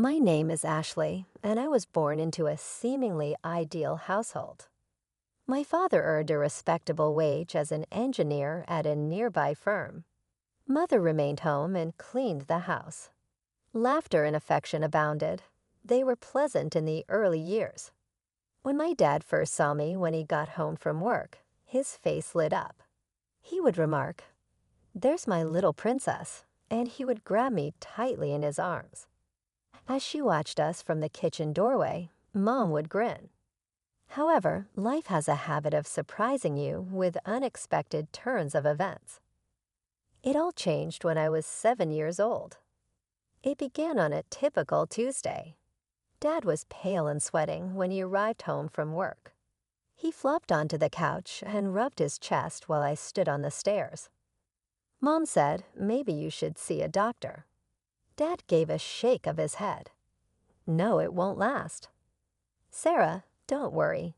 My name is Ashley, and I was born into a seemingly ideal household. My father earned a respectable wage as an engineer at a nearby firm. Mother remained home and cleaned the house. Laughter and affection abounded. They were pleasant in the early years. When my dad first saw me when he got home from work, his face lit up. He would remark, "There's my little princess," and he would grab me tightly in his arms. As she watched us from the kitchen doorway, Mom would grin. However, life has a habit of surprising you with unexpected turns of events. It all changed when I was 7 years old. It began on a typical Tuesday. Dad was pale and sweating when he arrived home from work. He flopped onto the couch and rubbed his chest while I stood on the stairs. Mom said, "Maybe you should see a doctor." Dad gave a shake of his head. "No, it won't last." "Sarah, don't worry."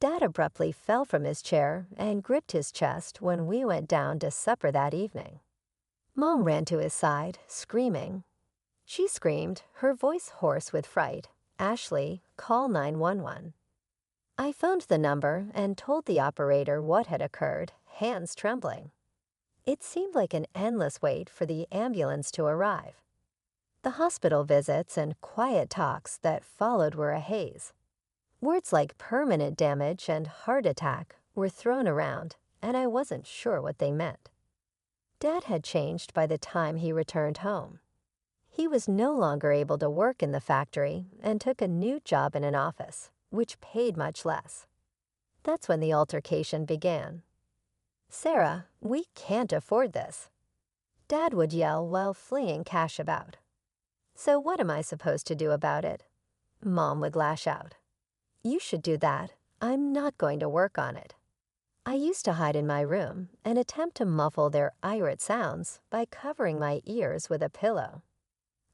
Dad abruptly fell from his chair and gripped his chest when we went down to supper that evening. Mom ran to his side, screaming. She screamed, her voice hoarse with fright, "Ashley, call 911." I phoned the number and told the operator what had occurred, hands trembling. It seemed like an endless wait for the ambulance to arrive. The hospital visits and quiet talks that followed were a haze. Words like permanent damage and heart attack were thrown around, and I wasn't sure what they meant. Dad had changed by the time he returned home. He was no longer able to work in the factory and took a new job in an office, which paid much less. That's when the altercation began. "Sarah, we can't afford this." Dad would yell while flinging cash about. "So what am I supposed to do about it?" Mom would lash out. "You should do that. I'm not going to work on it." I used to hide in my room and attempt to muffle their irate sounds by covering my ears with a pillow.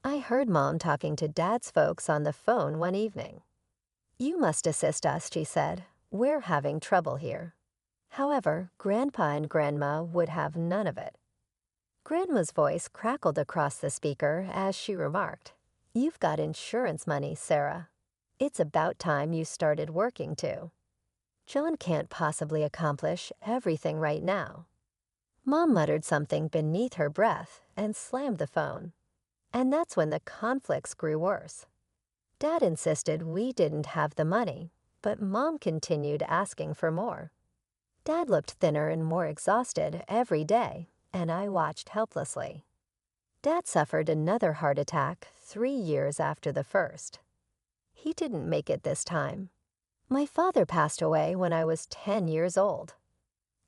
I heard Mom talking to Dad's folks on the phone one evening. "You must assist us," she said. "We're having trouble here." However, Grandpa and Grandma would have none of it. Grandma's voice crackled across the speaker as she remarked, "You've got insurance money, Sarah. It's about time you started working too. John can't possibly accomplish everything right now." Mom muttered something beneath her breath and slammed the phone. And that's when the conflicts grew worse. Dad insisted we didn't have the money, but Mom continued asking for more. Dad looked thinner and more exhausted every day, and I watched helplessly. Dad suffered another heart attack 3 years after the first. He didn't make it this time. My father passed away when I was 10 years old.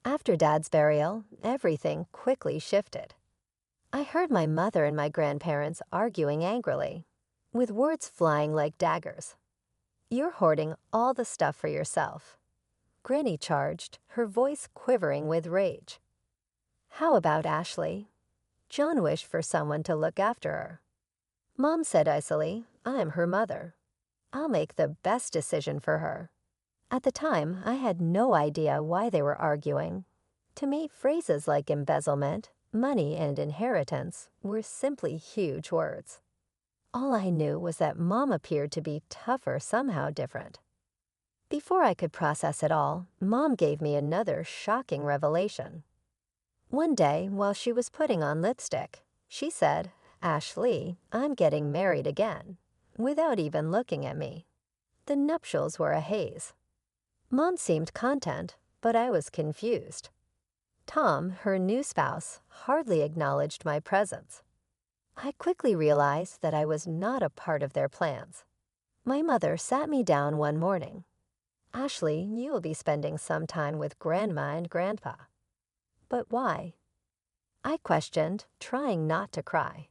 After Dad's burial, everything quickly shifted. I heard my mother and my grandparents arguing angrily, with words flying like daggers. "You're hoarding all the stuff for yourself," Granny charged, her voice quivering with rage. "How about Ashley?" John wished for someone to look after her. Mom said icily, "I'm her mother. I'll make the best decision for her." At the time, I had no idea why they were arguing. To me, phrases like embezzlement, money, and inheritance were simply huge words. All I knew was that Mom appeared to be tougher somehow different. Before I could process it all, Mom gave me another shocking revelation. One day, while she was putting on lipstick, she said, "Ashley, I'm getting married again," without even looking at me. The nuptials were a haze. Mom seemed content, but I was confused. Tom, her new spouse, hardly acknowledged my presence. I quickly realized that I was not a part of their plans. My mother sat me down one morning. "Ashley, you will be spending some time with Grandma and Grandpa." "But why?" I questioned, trying not to cry.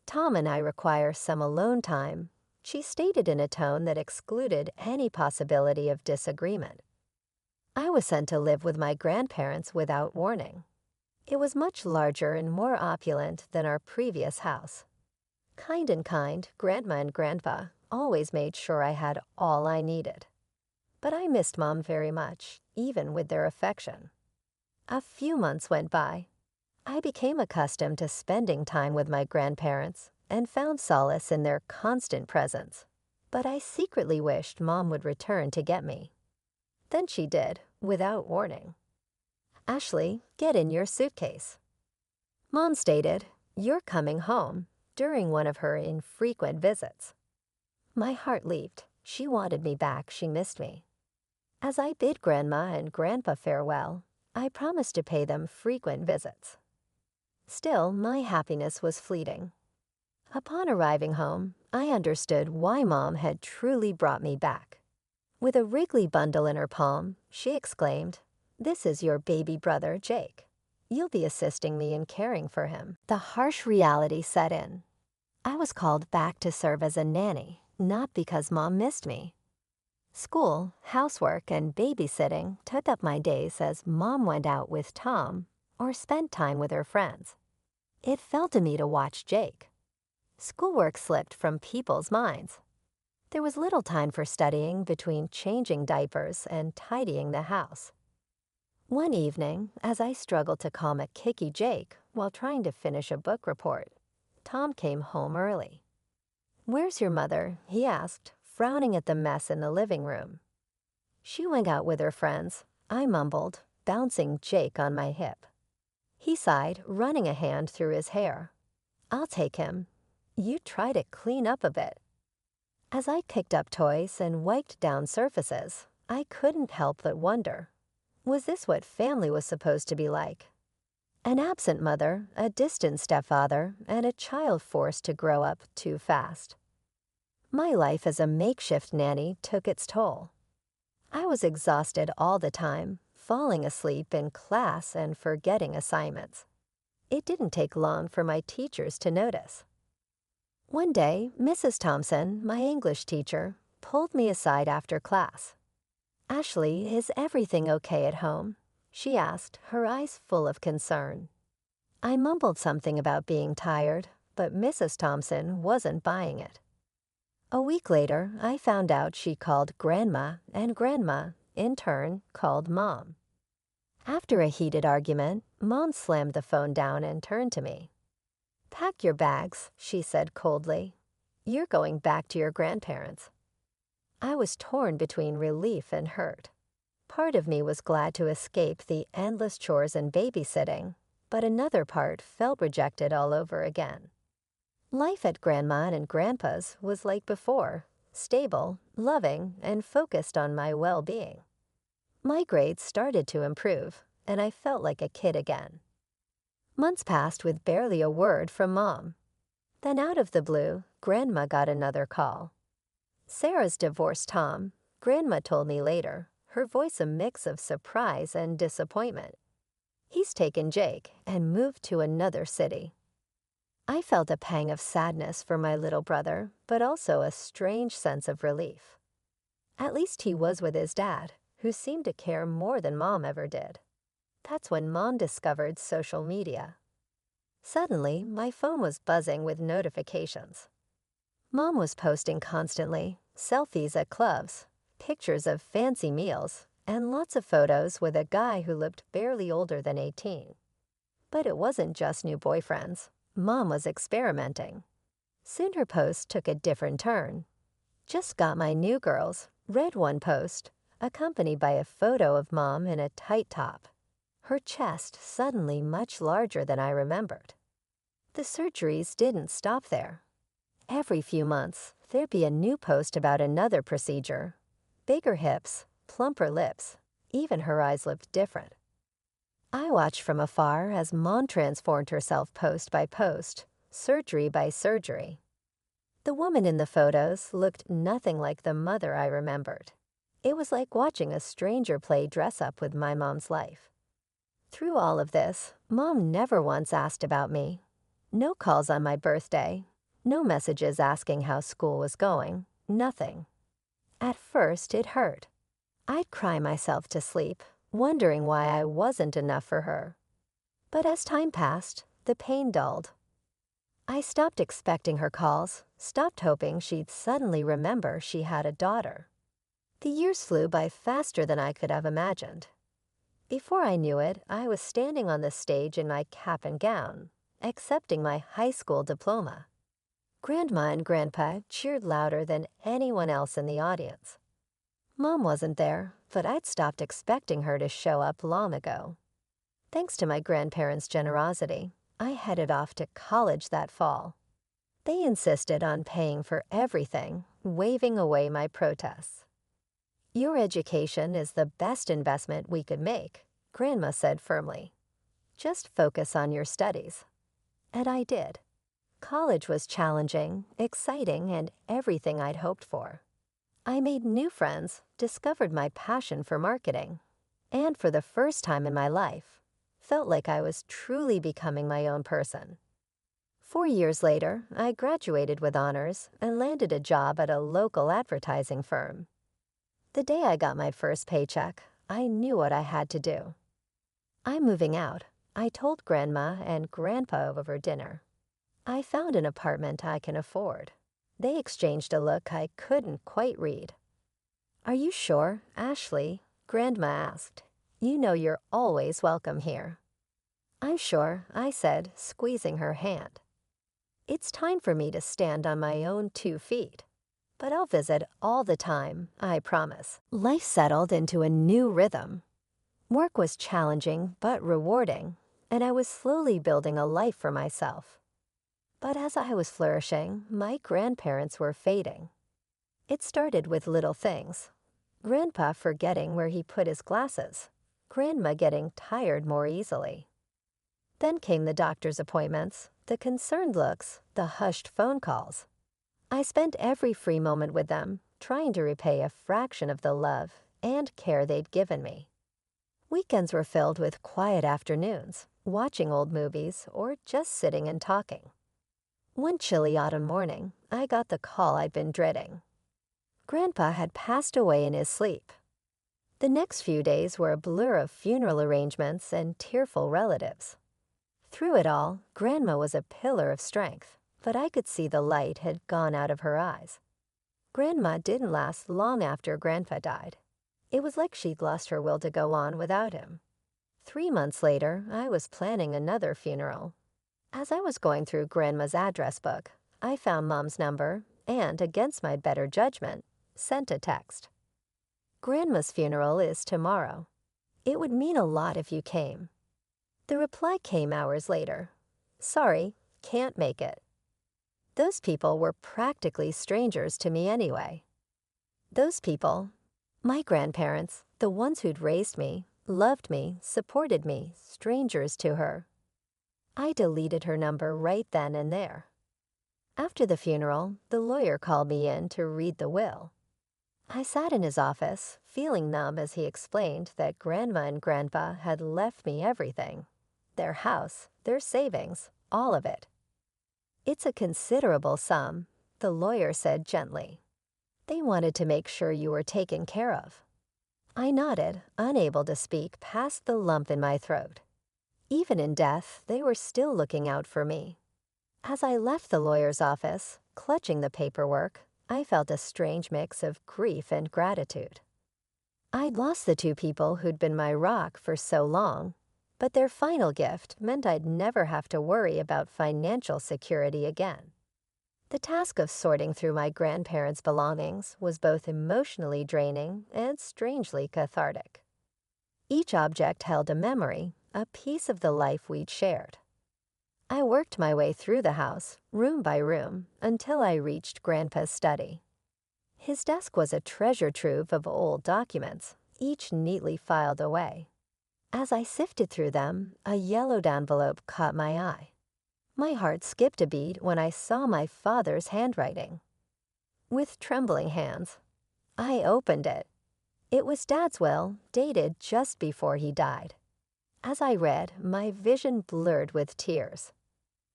"Tom and I require some alone time," she stated in a tone that excluded any possibility of disagreement. I was sent to live with my grandparents without warning. It was much larger and more opulent than our previous house. Kind and kind, Grandma and Grandpa always made sure I had all I needed. But I missed Mom very much, even with their affection. A few months went by. I became accustomed to spending time with my grandparents, and found solace in their constant presence. But I secretly wished Mom would return to get me. Then she did, without warning. "Ashley, get in your suitcase." Mom stated, "You're coming home," during one of her infrequent visits. My heart leaped. She wanted me back. She missed me. As I bid Grandma and Grandpa farewell, I promised to pay them frequent visits. Still, my happiness was fleeting. Upon arriving home, I understood why Mom had truly brought me back. With a Wrigley bundle in her palm, she exclaimed, "This is your baby brother, Jake. You'll be assisting me in caring for him." The harsh reality set in. I was called back to serve as a nanny, not because Mom missed me. School, housework, and babysitting took up my days as Mom went out with Tom or spent time with her friends. It fell to me to watch Jake. Schoolwork slipped from people's minds. There was little time for studying between changing diapers and tidying the house. One evening, as I struggled to calm a kicky Jake while trying to finish a book report, Tom came home early. "Where's your mother?" he asked, frowning at the mess in the living room. "She went out with her friends," I mumbled, bouncing Jake on my hip. He sighed, running a hand through his hair. "I'll take him. You try to clean up a bit." As I picked up toys and wiped down surfaces, I couldn't help but wonder, was this what family was supposed to be like? An absent mother, a distant stepfather, and a child forced to grow up too fast. My life as a makeshift nanny took its toll. I was exhausted all the time, falling asleep in class and forgetting assignments. It didn't take long for my teachers to notice. One day, Mrs. Thompson, my English teacher, pulled me aside after class. "Ashley, is everything okay at home?" she asked, her eyes full of concern. I mumbled something about being tired, but Mrs. Thompson wasn't buying it. A week later, I found out she called Grandma, and Grandma, in turn, called Mom. After a heated argument, Mom slammed the phone down and turned to me. "Pack your bags," she said coldly. "You're going back to your grandparents." I was torn between relief and hurt. Part of me was glad to escape the endless chores and babysitting, but another part felt rejected all over again. Life at Grandma and Grandpa's was like before, stable, loving, and focused on my well-being. My grades started to improve, and I felt like a kid again. Months passed with barely a word from Mom. Then out of the blue, Grandma got another call. "Sarah's divorced Tom," Grandma told me later, her voice a mix of surprise and disappointment. "He's taken Jake and moved to another city." I felt a pang of sadness for my little brother, but also a strange sense of relief. At least he was with his dad, who seemed to care more than Mom ever did. That's when Mom discovered social media. Suddenly, my phone was buzzing with notifications. Mom was posting constantly, selfies at clubs, pictures of fancy meals, and lots of photos with a guy who looked barely older than 18. But it wasn't just new boyfriends. Mom was experimenting. Soon her post took a different turn. "Just got my new girls," read one post, accompanied by a photo of Mom in a tight top, her chest suddenly much larger than I remembered. The surgeries didn't stop there. Every few months, there'd be a new post about another procedure. Bigger hips, plumper lips, even her eyes looked different. I watched from afar as Mom transformed herself post by post, surgery by surgery. The woman in the photos looked nothing like the mother I remembered. It was like watching a stranger play dress-up with my mom's life. Through all of this, Mom never once asked about me. No calls on my birthday, no messages asking how school was going, nothing. At first, it hurt. I'd cry myself to sleep, wondering why I wasn't enough for her. But as time passed, the pain dulled. I stopped expecting her calls, stopped hoping she'd suddenly remember she had a daughter. The years flew by faster than I could have imagined. Before I knew it, I was standing on the stage in my cap and gown, accepting my high school diploma. Grandma and Grandpa cheered louder than anyone else in the audience. Mom wasn't there, but I'd stopped expecting her to show up long ago. Thanks to my grandparents' generosity, I headed off to college that fall. They insisted on paying for everything, waving away my protests. "Your education is the best investment we could make," Grandma said firmly. "Just focus on your studies." And I did. College was challenging, exciting, and everything I'd hoped for. I made new friends, discovered my passion for marketing, and for the first time in my life, felt like I was truly becoming my own person. 4 years later, I graduated with honors and landed a job at a local advertising firm. The day I got my first paycheck, I knew what I had to do. "I'm moving out," I told Grandma and Grandpa over dinner. "I found an apartment I can afford." They exchanged a look I couldn't quite read. "Are you sure, Ashley?" Grandma asked. "You know you're always welcome here." "I'm sure," I said, squeezing her hand. "It's time for me to stand on my own 2 feet. But I'll visit all the time, I promise." Life settled into a new rhythm. Work was challenging but rewarding, and I was slowly building a life for myself. But as I was flourishing, my grandparents were fading. It started with little things. Grandpa forgetting where he put his glasses. Grandma getting tired more easily. Then came the doctor's appointments, the concerned looks, the hushed phone calls. I spent every free moment with them, trying to repay a fraction of the love and care they'd given me. Weekends were filled with quiet afternoons, watching old movies, or just sitting and talking. One chilly autumn morning, I got the call I'd been dreading. Grandpa had passed away in his sleep. The next few days were a blur of funeral arrangements and tearful relatives. Through it all, Grandma was a pillar of strength, but I could see the light had gone out of her eyes. Grandma didn't last long after Grandpa died. It was like she'd lost her will to go on without him. 3 months later, I was planning another funeral. As I was going through Grandma's address book, I found Mom's number and, against my better judgment, sent a text. "Grandma's funeral is tomorrow. It would mean a lot if you came." The reply came hours later. "Sorry, can't make it." Those people were practically strangers to me anyway. Those people, my grandparents, the ones who'd raised me, loved me, supported me, strangers to her. I deleted her number right then and there. After the funeral, the lawyer called me in to read the will. I sat in his office, feeling numb as he explained that Grandma and Grandpa had left me everything. Their house, their savings, all of it. "It's a considerable sum," the lawyer said gently. "They wanted to make sure you were taken care of." I nodded, unable to speak past the lump in my throat. Even in death, they were still looking out for me. As I left the lawyer's office, clutching the paperwork, I felt a strange mix of grief and gratitude. I'd lost the 2 people who'd been my rock for so long, but their final gift meant I'd never have to worry about financial security again. The task of sorting through my grandparents' belongings was both emotionally draining and strangely cathartic. Each object held a memory, a piece of the life we'd shared. I worked my way through the house, room by room, until I reached Grandpa's study. His desk was a treasure trove of old documents, each neatly filed away. As I sifted through them, a yellowed envelope caught my eye. My heart skipped a beat when I saw my father's handwriting. With trembling hands, I opened it. It was Dad's will, dated just before he died. As I read, my vision blurred with tears.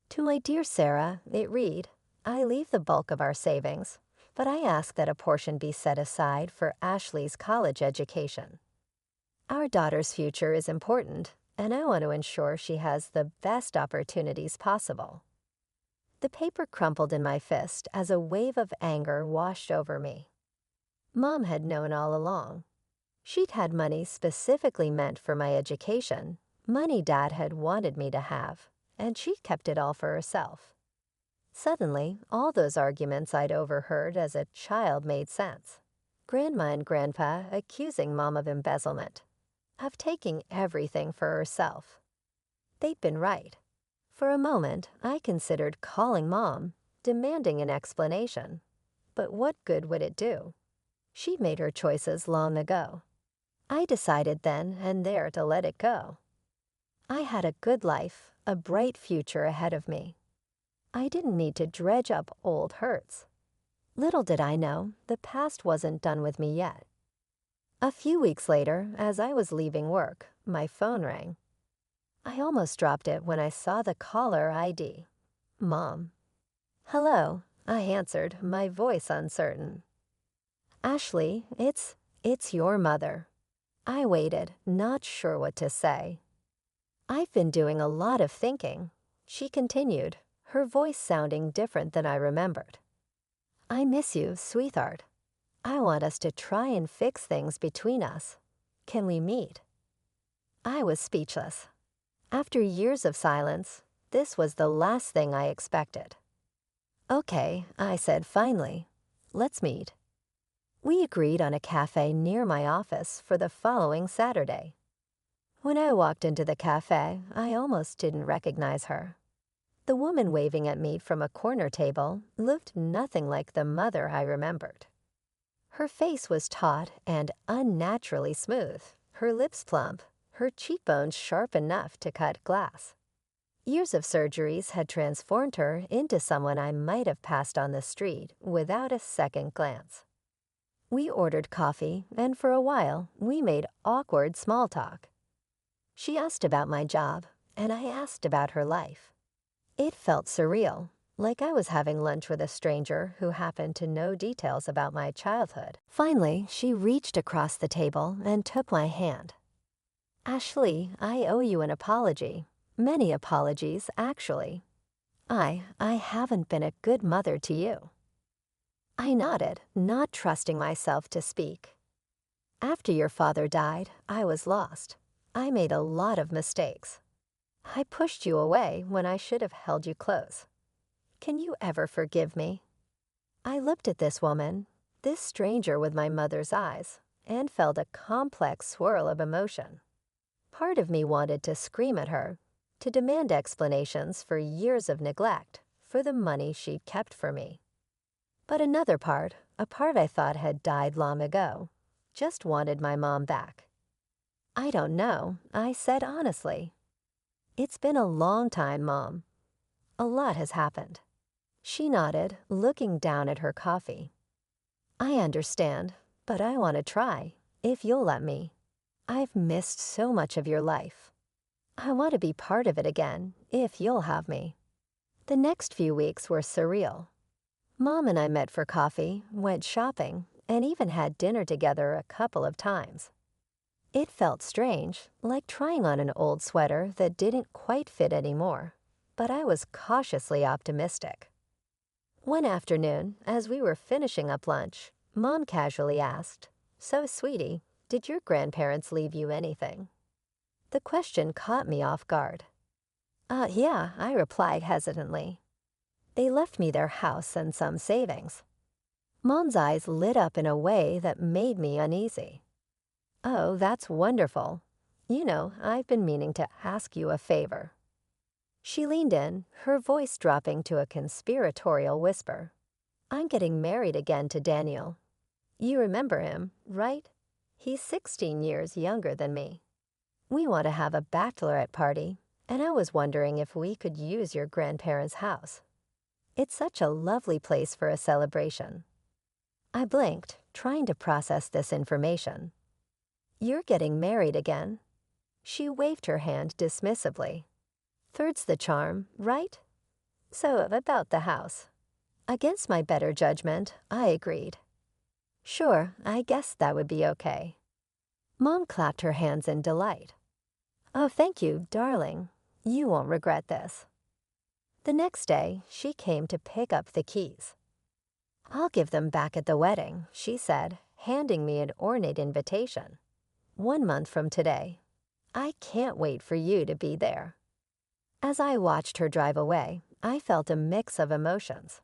"To my dear Sarah," it read, "I leave the bulk of our savings, but I ask that a portion be set aside for Ashley's college education. Our daughter's future is important, and I want to ensure she has the best opportunities possible." The paper crumpled in my fist as a wave of anger washed over me. Mom had known all along. She'd had money specifically meant for my education, money Dad had wanted me to have, and she'd kept it all for herself. Suddenly, all those arguments I'd overheard as a child made sense. Grandma and Grandpa accusing Mom of embezzlement, of taking everything for herself. They'd been right. For a moment, I considered calling Mom, demanding an explanation. But what good would it do? She'd made her choices long ago. I decided then and there to let it go. I had a good life, a bright future ahead of me. I didn't need to dredge up old hurts. Little did I know, the past wasn't done with me yet. A few weeks later, as I was leaving work, my phone rang. I almost dropped it when I saw the caller ID. Mom. "Hello," I answered, my voice uncertain. "Ashley, it's your mother." I waited, not sure what to say. "I've been doing a lot of thinking," she continued, her voice sounding different than I remembered. "I miss you, sweetheart. I want us to try and fix things between us. Can we meet?" I was speechless. After years of silence, this was the last thing I expected. "Okay," I said finally. "Let's meet." We agreed on a cafe near my office for the following Saturday. When I walked into the cafe, I almost didn't recognize her. The woman waving at me from a corner table looked nothing like the mother I remembered. Her face was taut and unnaturally smooth, her lips plump, her cheekbones sharp enough to cut glass. Years of surgeries had transformed her into someone I might have passed on the street without a second glance. We ordered coffee, and for a while, we made awkward small talk. She asked about my job, and I asked about her life. It felt surreal, like I was having lunch with a stranger who happened to know details about my childhood. Finally, she reached across the table and took my hand. "Ashley, I owe you an apology. Many apologies, actually. I haven't been a good mother to you." I nodded, not trusting myself to speak. "After your father died, I was lost. I made a lot of mistakes. I pushed you away when I should have held you close. Can you ever forgive me?" I looked at this woman, this stranger with my mother's eyes, and felt a complex swirl of emotion. Part of me wanted to scream at her, to demand explanations for years of neglect, for the money she'd kept for me. But another part, a part I thought had died long ago, just wanted my mom back. "I don't know," I said honestly. "It's been a long time, Mom. A lot has happened." She nodded, looking down at her coffee. "I understand, but I want to try, if you'll let me. I've missed so much of your life. I want to be part of it again, if you'll have me." The next few weeks were surreal. Mom and I met for coffee, went shopping, and even had dinner together a couple of times. It felt strange, like trying on an old sweater that didn't quite fit anymore, but I was cautiously optimistic. One afternoon, as we were finishing up lunch, Mom casually asked, "So, sweetie, did your grandparents leave you anything?" The question caught me off guard. Yeah," I replied hesitantly. "They left me their house and some savings." Mom's eyes lit up in a way that made me uneasy. "Oh, that's wonderful. You know, I've been meaning to ask you a favor." She leaned in, her voice dropping to a conspiratorial whisper. "I'm getting married again to Daniel. You remember him, right? He's 16 years younger than me. We want to have a bachelorette party, and I was wondering if we could use your grandparents' house. It's such a lovely place for a celebration." I blinked, trying to process this information. "You're getting married again?" She waved her hand dismissively. "Third's the charm, right? So, about the house." Against my better judgment, I agreed. "Sure, I guess that would be okay." Mom clapped her hands in delight. "Oh, thank you, darling. You won't regret this." The next day, she came to pick up the keys. "I'll give them back at the wedding," she said, handing me an ornate invitation. "1 month from today. I can't wait for you to be there." As I watched her drive away, I felt a mix of emotions.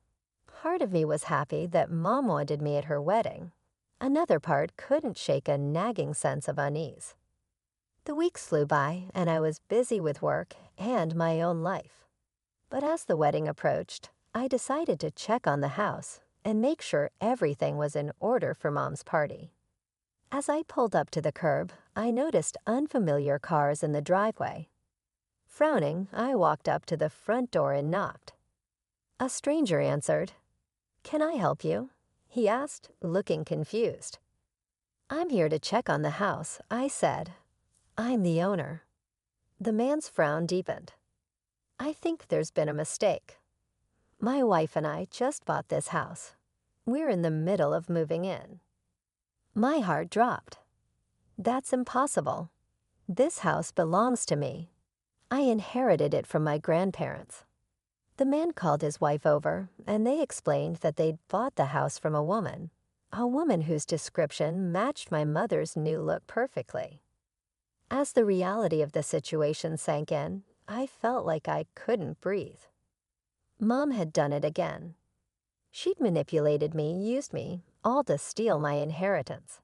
Part of me was happy that Mom wanted me at her wedding. Another part couldn't shake a nagging sense of unease. The weeks flew by, and I was busy with work and my own life. But as the wedding approached, I decided to check on the house and make sure everything was in order for Mom's party. As I pulled up to the curb, I noticed unfamiliar cars in the driveway. Frowning, I walked up to the front door and knocked. A stranger answered. "Can I help you?" he asked, looking confused. "I'm here to check on the house," I said. "I'm the owner." The man's frown deepened. "I think there's been a mistake. My wife and I just bought this house. We're in the middle of moving in." My heart dropped. "That's impossible. This house belongs to me. I inherited it from my grandparents." The man called his wife over, and they explained that they'd bought the house from a woman whose description matched my mother's new look perfectly. As the reality of the situation sank in, I felt like I couldn't breathe. Mom had done it again. She'd manipulated me, used me, all to steal my inheritance.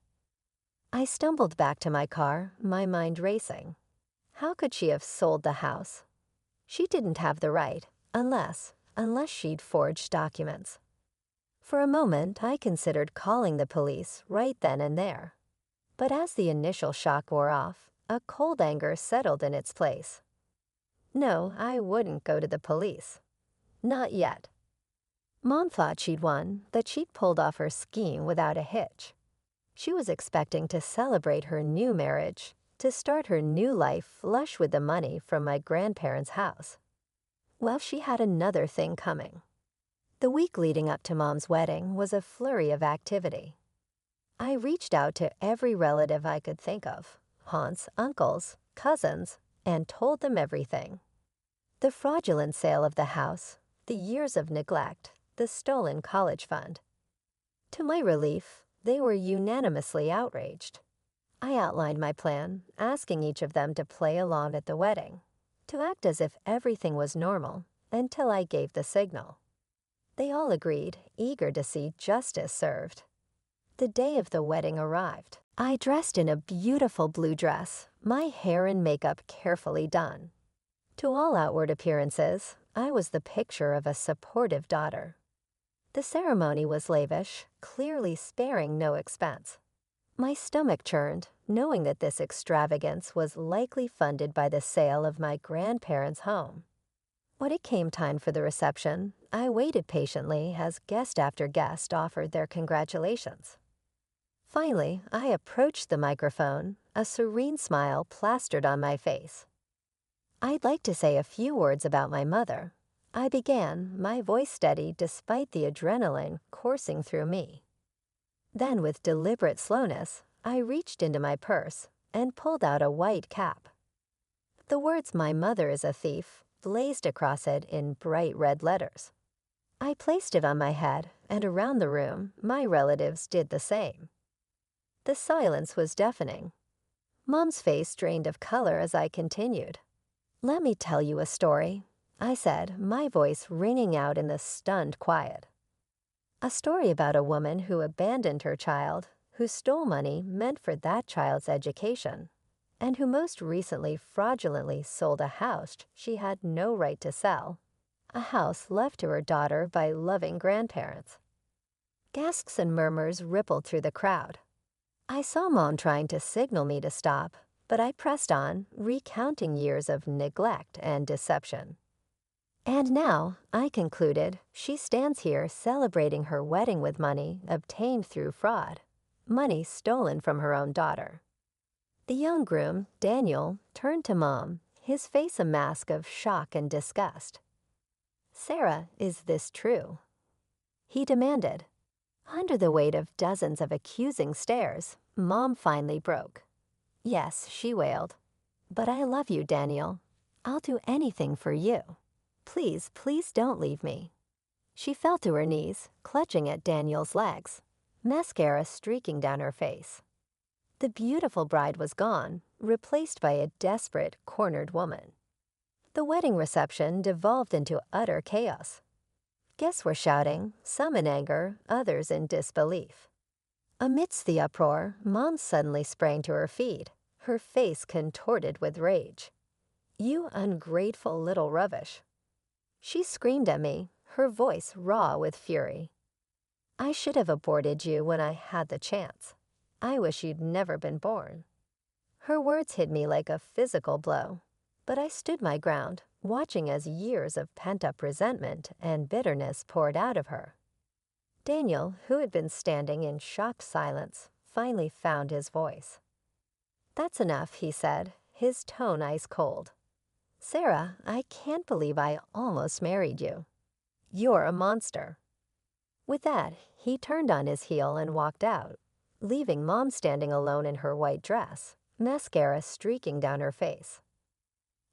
I stumbled back to my car, my mind racing. How could she have sold the house? She didn't have the right, unless she'd forged documents. For a moment, I considered calling the police right then and there. But as the initial shock wore off, a cold anger settled in its place. No, I wouldn't go to the police. Not yet. Mom thought she'd won, that she'd pulled off her scheme without a hitch. She was expecting to celebrate her new marriage, to start her new life flush with the money from my grandparents' house. Well, she had another thing coming. The week leading up to Mom's wedding was a flurry of activity. I reached out to every relative I could think of, aunts, uncles, cousins, and told them everything. The fraudulent sale of the house, the years of neglect, the stolen college fund. To my relief, they were unanimously outraged. I outlined my plan, asking each of them to play along at the wedding, to act as if everything was normal until I gave the signal. They all agreed, eager to see justice served. The day of the wedding arrived. I dressed in a beautiful blue dress, my hair and makeup carefully done. To all outward appearances, I was the picture of a supportive daughter. The ceremony was lavish, clearly sparing no expense. My stomach churned, knowing that this extravagance was likely funded by the sale of my grandparents' home. When it came time for the reception, I waited patiently as guest after guest offered their congratulations. Finally, I approached the microphone, a serene smile plastered on my face. "I'd like to say a few words about my mother," I began, my voice steady despite the adrenaline coursing through me. Then, with deliberate slowness, I reached into my purse and pulled out a white cap. The words "My mother is a thief" blazed across it in bright red letters. I placed it on my head, and around the room, my relatives did the same. The silence was deafening. Mom's face drained of color as I continued. "Let me tell you a story," I said, my voice ringing out in the stunned quiet. "A story about a woman who abandoned her child, who stole money meant for that child's education, and who most recently fraudulently sold a house she had no right to sell, a house left to her daughter by loving grandparents." Gasps and murmurs rippled through the crowd. I saw Mom trying to signal me to stop, but I pressed on, recounting years of neglect and deception. "And now," I concluded, "she stands here celebrating her wedding with money obtained through fraud, money stolen from her own daughter." The young groom, Daniel, turned to Mom, his face a mask of shock and disgust. "Sarah, is this true?" he demanded. Under the weight of dozens of accusing stares, Mom finally broke. "Yes," she wailed. "But I love you, Daniel. I'll do anything for you. Please, please don't leave me." She fell to her knees, clutching at Daniel's legs, mascara streaking down her face. The beautiful bride was gone, replaced by a desperate, cornered woman. The wedding reception devolved into utter chaos. Guests were shouting, some in anger, others in disbelief. Amidst the uproar, Mom suddenly sprang to her feet, her face contorted with rage. "You ungrateful little rubbish." She screamed at me, her voice raw with fury. "I should have aborted you when I had the chance. I wish you'd never been born." Her words hit me like a physical blow, but I stood my ground, watching as years of pent-up resentment and bitterness poured out of her. Daniel, who had been standing in shocked silence, finally found his voice. "That's enough," he said, his tone ice cold. "Sarah, I can't believe I almost married you. You're a monster." With that, he turned on his heel and walked out, leaving Mom standing alone in her white dress, mascara streaking down her face.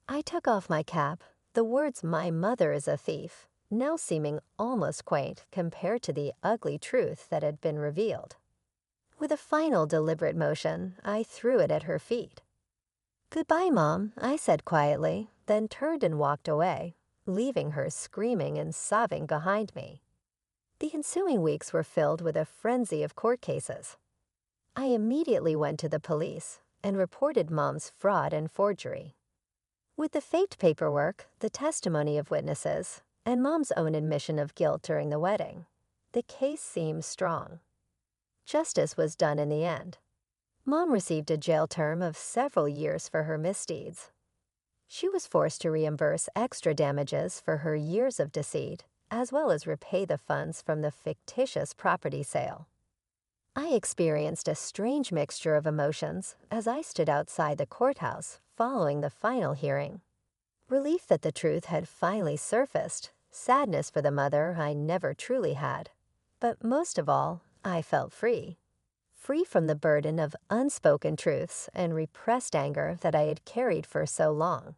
I took off my cap, the words "my mother is a thief" now seeming almost quaint compared to the ugly truth that had been revealed. With a final deliberate motion, I threw it at her feet. "Goodbye, Mom," I said quietly, then turned and walked away, leaving her screaming and sobbing behind me. The ensuing weeks were filled with a frenzy of court cases. I immediately went to the police and reported Mom's fraud and forgery. With the faked paperwork, the testimony of witnesses, and Mom's own admission of guilt during the wedding, the case seemed strong. Justice was done in the end. Mom received a jail term of several years for her misdeeds. She was forced to reimburse extra damages for her years of deceit, as well as repay the funds from the fictitious property sale. I experienced a strange mixture of emotions as I stood outside the courthouse following the final hearing. Relief that the truth had finally surfaced, sadness for the mother I never truly had, but most of all, I felt free. Free from the burden of unspoken truths and repressed anger that I had carried for so long.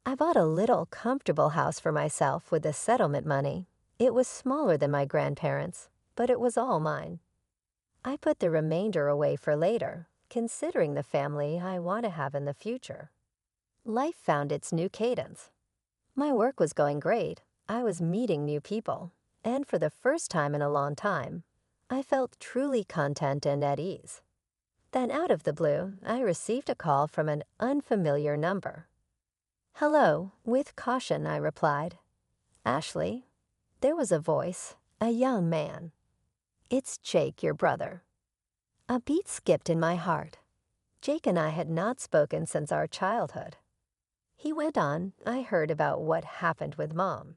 I bought a little comfortable house for myself with the settlement money. It was smaller than my grandparents', but it was all mine. I put the remainder away for later, considering the family I want to have in the future. Life found its new cadence. My work was going great. I was meeting new people, and for the first time in a long time, I felt truly content and at ease. Then out of the blue, I received a call from an unfamiliar number. "Hello," with caution I replied. "Ashley?" There was a voice, a young man. "It's Jake, your brother." A beat skipped in my heart. Jake and I had not spoken since our childhood. He went on, I heard about what happened with Mom.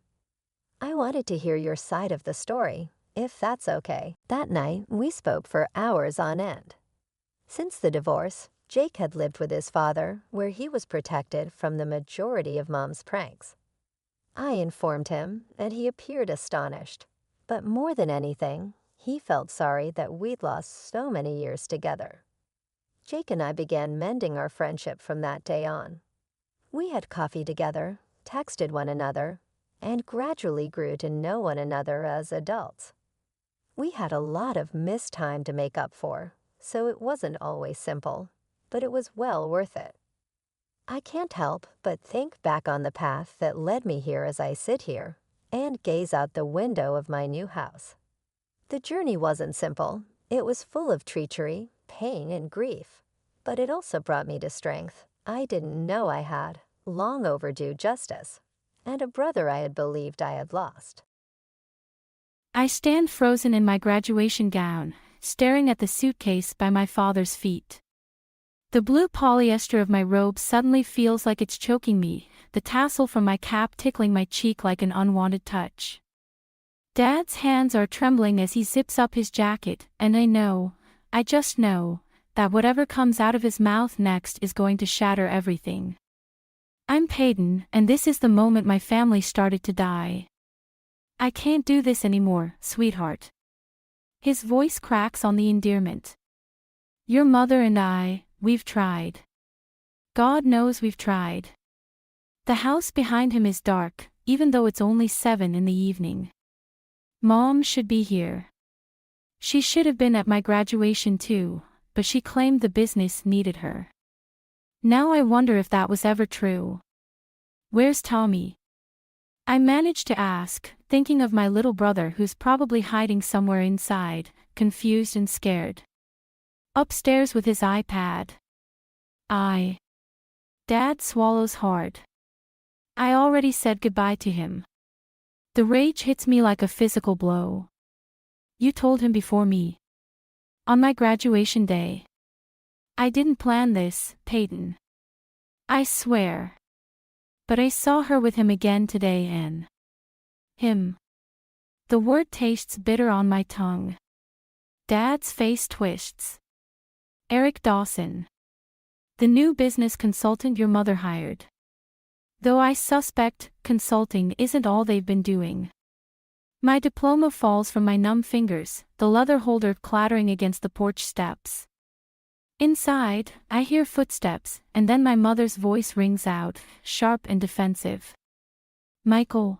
"I wanted to hear your side of the story, if that's okay." That night, we spoke for hours on end. Since the divorce, Jake had lived with his father, where he was protected from the majority of Mom's pranks. I informed him, and he appeared astonished. But more than anything, he felt sorry that we'd lost so many years together. Jake and I began mending our friendship from that day on. We had coffee together, texted one another, and gradually grew to know one another as adults. We had a lot of missed time to make up for, so it wasn't always simple, but it was well worth it. I can't help but think back on the path that led me here as I sit here and gaze out the window of my new house. The journey wasn't simple. It was full of treachery, pain, and grief, but it also brought me to strength I didn't know I had, long overdue justice, and a brother I had believed I had lost. I stand frozen in my graduation gown, staring at the suitcase by my father's feet. The blue polyester of my robe suddenly feels like it's choking me, the tassel from my cap tickling my cheek like an unwanted touch. Dad's hands are trembling as he zips up his jacket, and I just know, that whatever comes out of his mouth next is going to shatter everything. I'm Peyton, and this is the moment my family started to die. I can't do this anymore, sweetheart. His voice cracks on the endearment. Your mother and I, we've tried. God knows we've tried. The house behind him is dark, even though it's only 7 in the evening. Mom should be here. She should have been at my graduation too, but she claimed the business needed her. Now I wonder if that was ever true. Where's Tommy? I managed to ask, thinking of my little brother who's probably hiding somewhere inside, confused and scared. Upstairs with his iPad. Dad swallows hard. I already said goodbye to him. The rage hits me like a physical blow. You told him before me. On my graduation day. I didn't plan this, Peyton. I swear. But I saw her with him again today and... him. The word tastes bitter on my tongue. Dad's face twists. Eric Dawson. The new business consultant your mother hired. Though I suspect consulting isn't all they've been doing. My diploma falls from my numb fingers, the leather holder clattering against the porch steps. Inside, I hear footsteps, and then my mother's voice rings out, sharp and defensive. Michael.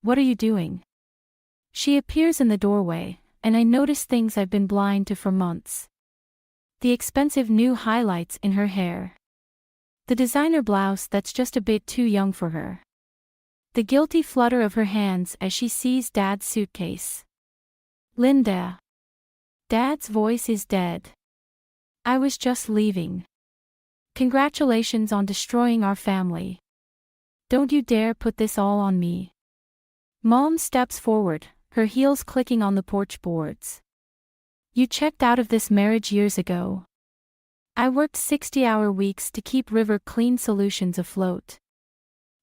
What are you doing? She appears in the doorway, and I notice things I've been blind to for months. The expensive new highlights in her hair. The designer blouse that's just a bit too young for her. The guilty flutter of her hands as she sees Dad's suitcase. Linda. Dad's voice is dead. I was just leaving. Congratulations on destroying our family. Don't you dare put this all on me. Mom steps forward, her heels clicking on the porch boards. You checked out of this marriage years ago. I worked 60-hour weeks to keep River Clean Solutions afloat.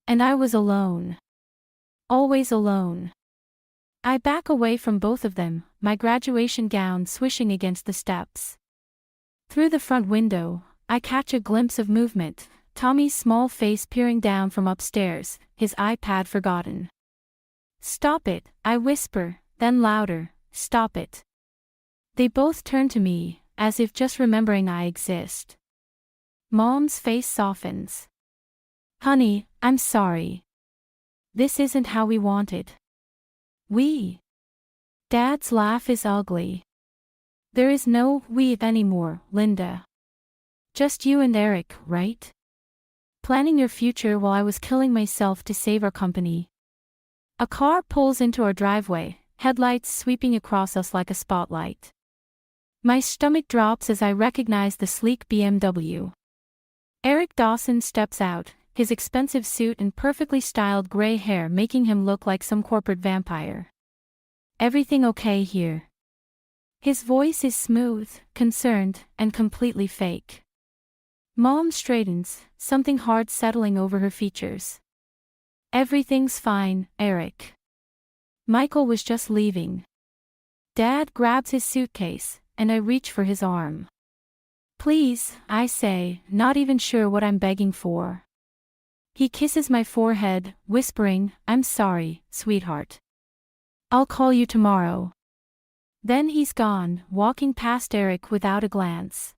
And I was alone. Always alone. I back away from both of them, my graduation gown swishing against the steps. Through the front window, I catch a glimpse of movement, Tommy's small face peering down from upstairs, his iPad forgotten. Stop it, I whisper, then louder, stop it. They both turn to me, as if just remembering I exist. Mom's face softens. Honey, I'm sorry. This isn't how we wanted. Dad's laugh is ugly. There is no we anymore, Linda. Just you and Eric, right? Planning your future while I was killing myself to save our company. A car pulls into our driveway, headlights sweeping across us like a spotlight. My stomach drops as I recognize the sleek BMW. Eric Dawson steps out, his expensive suit and perfectly styled gray hair making him look like some corporate vampire. Everything okay here? His voice is smooth, concerned, and completely fake. Mom straightens, something hard settling over her features. Everything's fine, Eric. Michael was just leaving. Dad grabs his suitcase, and I reach for his arm. Please, I say, not even sure what I'm begging for. He kisses my forehead, whispering, I'm sorry, sweetheart. I'll call you tomorrow. Then he's gone, walking past Eric without a glance.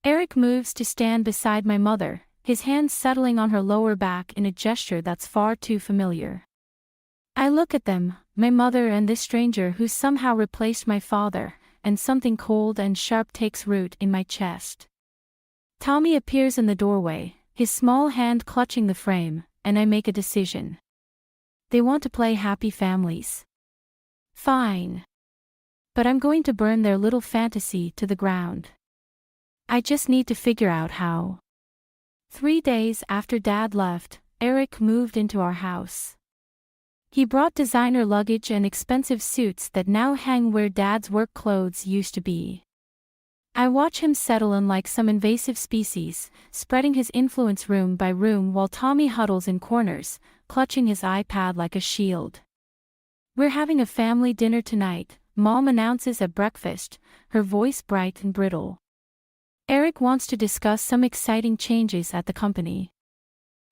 Eric moves to stand beside my mother, his hands settling on her lower back in a gesture that's far too familiar. I look at them, my mother and this stranger who somehow replaced my father, and something cold and sharp takes root in my chest. Tommy appears in the doorway, his small hand clutching the frame, and I make a decision. They want to play happy families. Fine. But I'm going to burn their little fantasy to the ground. I just need to figure out how. 3 days after Dad left, Eric moved into our house. He brought designer luggage and expensive suits that now hang where Dad's work clothes used to be. I watch him settle in like some invasive species, spreading his influence room by room while Tommy huddles in corners, clutching his iPad like a shield. We're having a family dinner tonight, Mom announces at breakfast, her voice bright and brittle. Eric wants to discuss some exciting changes at the company.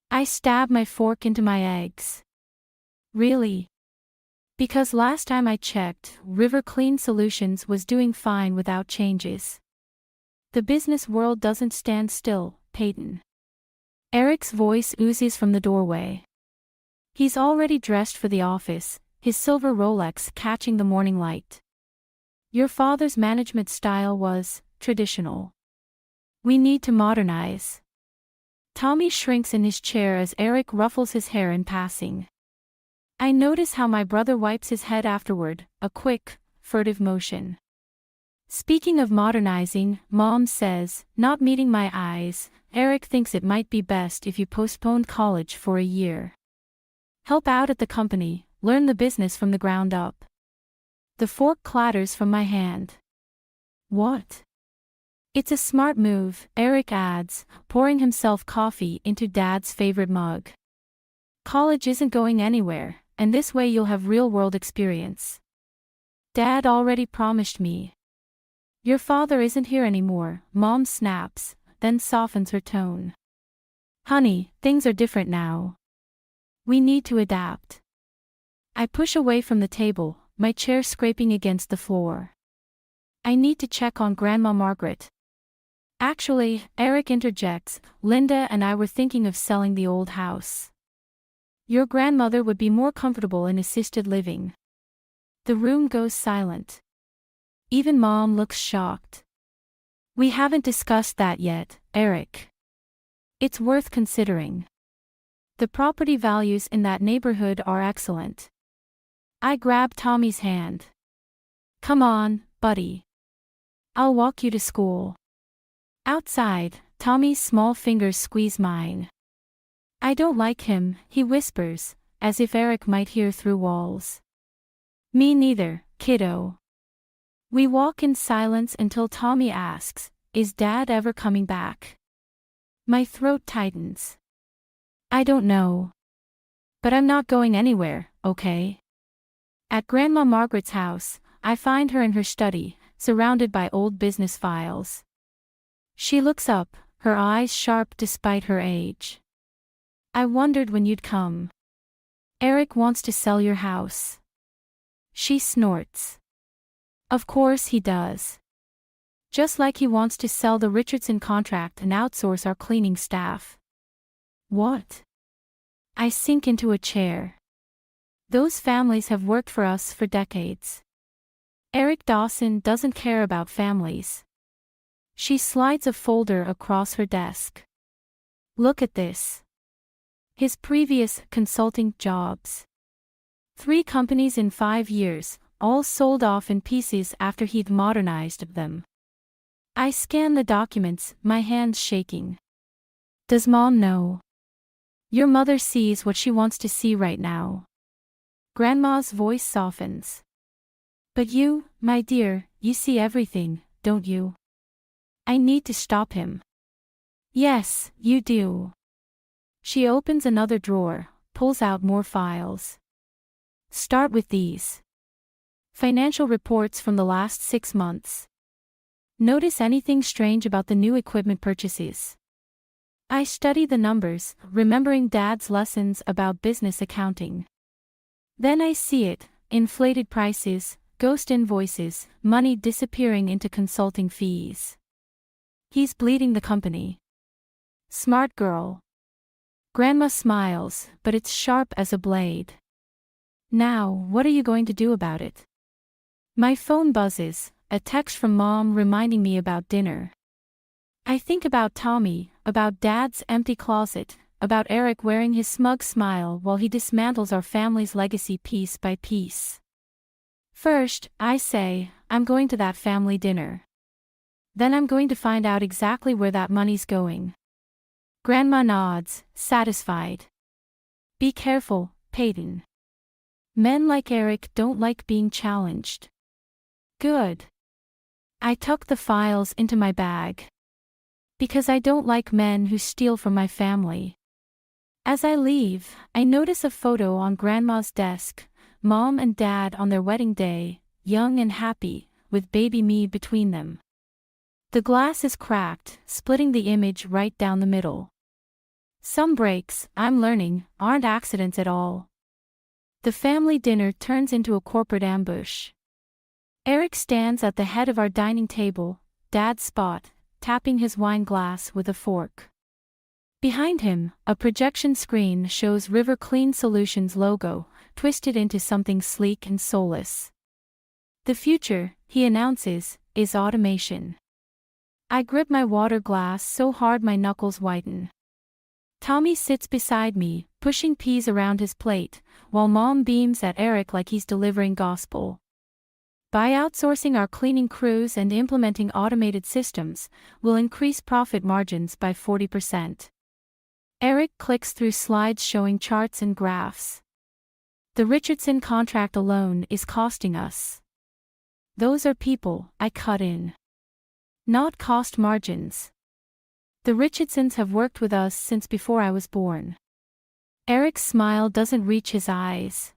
I stab my fork into my eggs. Really? Because last time I checked, River Clean Solutions was doing fine without changes. The business world doesn't stand still, Peyton. Eric's voice oozes from the doorway. He's already dressed for the office, his silver Rolex catching the morning light. Your father's management style was traditional. We need to modernize. Tommy shrinks in his chair as Eric ruffles his hair in passing. I notice how my brother wipes his head afterward, a quick, furtive motion. Speaking of modernizing, Mom says, not meeting my eyes, Eric thinks it might be best if you postponed college for a year. Help out at the company, learn the business from the ground up. The fork clatters from my hand. What? It's a smart move, Eric adds, pouring himself coffee into Dad's favorite mug. College isn't going anywhere, and this way you'll have real-world experience. Dad already promised me. Your father isn't here anymore, Mom snaps, then softens her tone. Honey, things are different now. We need to adapt. I push away from the table, my chair scraping against the floor. I need to check on Grandma Margaret. Actually, Eric interjects, Linda and I were thinking of selling the old house. Your grandmother would be more comfortable in assisted living. The room goes silent. Even Mom looks shocked. We haven't discussed that yet, Eric. It's worth considering. The property values in that neighborhood are excellent. I grab Tommy's hand. Come on, buddy. I'll walk you to school. Outside, Tommy's small fingers squeeze mine. I don't like him, he whispers, as if Eric might hear through walls. Me neither, kiddo. We walk in silence until Tommy asks, is Dad ever coming back? My throat tightens. I don't know. But I'm not going anywhere, okay? At Grandma Margaret's house, I find her in her study, surrounded by old business files. She looks up, her eyes sharp despite her age. I wondered when you'd come. Eric wants to sell your house. She snorts. Of course he does. Just like he wants to sell the Richardson contract and outsource our cleaning staff. What? I sink into a chair. Those families have worked for us for decades. Eric Dawson doesn't care about families. She slides a folder across her desk. Look at this. His previous consulting jobs. 3 companies in 5 years, all sold off in pieces after he'd modernized them. I scan the documents, my hands shaking. Does Mom know? Your mother sees what she wants to see right now. Grandma's voice softens. But you, my dear, you see everything, don't you? I need to stop him. Yes, you do. She opens another drawer, pulls out more files. Start with these. Financial reports from the last 6 months. Notice anything strange about the new equipment purchases? I study the numbers, remembering Dad's lessons about business accounting. Then I see it, inflated prices, ghost invoices, money disappearing into consulting fees. He's bleeding the company. Smart girl. Grandma smiles, but it's sharp as a blade. Now, what are you going to do about it? My phone buzzes, a text from Mom reminding me about dinner. I think about Tommy, about Dad's empty closet, about Eric wearing his smug smile while he dismantles our family's legacy piece by piece. First, I say, I'm going to that family dinner. Then I'm going to find out exactly where that money's going. Grandma nods, satisfied. Be careful, Peyton. Men like Eric don't like being challenged. Good. I tuck the files into my bag. Because I don't like men who steal from my family. As I leave, I notice a photo on Grandma's desk, Mom and Dad on their wedding day, young and happy, with baby me between them. The glass is cracked, splitting the image right down the middle. Some breaks, I'm learning, aren't accidents at all. The family dinner turns into a corporate ambush. Eric stands at the head of our dining table, Dad's spot, tapping his wine glass with a fork. Behind him, a projection screen shows River Clean Solutions logo, twisted into something sleek and soulless. The future, he announces, is automation. I grip my water glass so hard my knuckles whiten. Tommy sits beside me, pushing peas around his plate, while Mom beams at Eric like he's delivering gospel. By outsourcing our cleaning crews and implementing automated systems, we'll increase profit margins by 40%. Eric clicks through slides showing charts and graphs. The Richardson contract alone is costing us. Those are people, I cut in. Not cost margins. The Richardsons have worked with us since before I was born. Eric's smile doesn't reach his eyes.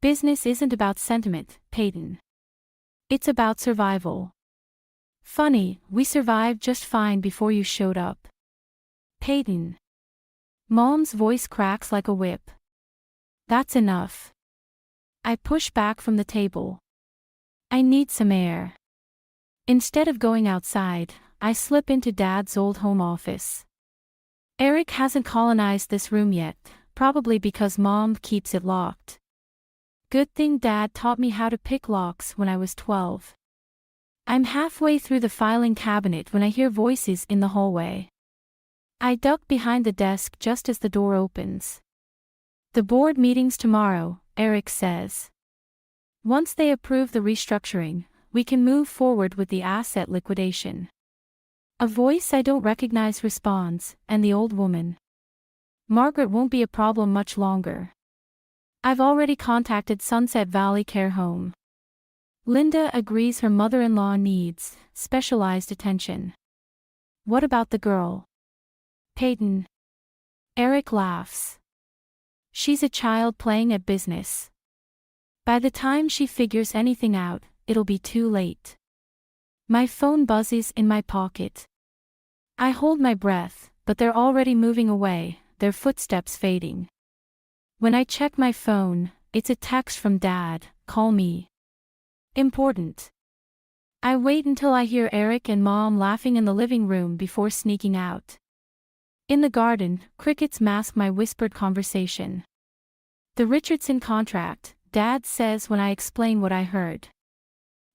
Business isn't about sentiment, Peyton. It's about survival. Funny, we survived just fine before you showed up. Peyton. Mom's voice cracks like a whip. That's enough. I push back from the table. I need some air. Instead of going outside, I slip into Dad's old home office. Eric hasn't colonized this room yet, probably because Mom keeps it locked. Good thing Dad taught me how to pick locks when I was 12. I'm halfway through the filing cabinet when I hear voices in the hallway. I duck behind the desk just as the door opens. The board meeting's tomorrow, Eric says. Once they approve the restructuring, we can move forward with the asset liquidation. A voice I don't recognize responds, and the old woman. Margaret won't be a problem much longer. I've already contacted Sunset Valley Care Home. Linda agrees her mother-in-law needs specialized attention. What about the girl? Peyton. Eric laughs. She's a child playing at business. By the time she figures anything out, it'll be too late. My phone buzzes in my pocket. I hold my breath, but they're already moving away, their footsteps fading. When I check my phone, it's a text from Dad, call me. Important. I wait until I hear Eric and Mom laughing in the living room before sneaking out. In the garden, crickets mask my whispered conversation. The Richardson contract, Dad says when I explain what I heard.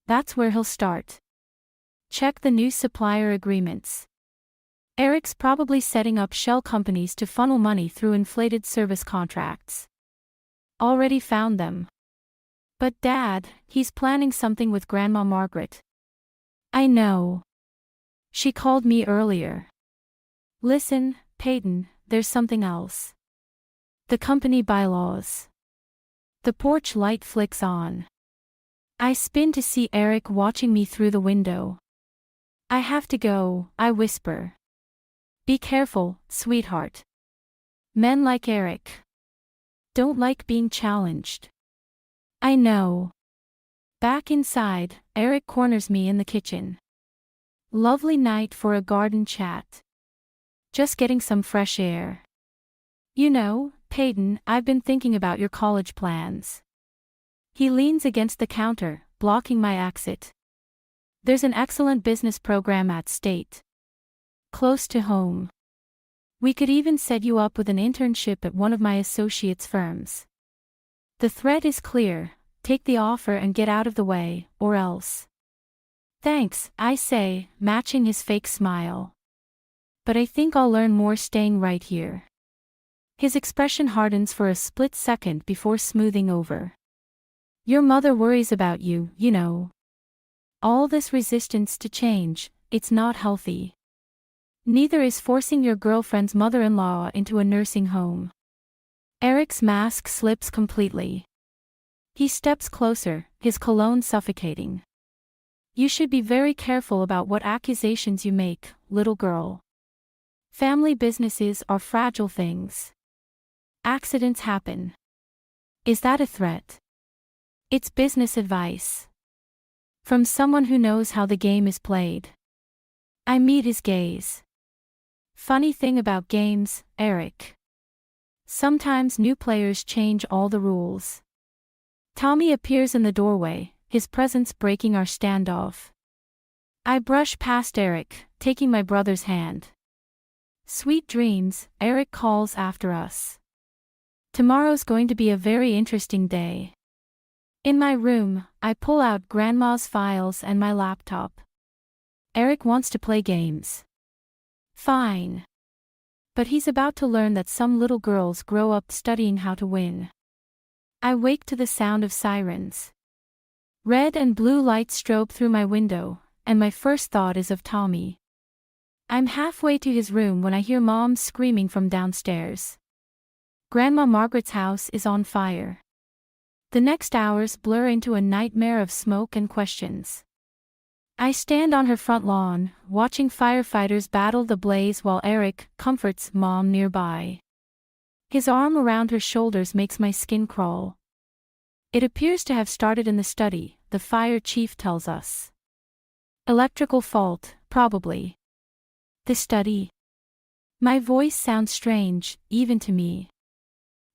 That's where he'll start. Check the new supplier agreements. Eric's probably setting up shell companies to funnel money through inflated service contracts. Already found them. But Dad, he's planning something with Grandma Margaret. I know. She called me earlier. Listen, Peyton, there's something else. The company bylaws. The porch light flicks on. I spin to see Eric watching me through the window. I have to go, I whisper. Be careful, sweetheart. Men like Eric don't like being challenged. I know. Back inside, Eric corners me in the kitchen. Lovely night for a garden chat. Just getting some fresh air. You know, Peyton, I've been thinking about your college plans. He leans against the counter, blocking my exit. There's an excellent business program at State. Close to home. We could even set you up with an internship at one of my associates' firms. The threat is clear, take the offer and get out of the way, or else. Thanks, I say, matching his fake smile. But I think I'll learn more staying right here. His expression hardens for a split second before smoothing over. Your mother worries about you, you know. All this resistance to change, it's not healthy. Neither is forcing your girlfriend's mother-in-law into a nursing home. Eric's mask slips completely. He steps closer, his cologne suffocating. You should be very careful about what accusations you make, little girl. Family businesses are fragile things. Accidents happen. Is that a threat? It's business advice. From someone who knows how the game is played. I meet his gaze. Funny thing about games, Eric. Sometimes new players change all the rules. Tommy appears in the doorway, his presence breaking our standoff. I brush past Eric, taking my brother's hand. Sweet dreams, Eric calls after us. Tomorrow's going to be a very interesting day. In my room, I pull out Grandma's files and my laptop. Eric wants to play games. Fine. But he's about to learn that some little girls grow up studying how to win. I wake to the sound of sirens. Red and blue lights strobe through my window, and my first thought is of Tommy. I'm halfway to his room when I hear Mom screaming from downstairs. Grandma Margaret's house is on fire. The next hours blur into a nightmare of smoke and questions. I stand on her front lawn, watching firefighters battle the blaze while Eric comforts Mom nearby. His arm around her shoulders makes my skin crawl. It appears to have started in the study, the fire chief tells us. Electrical fault, probably. The study? My voice sounds strange, even to me.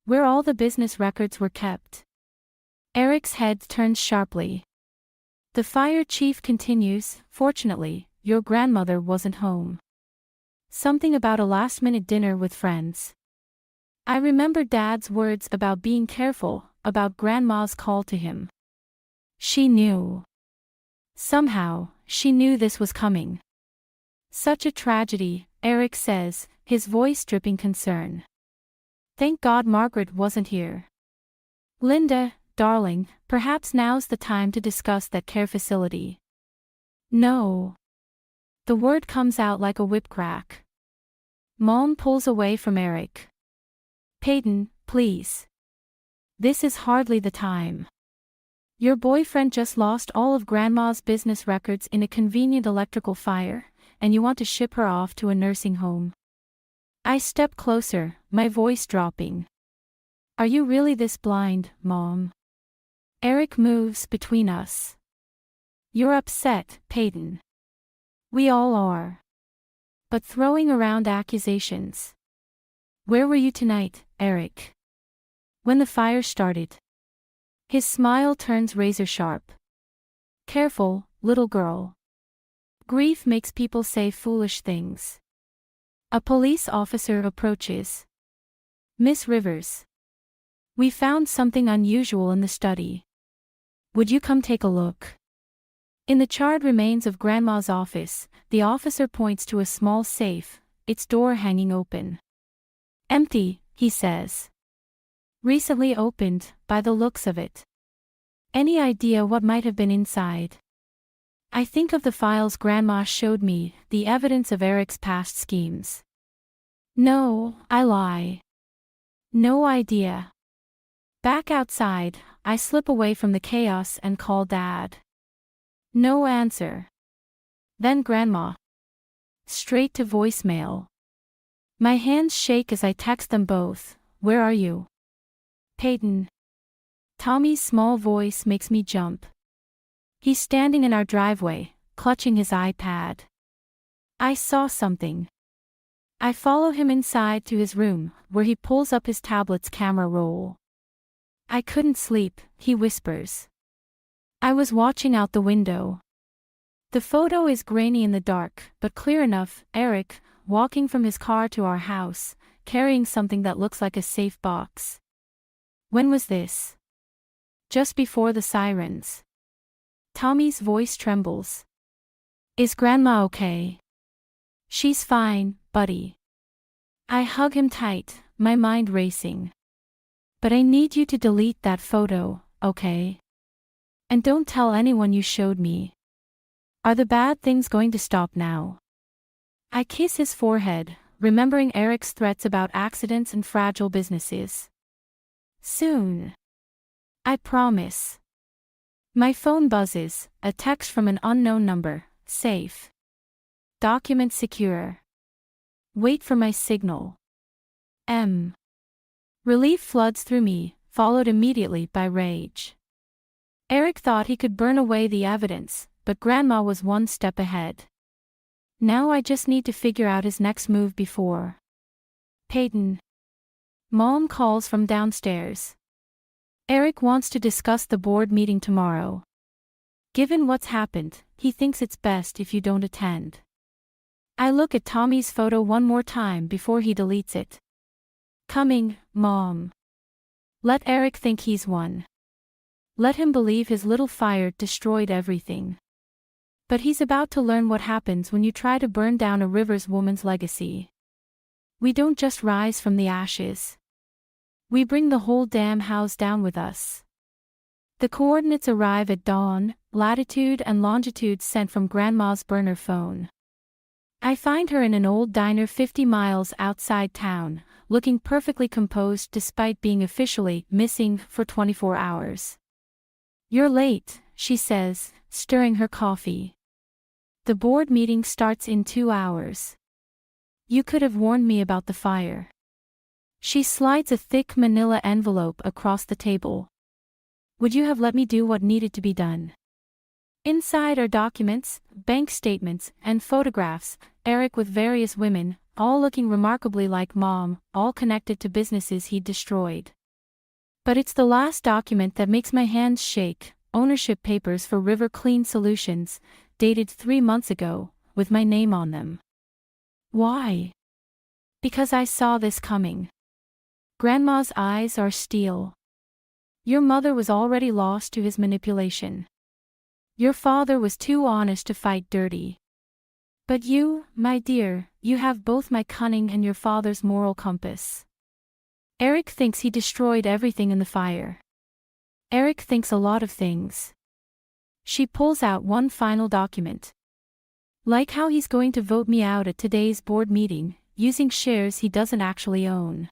Where all the business records were kept. Eric's head turns sharply. The fire chief continues, fortunately, your grandmother wasn't home. Something about a last-minute dinner with friends. I remember Dad's words about being careful, about Grandma's call to him. She knew. Somehow, she knew this was coming. Such a tragedy, Eric says, his voice dripping concern. Thank God Margaret wasn't here. Linda, darling, perhaps now's the time to discuss that care facility. No. The word comes out like a whip crack. Mom pulls away from Eric. Peyton, please. This is hardly the time. Your boyfriend just lost all of Grandma's business records in a convenient electrical fire, and you want to ship her off to a nursing home. I step closer, my voice dropping. Are you really this blind, Mom? Eric moves between us. You're upset, Peyton. We all are. But throwing around accusations. Where were you tonight, Eric? When the fire started. His smile turns razor sharp. Careful, little girl. Grief makes people say foolish things. A police officer approaches. Miss Rivers. We found something unusual in the study. Would you come take a look? In the charred remains of Grandma's office, the officer points to a small safe, its door hanging open. Empty, he says. Recently opened, by the looks of it. Any idea what might have been inside? I think of the files Grandma showed me, the evidence of Eric's past schemes. No, I lie. No idea. Back outside, I slip away from the chaos and call Dad. No answer. Then Grandma. Straight to voicemail. My hands shake as I text them both. Where are you? Peyton. Tommy's small voice makes me jump. He's standing in our driveway, clutching his iPad. I saw something. I follow him inside to his room, where he pulls up his tablet's camera roll. I couldn't sleep, he whispers. I was watching out the window. The photo is grainy in the dark, but clear enough. Eric, walking from his car to our house, carrying something that looks like a safe box. When was this? Just before the sirens. Tommy's voice trembles. Is Grandma okay? She's fine, buddy. I hug him tight, my mind racing. But I need you to delete that photo, okay? And don't tell anyone you showed me. Are the bad things going to stop now? I kiss his forehead, remembering Eric's threats about accidents and fragile businesses. Soon. I promise. My phone buzzes, a text from an unknown number, safe. Document secure. Wait for my signal. Relief floods through me, followed immediately by rage. Eric thought he could burn away the evidence, but Grandma was one step ahead. Now I just need to figure out his next move before. Peyton. Mom calls from downstairs. Eric wants to discuss the board meeting tomorrow. Given what's happened, he thinks it's best if you don't attend. I look at Tommy's photo one more time before he deletes it. Coming, Mom. Let Eric think he's won. Let him believe his little fire destroyed everything. But he's about to learn what happens when you try to burn down a Rivers woman's legacy. We don't just rise from the ashes. We bring the whole damn house down with us. The coordinates arrive at dawn, latitude and longitude sent from Grandma's burner phone. I find her in an old diner 50 miles outside town, looking perfectly composed despite being officially missing for 24 hours. "You're late," she says, stirring her coffee. "The board meeting starts in 2 hours. You could have warned me about the fire." She slides a thick manila envelope across the table. "Would you have let me do what needed to be done?" Inside are documents, bank statements, and photographs, Eric with various women, all looking remarkably like Mom, all connected to businesses he'd destroyed. But it's the last document that makes my hands shake, ownership papers for River Clean Solutions, dated 3 months ago, with my name on them. Why? Because I saw this coming. Grandma's eyes are steel. Your mother was already lost to his manipulation. Your father was too honest to fight dirty. But you, my dear, you have both my cunning and your father's moral compass. Eric thinks he destroyed everything in the fire. Eric thinks a lot of things. She pulls out one final document. Like how he's going to vote me out at today's board meeting, using shares he doesn't actually own.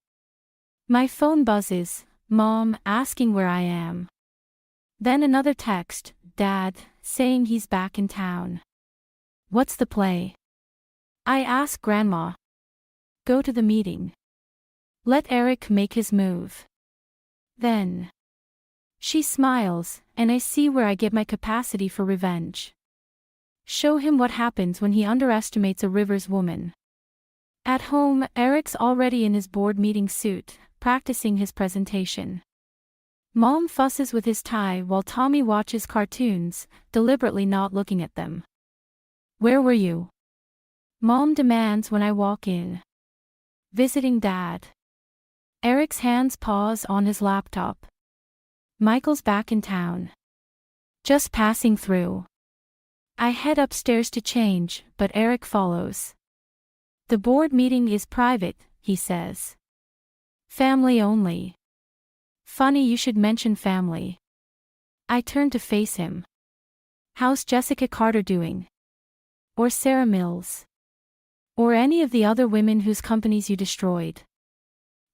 My phone buzzes, Mom asking where I am. Then another text, Dad, saying he's back in town. What's the play? I ask Grandma. Go to the meeting. Let Eric make his move. Then. She smiles, and I see where I get my capacity for revenge. Show him what happens when he underestimates a Rivers woman. At home, Eric's already in his board meeting suit, practicing his presentation. Mom fusses with his tie while Tommy watches cartoons, deliberately not looking at them. Where were you? Mom demands when I walk in. Visiting Dad. Eric's hands pause on his laptop. Michael's back in town. Just passing through. I head upstairs to change, but Eric follows. The board meeting is private, he says. Family only. Funny you should mention family. I turn to face him. How's Jessica Carter doing? Or Sarah Mills? Or any of the other women whose companies you destroyed?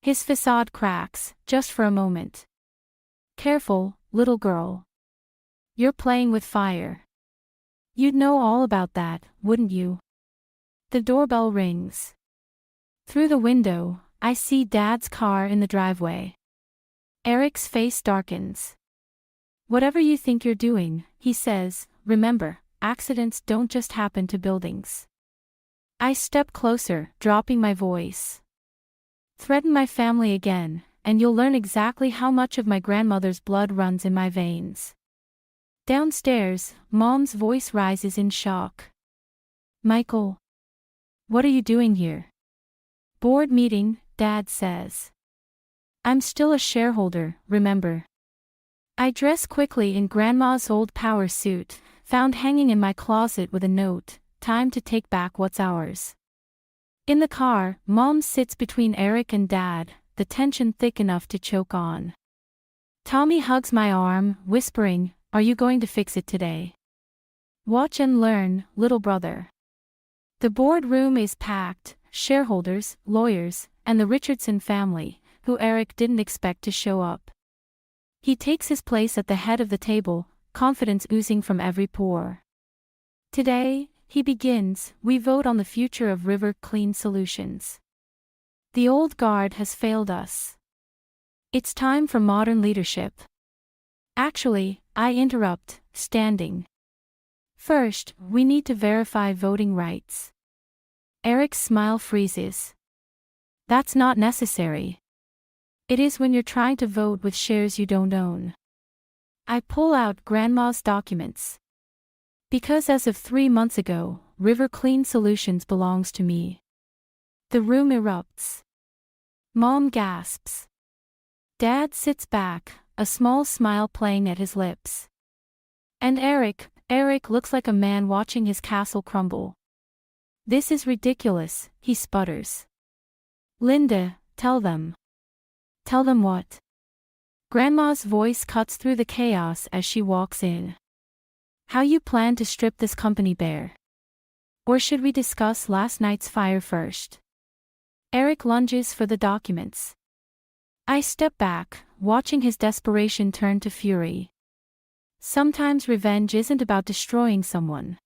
His facade cracks, just for a moment. Careful, little girl. You're playing with fire. You'd know all about that, wouldn't you? The doorbell rings. Through the window, I see Dad's car in the driveway. Eric's face darkens. Whatever you think you're doing, he says, remember, accidents don't just happen to buildings. I step closer, dropping my voice. Threaten my family again, and you'll learn exactly how much of my grandmother's blood runs in my veins. Downstairs, Mom's voice rises in shock. Michael. What are you doing here? Board meeting, Dad says. I'm still a shareholder, remember. I dress quickly in Grandma's old power suit, found hanging in my closet with a note, time to take back what's ours. In the car, Mom sits between Eric and Dad, the tension thick enough to choke on. Tommy hugs my arm, whispering, are you going to fix it today? Watch and learn, little brother. The boardroom is packed, shareholders, lawyers, and the Richardson family, who Eric didn't expect to show up. He takes his place at the head of the table, confidence oozing from every pore. Today, he begins, we vote on the future of River Clean Solutions. The old guard has failed us. It's time for modern leadership. Actually, I interrupt, standing. First, we need to verify voting rights. Eric's smile freezes. That's not necessary. It is when you're trying to vote with shares you don't own. I pull out Grandma's documents. Because as of 3 months ago, River Clean Solutions belongs to me. The room erupts. Mom gasps. Dad sits back, a small smile playing at his lips. And Eric looks like a man watching his castle crumble. This is ridiculous, he sputters. Linda, tell them. Tell them what? Grandma's voice cuts through the chaos as she walks in. How you plan to strip this company bare? Or should we discuss last night's fire first? Eric lunges for the documents. I step back, watching his desperation turn to fury. Sometimes revenge isn't about destroying someone.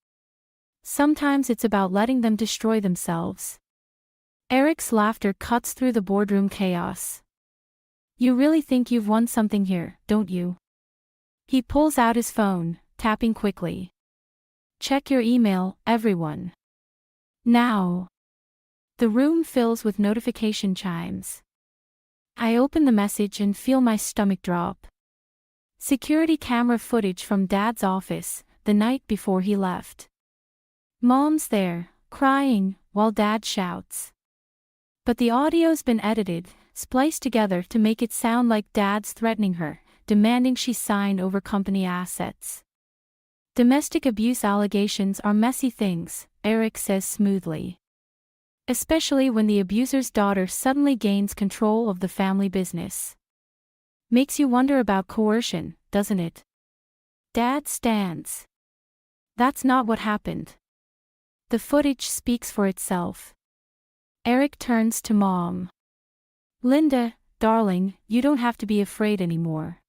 Sometimes it's about letting them destroy themselves. Eric's laughter cuts through the boardroom chaos. You really think you've won something here, don't you? He pulls out his phone, tapping quickly. Check your email, everyone. Now. The room fills with notification chimes. I open the message and feel my stomach drop. Security camera footage from Dad's office, the night before he left. Mom's there, crying, while Dad shouts. But the audio's been edited, spliced together to make it sound like Dad's threatening her, demanding she sign over company assets. Domestic abuse allegations are messy things, Eric says smoothly. Especially when the abuser's daughter suddenly gains control of the family business. Makes you wonder about coercion, doesn't it? Dad stands. That's not what happened. The footage speaks for itself. Eric turns to Mom. Linda, darling, you don't have to be afraid anymore.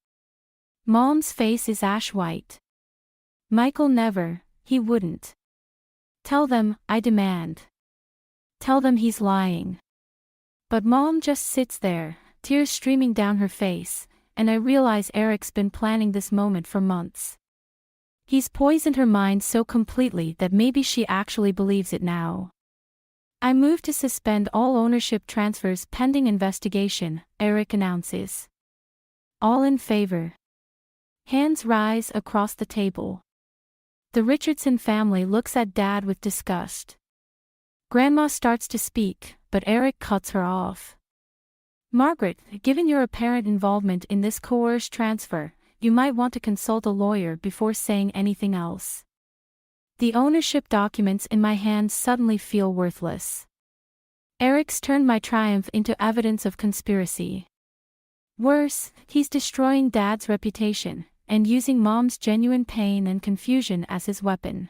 Mom's face is ash white. Michael never, he wouldn't. Tell them, I demand. Tell them he's lying. But Mom just sits there, tears streaming down her face, and I realize Eric's been planning this moment for months. He's poisoned her mind so completely that maybe she actually believes it now. I move to suspend all ownership transfers pending investigation, Eric announces. All in favor. Hands rise across the table. The Richardson family looks at Dad with disgust. Grandma starts to speak, but Eric cuts her off. Margaret, given your apparent involvement in this coerced transfer, you might want to consult a lawyer before saying anything else. The ownership documents in my hands suddenly feel worthless. Eric's turned my triumph into evidence of conspiracy. Worse, he's destroying Dad's reputation, and using Mom's genuine pain and confusion as his weapon.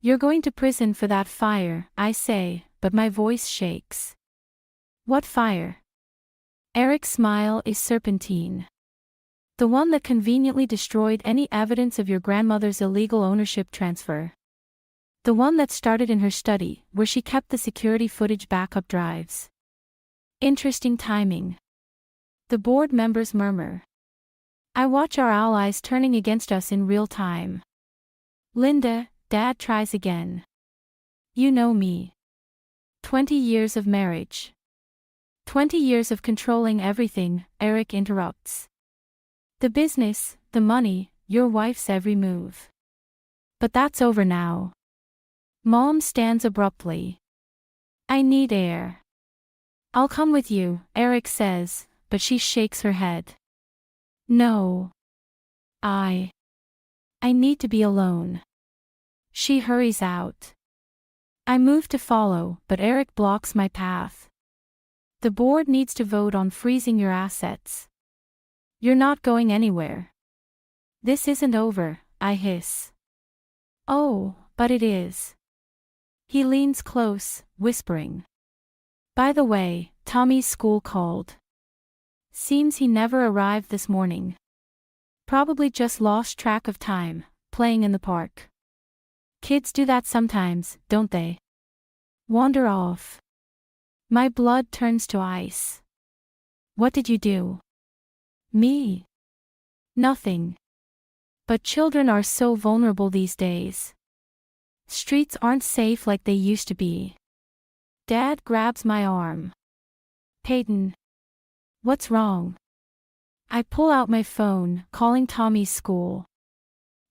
You're going to prison for that fire, I say, but my voice shakes. What fire? Eric's smile is serpentine. The one that conveniently destroyed any evidence of your grandmother's illegal ownership transfer. The one that started in her study, where she kept the security footage backup drives. Interesting timing. The board members murmur. I watch our allies turning against us in real time. Linda, Dad tries again. You know me. 20 years of marriage. 20 years of controlling everything, Eric interrupts. The business, the money, your wife's every move. But that's over now. Mom stands abruptly. I need air. I'll come with you, Eric says, but she shakes her head. No. I need to be alone. She hurries out. I move to follow, but Eric blocks my path. The board needs to vote on freezing your assets. You're not going anywhere. This isn't over, I hiss. Oh, but it is. He leans close, whispering. By the way, Tommy's school called. Seems he never arrived this morning. Probably just lost track of time, playing in the park. Kids do that sometimes, don't they? Wander off. My blood turns to ice. What did you do? Me? Nothing. But children are so vulnerable these days. Streets aren't safe like they used to be. Dad grabs my arm. Peyton. What's wrong? I pull out my phone, calling Tommy's school.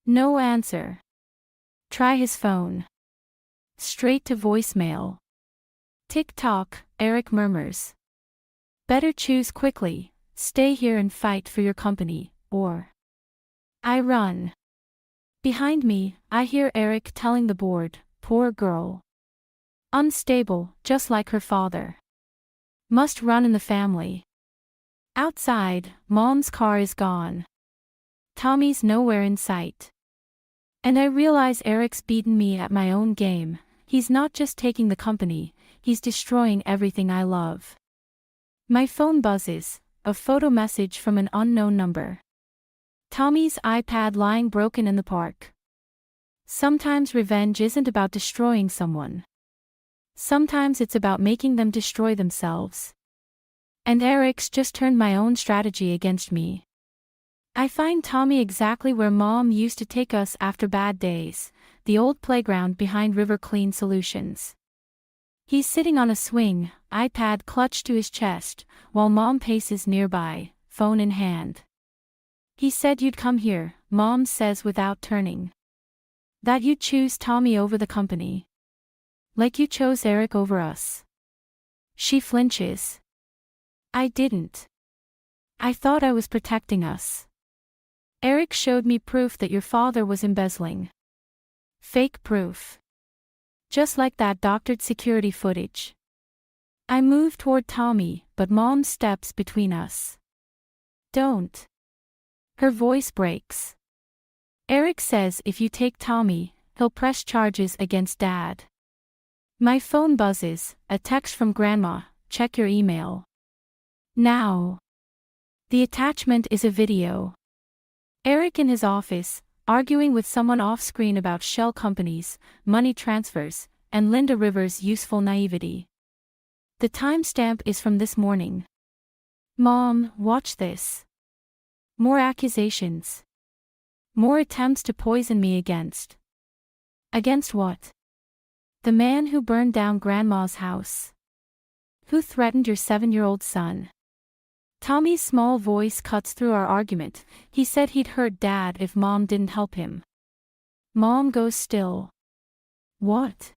No answer. Try his phone. Straight to voicemail. Tick-tock, Eric murmurs. Better choose quickly, stay here and fight for your company, or... I run. Behind me, I hear Eric telling the board, poor girl. Unstable, just like her father. Must run in the family. Outside, Mom's car is gone. Tommy's nowhere in sight. And I realize Eric's beaten me at my own game. He's not just taking the company, he's destroying everything I love. My phone buzzes, a photo message from an unknown number. Tommy's iPad lying broken in the park. Sometimes revenge isn't about destroying someone. Sometimes it's about making them destroy themselves. And Eric's just turned my own strategy against me. I find Tommy exactly where Mom used to take us after bad days, the old playground behind River Clean Solutions. He's sitting on a swing, iPad clutched to his chest, while Mom paces nearby, phone in hand. He said you'd come here, Mom says without turning. That you'd choose Tommy over the company. Like you chose Eric over us. She flinches. I didn't. I thought I was protecting us. Eric showed me proof that your father was embezzling. Fake proof. Just like that doctored security footage. I move toward Tommy, but Mom steps between us. Don't. Her voice breaks. Eric says if you take Tommy, he'll press charges against Dad. My phone buzzes, a text from Grandma, check your email. Now. The attachment is a video. Eric in his office, arguing with someone off-screen about shell companies, money transfers, and Linda Rivers' useful naivety. The timestamp is from this morning. Mom, watch this. More accusations. More attempts to poison me against. Against what? The man who burned down Grandma's house. Who threatened your 7-year-old son. Tommy's small voice cuts through our argument. He said he'd hurt Dad if Mom didn't help him. Mom goes still. What?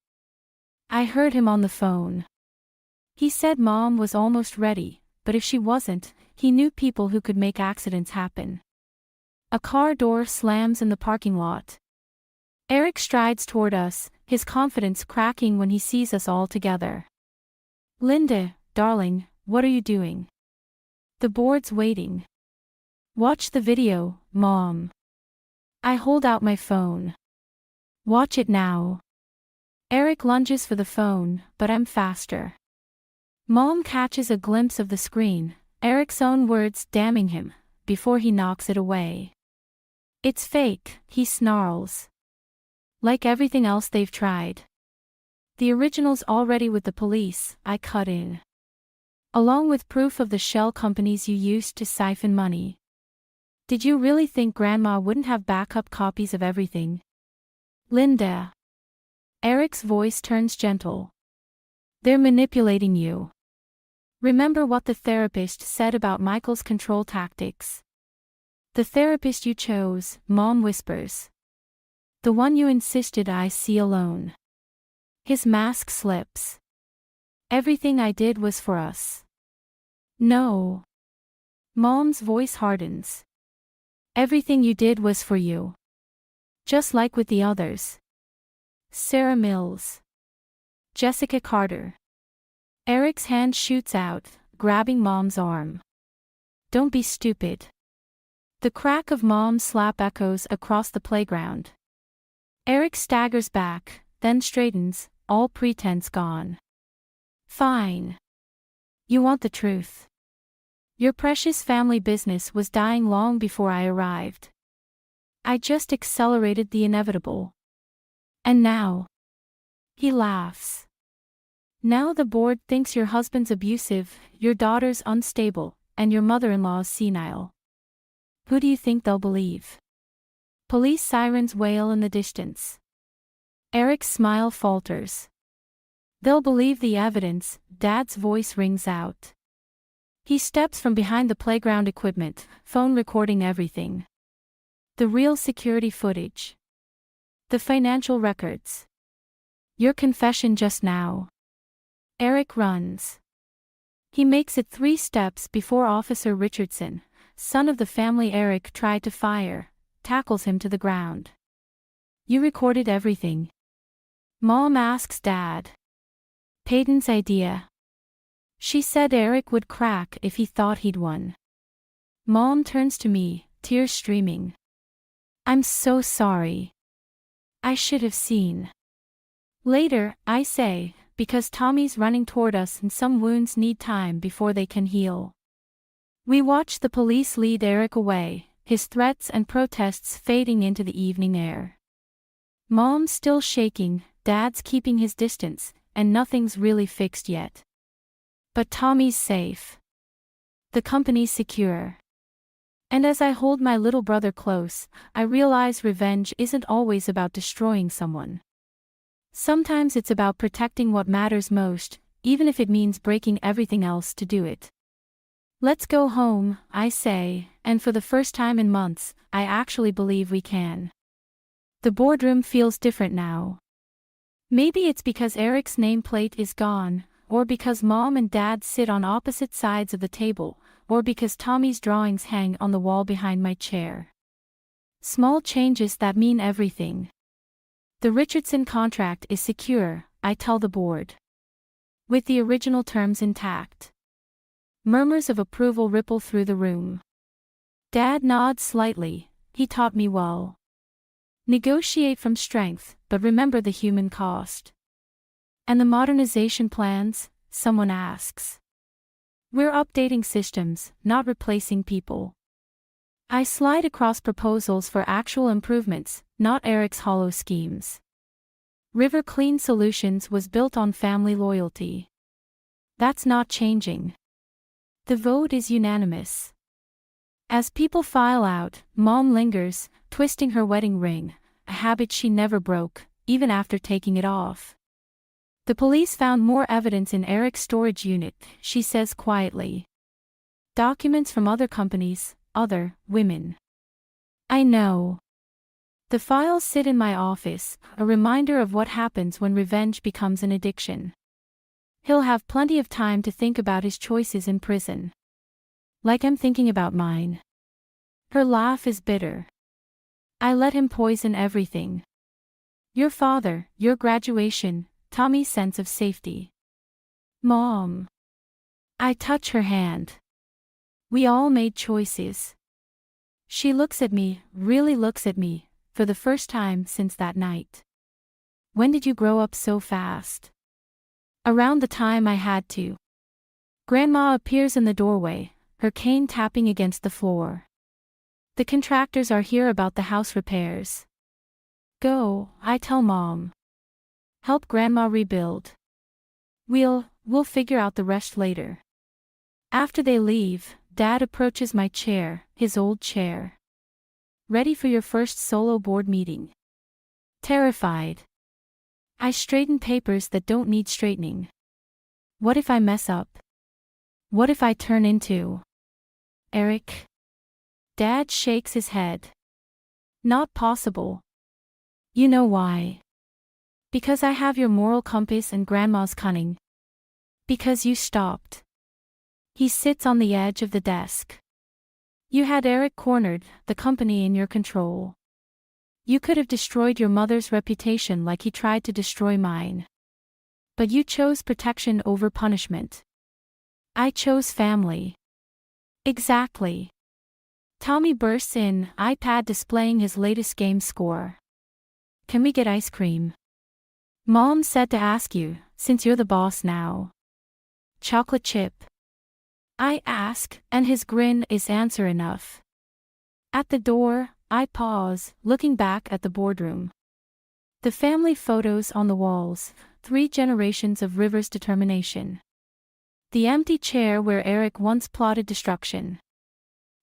I heard him on the phone. He said Mom was almost ready, but if she wasn't, he knew people who could make accidents happen. A car door slams in the parking lot. Eric strides toward us, his confidence cracking when he sees us all together. Linda, darling, what are you doing? The board's waiting. Watch the video, Mom. I hold out my phone. Watch it now. Eric lunges for the phone, but I'm faster. Mom catches a glimpse of the screen, Eric's own words damning him, before he knocks it away. It's fake, he snarls. Like everything else they've tried. The original's already with the police, I cut in. Along with proof of the shell companies you used to siphon money. Did you really think Grandma wouldn't have backup copies of everything? Linda. Eric's voice turns gentle. They're manipulating you. Remember what the therapist said about Michael's control tactics. The therapist you chose, Mom whispers. The one you insisted I see alone. His mask slips. Everything I did was for us. No. Mom's voice hardens. Everything you did was for you. Just like with the others. Sarah Mills. Jessica Carter. Eric's hand shoots out, grabbing Mom's arm. Don't be stupid. The crack of Mom's slap echoes across the playground. Eric staggers back, then straightens, all pretense gone. Fine. You want the truth. Your precious family business was dying long before I arrived. I just accelerated the inevitable. And now. He laughs. Now the board thinks your husband's abusive, your daughter's unstable, and your mother-in-law's senile. Who do you think they'll believe? Police sirens wail in the distance. Eric's smile falters. They'll believe the evidence, Dad's voice rings out. He steps from behind the playground equipment, phone recording everything. The real security footage. The financial records. Your confession just now. Eric runs. He makes it 3 steps before Officer Richardson, son of the family Eric tried to fire, tackles him to the ground. You recorded everything. Mom asks Dad. Peyton's idea. She said Eric would crack if he thought he'd won. Mom turns to me, tears streaming. I'm so sorry. I should have seen. Later, I say, because Tommy's running toward us and some wounds need time before they can heal. We watch the police lead Eric away, his threats and protests fading into the evening air. Mom's still shaking, Dad's keeping his distance, and nothing's really fixed yet. But Tommy's safe. The company's secure. And as I hold my little brother close, I realize revenge isn't always about destroying someone. Sometimes it's about protecting what matters most, even if it means breaking everything else to do it. Let's go home, I say, and for the first time in months, I actually believe we can. The boardroom feels different now. Maybe it's because Eric's nameplate is gone, or because Mom and Dad sit on opposite sides of the table, or because Tommy's drawings hang on the wall behind my chair. Small changes that mean everything. The Richardson contract is secure, I tell the board. With the original terms intact. Murmurs of approval ripple through the room. Dad nods slightly, he taught me well. Negotiate from strength, but remember the human cost. And the modernization plans, someone asks. We're updating systems, not replacing people. I slide across proposals for actual improvements, not Eric's hollow schemes. River Clean Solutions was built on family loyalty. That's not changing. The vote is unanimous. As people file out, Mom lingers, twisting her wedding ring, a habit she never broke, even after taking it off. The police found more evidence in Eric's storage unit, she says quietly. Documents from other companies, other women. I know. The files sit in my office, a reminder of what happens when revenge becomes an addiction. He'll have plenty of time to think about his choices in prison. Like I'm thinking about mine. Her laugh is bitter. I let him poison everything. Your father, your graduation, Tommy's sense of safety. Mom. I touch her hand. We all made choices. She looks at me, really looks at me, for the first time since that night. When did you grow up so fast? Around the time I had to. Grandma appears in the doorway, her cane tapping against the floor. The contractors are here about the house repairs. Go, I tell Mom. Help Grandma rebuild. We'll figure out the rest later. After they leave, Dad approaches my chair, his old chair. Ready for your first solo board meeting? Terrified. I straighten papers that don't need straightening. What if I mess up? What if I turn into Eric? Dad shakes his head. Not possible. You know why? Because I have your moral compass and Grandma's cunning. Because you stopped. He sits on the edge of the desk. You had Eric cornered, the company in your control. You could have destroyed your mother's reputation like he tried to destroy mine. But you chose protection over punishment. I chose family. Exactly. Tommy bursts in, iPad displaying his latest game score. Can we get ice cream? Mom said to ask you, since you're the boss now. Chocolate chip? I ask, and his grin is answer enough. At the door, I pause, looking back at the boardroom. The family photos on the walls, 3 generations of River's determination. The empty chair where Eric once plotted destruction.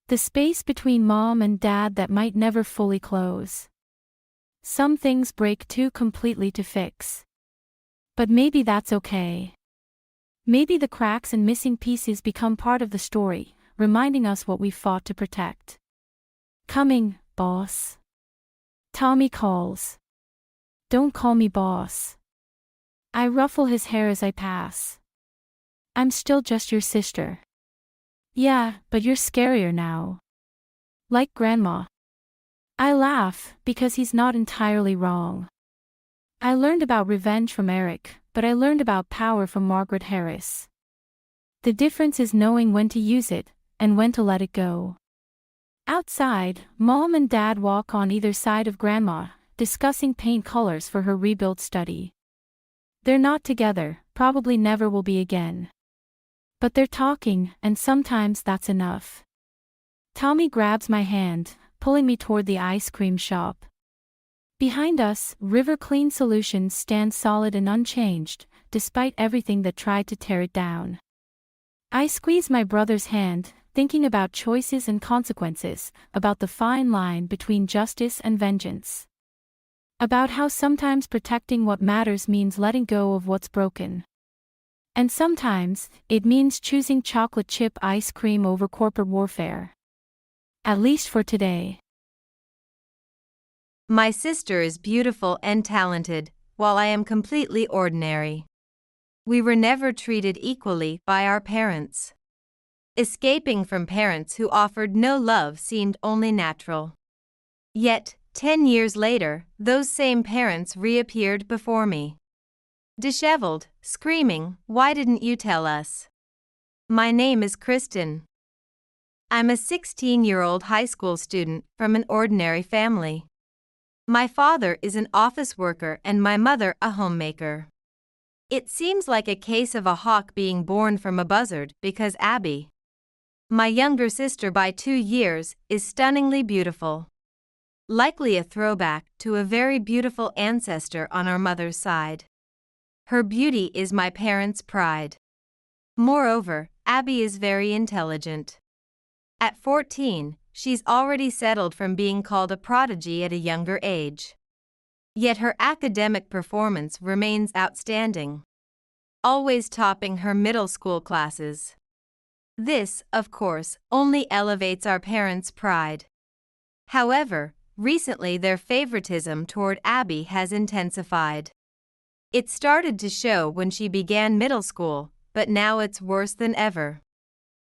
The space between Mom and Dad that might never fully close. Some things break too completely to fix. But maybe that's okay. Maybe the cracks and missing pieces become part of the story, reminding us what we fought to protect. Coming, boss. Tommy calls. Don't call me boss. I ruffle his hair as I pass. I'm still just your sister. Yeah, but you're scarier now. Like Grandma. I laugh, because he's not entirely wrong. I learned about revenge from Eric, but I learned about power from Margaret Harris. The difference is knowing when to use it, and when to let it go. Outside, Mom and Dad walk on either side of Grandma, discussing paint colors for her rebuilt study. They're not together, probably never will be again. But they're talking, and sometimes that's enough. Tommy grabs my hand, pulling me toward the ice cream shop. Behind us, River Clean Solutions stands solid and unchanged, despite everything that tried to tear it down. I squeeze my brother's hand, thinking about choices and consequences, about the fine line between justice and vengeance. About how sometimes protecting what matters means letting go of what's broken. And sometimes, it means choosing chocolate chip ice cream over corporate warfare. At least for today. My sister is beautiful and talented, while I am completely ordinary. We were never treated equally by our parents. Escaping from parents who offered no love seemed only natural. Yet, 10 years later, those same parents reappeared before me. Disheveled, screaming, "Why didn't you tell us?" My name is Kristen. I'm a 16-year-old high school student from an ordinary family. My father is an office worker and my mother a homemaker. It seems like a case of a hawk being born from a buzzard because Abby, my younger sister by 2 years, is stunningly beautiful. Likely a throwback to a very beautiful ancestor on our mother's side. Her beauty is my parents' pride. Moreover, Abby is very intelligent. At 14, she's already settled from being called a prodigy at a younger age. Yet her academic performance remains outstanding, always topping her middle school classes. This, of course, only elevates our parents' pride. However, recently their favoritism toward Abby has intensified. It started to show when she began middle school, but now it's worse than ever.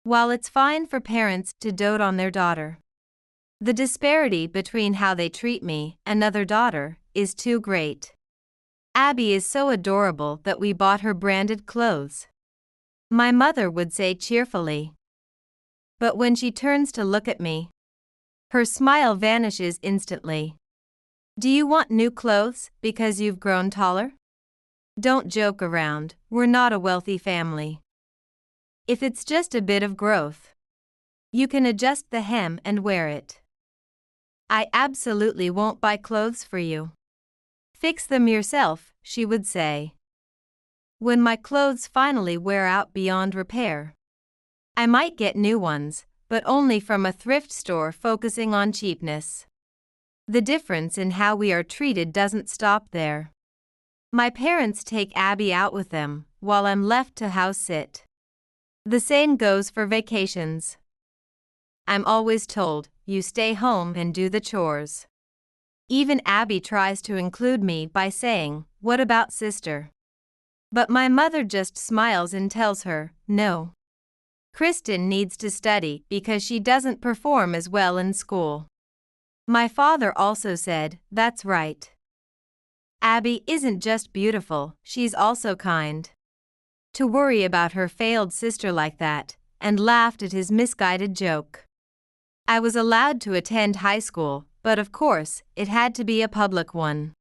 While it's fine for parents to dote on their daughter, the disparity between how they treat me, another daughter, is too great. Abby is so adorable that we bought her branded clothes. My mother would say cheerfully. But when she turns to look at me, her smile vanishes instantly. Do you want new clothes because you've grown taller? Don't joke around, we're not a wealthy family. If it's just a bit of growth, you can adjust the hem and wear it. I absolutely won't buy clothes for you. Fix them yourself, she would say. When my clothes finally wear out beyond repair, I might get new ones, but only from a thrift store focusing on cheapness. The difference in how we are treated doesn't stop there. My parents take Abby out with them, while I'm left to house sit. The same goes for vacations. I'm always told, you stay home and do the chores. Even Abby tries to include me by saying, what about sister? But my mother just smiles and tells her, no. Kristen needs to study because she doesn't perform as well in school. My father also said, that's right. Abby isn't just beautiful, she's also kind. To worry about her failed sister like that, and laughed at his misguided joke. I was allowed to attend high school, but of course, it had to be a public one.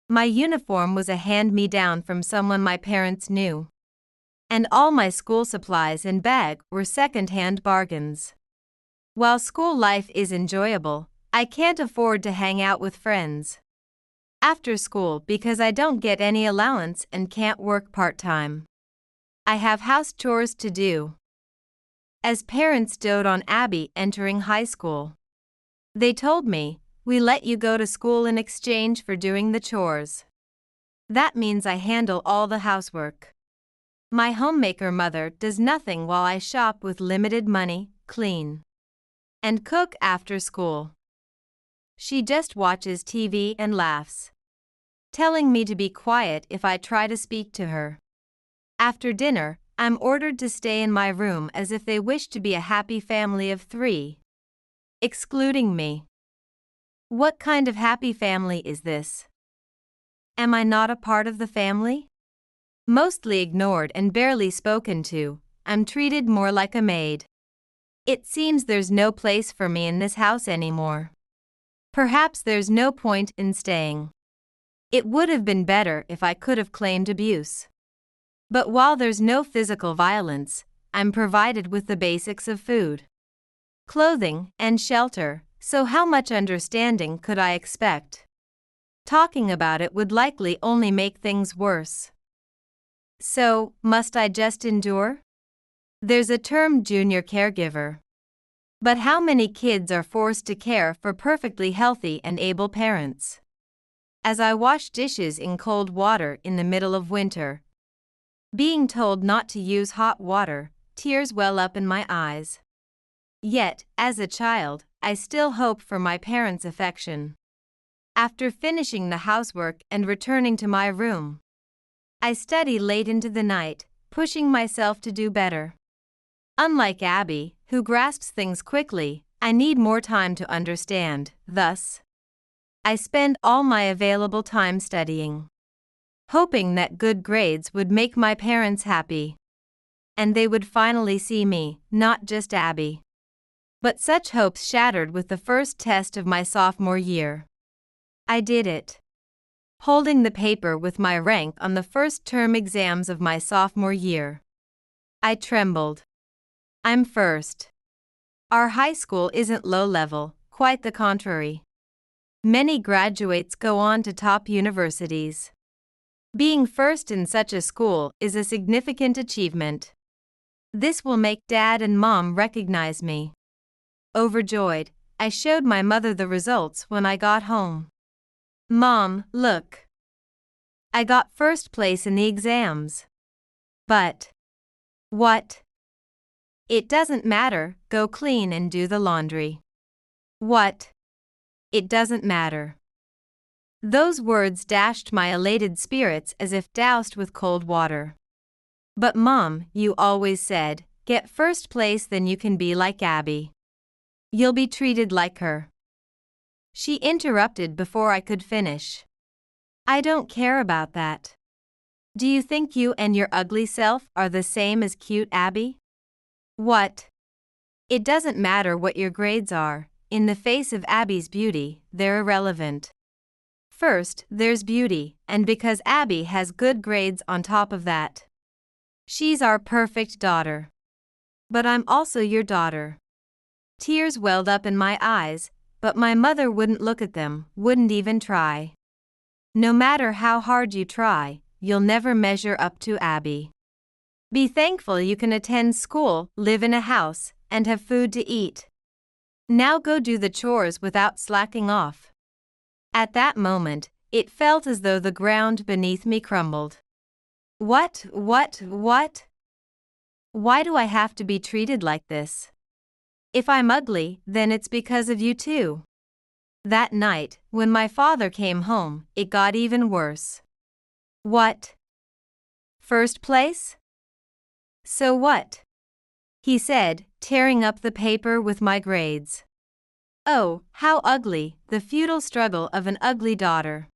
My uniform was a hand-me-down from someone my parents knew. And all my school supplies and bag were second-hand bargains. While school life is enjoyable, I can't afford to hang out with friends after school because I don't get any allowance and can't work part-time. I have house chores to do. As parents dote on Abby entering high school, they told me, we let you go to school in exchange for doing the chores. That means I handle all the housework. My homemaker mother does nothing while I shop with limited money, clean, and cook after school. She just watches TV and laughs, telling me to be quiet if I try to speak to her. After dinner, I'm ordered to stay in my room as if they wish to be a happy family of 3, excluding me. What kind of happy family is this? Am I not a part of the family? Mostly ignored and barely spoken to, I'm treated more like a maid. It seems there's no place for me in this house anymore. Perhaps there's no point in staying. It would have been better if I could have claimed abuse. But while there's no physical violence, I'm provided with the basics of food, clothing, and shelter, so how much understanding could I expect? Talking about it would likely only make things worse. So, must I just endure? There's a term junior caregiver. But how many kids are forced to care for perfectly healthy and able parents? As I wash dishes in cold water in the middle of winter, being told not to use hot water, tears well up in my eyes. Yet, as a child, I still hope for my parents' affection. After finishing the housework and returning to my room, I study late into the night, pushing myself to do better. Unlike Abby, who grasps things quickly, I need more time to understand. Thus, I spend all my available time studying, hoping that good grades would make my parents happy, and they would finally see me, not just Abby. But such hopes shattered with the first test of my sophomore year. I did it. Holding the paper with my rank on the first term exams of my sophomore year, I trembled. I'm first. Our high school isn't low level, quite the contrary. Many graduates go on to top universities. Being first in such a school is a significant achievement. This will make Dad and Mom recognize me. Overjoyed, I showed my mother the results when I got home. Mom, look. I got first place in the exams. But. What? It doesn't matter, go clean and do the laundry. What? It doesn't matter. Those words dashed my elated spirits as if doused with cold water. But Mom, you always said, get first place then you can be like Abby. You'll be treated like her. She interrupted before I could finish. I don't care about that. Do you think you and your ugly self are the same as cute Abby? What? It doesn't matter what your grades are, in the face of Abby's beauty, they're irrelevant. First, there's beauty, and because Abby has good grades on top of that. She's our perfect daughter. But I'm also your daughter. Tears welled up in my eyes, but my mother wouldn't look at them, wouldn't even try. No matter how hard you try, you'll never measure up to Abby. Be thankful you can attend school, live in a house, and have food to eat. Now go do the chores without slacking off. At that moment, it felt as though the ground beneath me crumbled. What? Why do I have to be treated like this? If I'm ugly, then it's because of you too. That night, when my father came home, it got even worse. What? First place? So what? He said, tearing up the paper with my grades. Oh, how ugly, the futile struggle of an ugly daughter.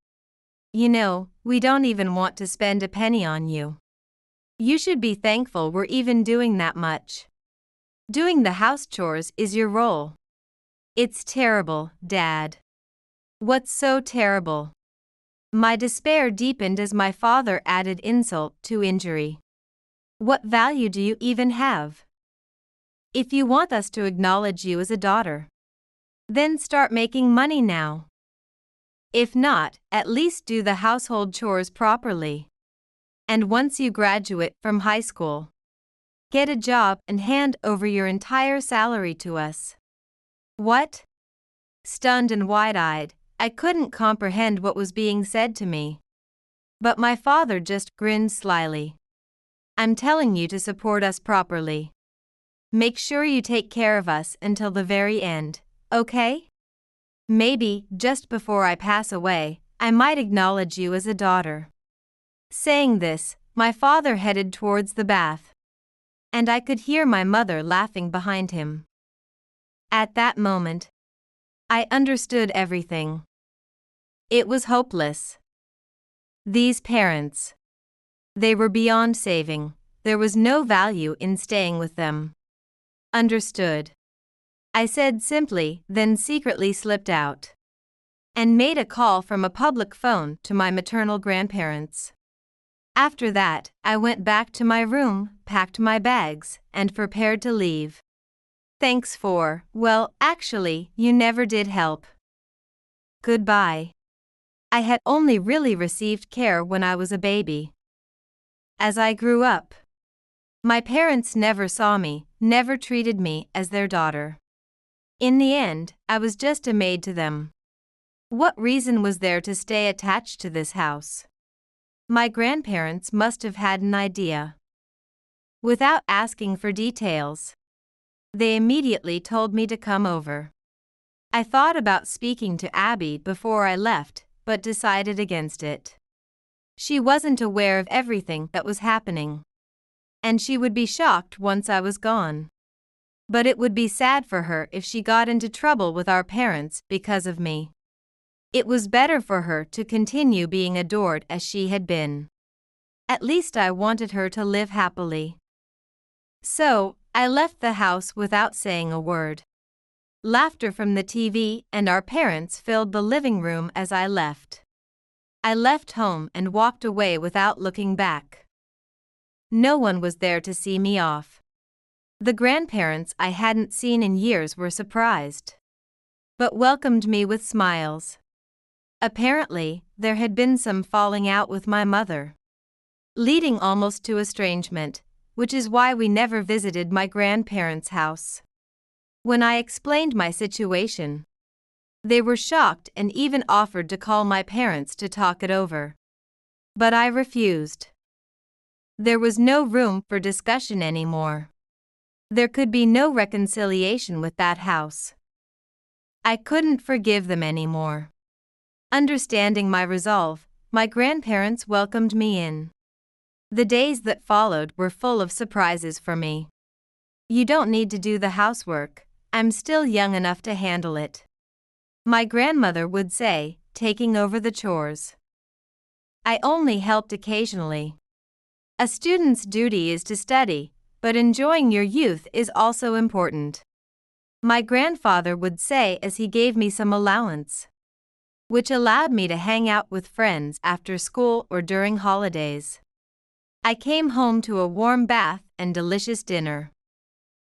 You know, we don't even want to spend a penny on you. You should be thankful we're even doing that much. Doing the house chores is your role. It's terrible, Dad. What's so terrible? My despair deepened as my father added insult to injury. What value do you even have? If you want us to acknowledge you as a daughter, then start making money now. If not, at least do the household chores properly. And once you graduate from high school, get a job and hand over your entire salary to us. What? Stunned and wide-eyed, I couldn't comprehend what was being said to me. But my father just grinned slyly. I'm telling you to support us properly. Make sure you take care of us until the very end, okay? Maybe, just before I pass away, I might acknowledge you as a daughter. Saying this, my father headed towards the bath. And I could hear my mother laughing behind him. At that moment, I understood everything. It was hopeless. These parents. They were beyond saving. there was no value in staying with them. Understood. I said simply, then secretly slipped out and made a call from a public phone to my maternal grandparents. After that, I went back to my room, packed my bags, and prepared to leave. Thanks for, well, actually, you never did help. Goodbye. I had only really received care when I was a baby. As I grew up, my parents never saw me, never treated me as their daughter. In the end, I was just a maid to them. What reason was there to stay attached to this house? My grandparents must have had an idea. Without asking for details, they immediately told me to come over. I thought about speaking to Abby before I left, but decided against it. She wasn't aware of everything that was happening, and she would be shocked once I was gone. But it would be sad for her if she got into trouble with our parents because of me. It was better for her to continue being adored as she had been. At least I wanted her to live happily. So, I left the house without saying a word. Laughter from the TV and our parents filled the living room as I left. I left home and walked away without looking back. No one was there to see me off. The grandparents I hadn't seen in years were surprised, but welcomed me with smiles. Apparently, there had been some falling out with my mother, leading almost to estrangement, which is why we never visited my grandparents' house. When I explained my situation, they were shocked and even offered to call my parents to talk it over. But I refused. There was no room for discussion anymore. There could be no reconciliation with that house. I couldn't forgive them anymore. Understanding my resolve, my grandparents welcomed me in. The days that followed were full of surprises for me. You don't need to do the housework, I'm still young enough to handle it, my grandmother would say, taking over the chores. I only helped occasionally. A student's duty is to study, but enjoying your youth is also important, my grandfather would say as he gave me some allowance, which allowed me to hang out with friends after school or during holidays. I came home to a warm bath and delicious dinner.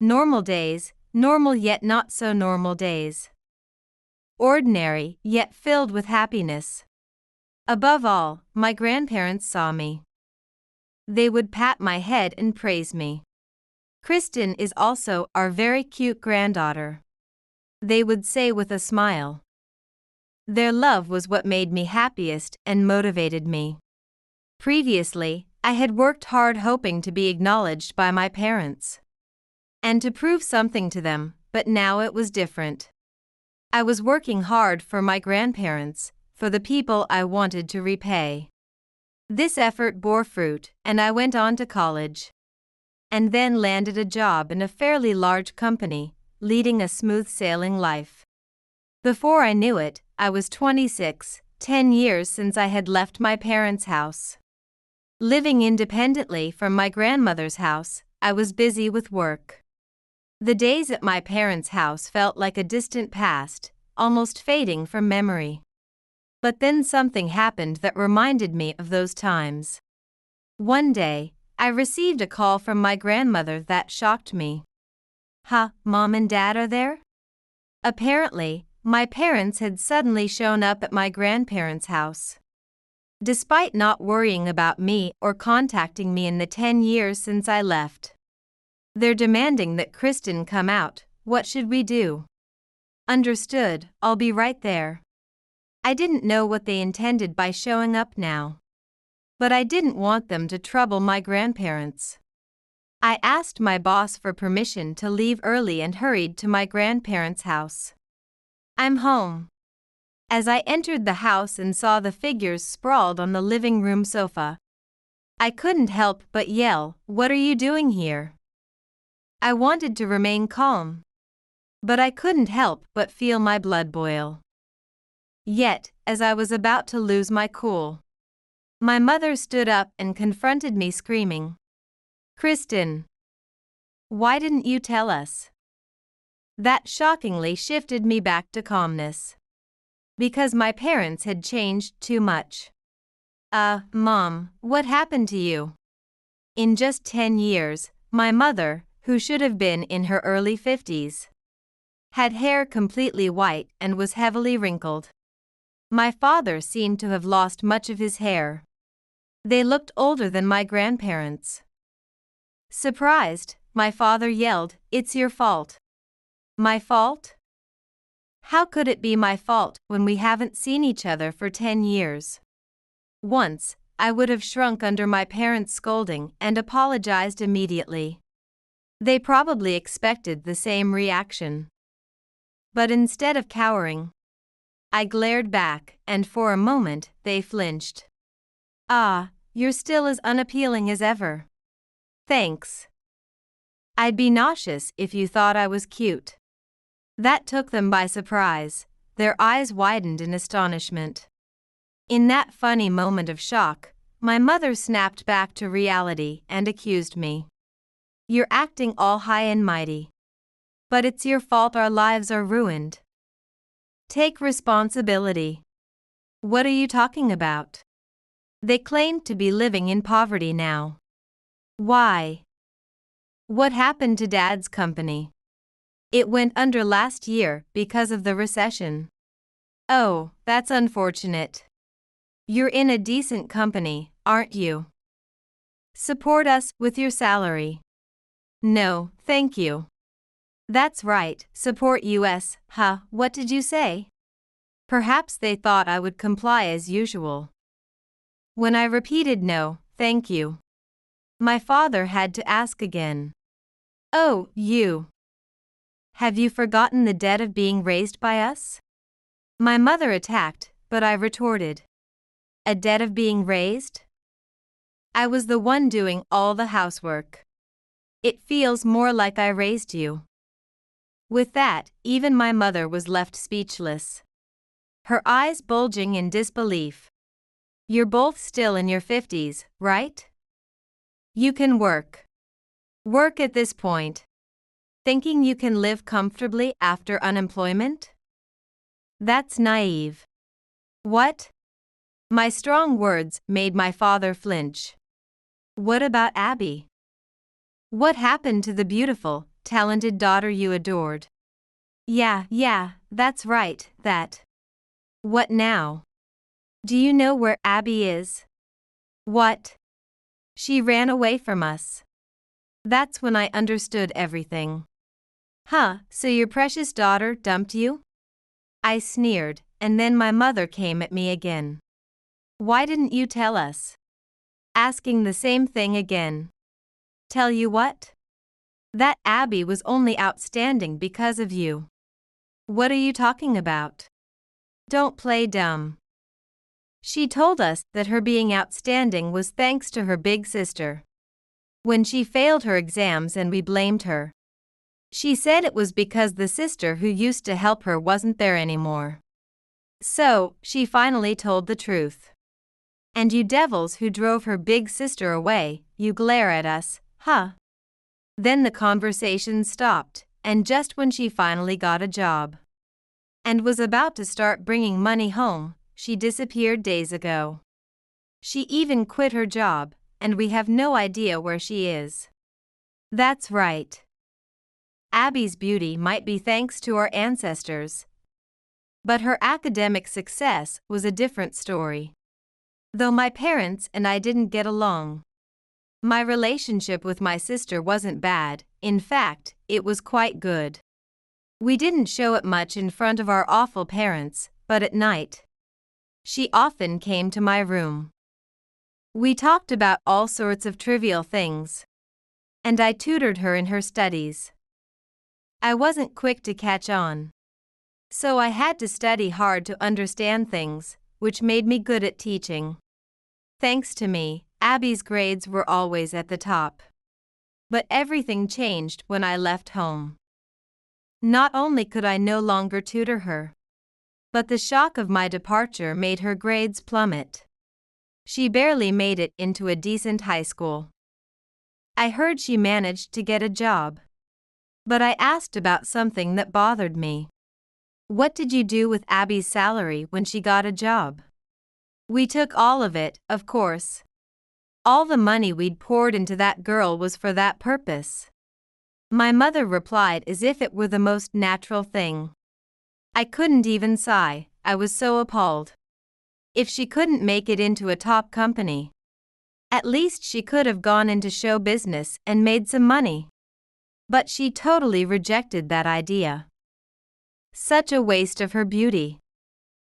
Normal days, normal yet not so normal days. Ordinary, yet filled with happiness. Above all, my grandparents saw me. They would pat my head and praise me. Kristen is also our very cute granddaughter, they would say with a smile. Their love was what made me happiest and motivated me. Previously, I had worked hard hoping to be acknowledged by my parents and to prove something to them, but now it was different. I was working hard for my grandparents, for the people I wanted to repay. This effort bore fruit, and I went on to college, and then landed a job in a fairly large company, leading a smooth-sailing life. Before I knew it, I was 26, 10 years since I had left my parents' house. Living independently from my grandmother's house, I was busy with work. The days at my parents' house felt like a distant past, almost fading from memory. But then something happened that reminded me of those times. One day, I received a call from my grandmother that shocked me. "Huh, Mom and Dad are there?" Apparently, my parents had suddenly shown up at my grandparents' house. Despite not worrying about me or contacting me in the 10 years since I left. They're demanding that Kristen come out. What should we do? Understood, I'll be right there. I didn't know what they intended by showing up now, but I didn't want them to trouble my grandparents. I asked my boss for permission to leave early and hurried to my grandparents' house. I'm home. As I entered the house and saw the figures sprawled on the living room sofa, I couldn't help but yell, "What are you doing here?" I wanted to remain calm, but I couldn't help but feel my blood boil. Yet, as I was about to lose my cool, my mother stood up and confronted me screaming, Kristen, why didn't you tell us? That shockingly shifted me back to calmness. Because my parents had changed too much. Mom, what happened to you? In just 10 years, my mother, who should have been in her early 50s, had hair completely white and was heavily wrinkled. My father seemed to have lost much of his hair. They looked older than my grandparents. Surprised, my father yelled, "It's your fault." My fault? How could it be my fault when we haven't seen each other for 10 years? Once, I would have shrunk under my parents' scolding and apologized immediately. They probably expected the same reaction. But instead of cowering, I glared back, and for a moment, they flinched. "Ah, you're still as unappealing as ever." "Thanks. I'd be nauseous if you thought I was cute." That took them by surprise. Their eyes widened in astonishment. In that funny moment of shock, my mother snapped back to reality and accused me. "You're acting all high and mighty. But it's your fault our lives are ruined. Take responsibility." "What are you talking about?" "They claim to be living in poverty now." "Why?" "What happened to Dad's company?" "It went under last year because of the recession." "Oh, that's unfortunate. You're in a decent company, aren't you? Support us with your salary." "No, thank you." "That's right, support us, huh? What did you say?" Perhaps they thought I would comply as usual. When I repeated no, thank you, my father had to ask again. "Oh, you. Have you forgotten the debt of being raised by us?" My mother attacked, but I retorted. "A debt of being raised? I was the one doing all the housework. It feels more like I raised you." With that, even my mother was left speechless. Her eyes bulging in disbelief. "You're both still in your 50s, right? You can work. Work at this point. Thinking you can live comfortably after unemployment? That's naive." "What?" My strong words made my father flinch. "What about Abby? What happened to the beautiful, talented daughter you adored?" Yeah, that's right, that." "What now? Do you know where Abby is?" "What?" "She ran away from us." That's when I understood everything. "Huh, so your precious daughter dumped you?" I sneered, and then my mother came at me again. "Why didn't you tell us?" Asking the same thing again. "Tell you what? That Abby was only outstanding because of you." "What are you talking about?" "Don't play dumb. She told us that her being outstanding was thanks to her big sister. When she failed her exams and we blamed her, she said it was because the sister who used to help her wasn't there anymore. So, she finally told the truth. And you devils who drove her big sister away, you glare at us, huh?" Then the conversation stopped, and just when she finally got a job and was about to start bringing money home, she disappeared days ago. She even quit her job, and we have no idea where she is. That's right. Abby's beauty might be thanks to our ancestors, but her academic success was a different story. Though my parents and I didn't get along, my relationship with my sister wasn't bad. In fact, it was quite good. We didn't show it much in front of our awful parents, but at night, she often came to my room. We talked about all sorts of trivial things, and I tutored her in her studies. I wasn't quick to catch on, so I had to study hard to understand things, which made me good at teaching. Thanks to me, Abby's grades were always at the top. But everything changed when I left home. Not only could I no longer tutor her, but the shock of my departure made her grades plummet. She barely made it into a decent high school. I heard she managed to get a job. But I asked about something that bothered me. What did you do with Abby's salary when she got a job? We took all of it, of course. All the money we'd poured into that girl was for that purpose. My mother replied as if it were the most natural thing. I couldn't even sigh, I was so appalled. If she couldn't make it into a top company, at least she could have gone into show business and made some money. But she totally rejected that idea. Such a waste of her beauty.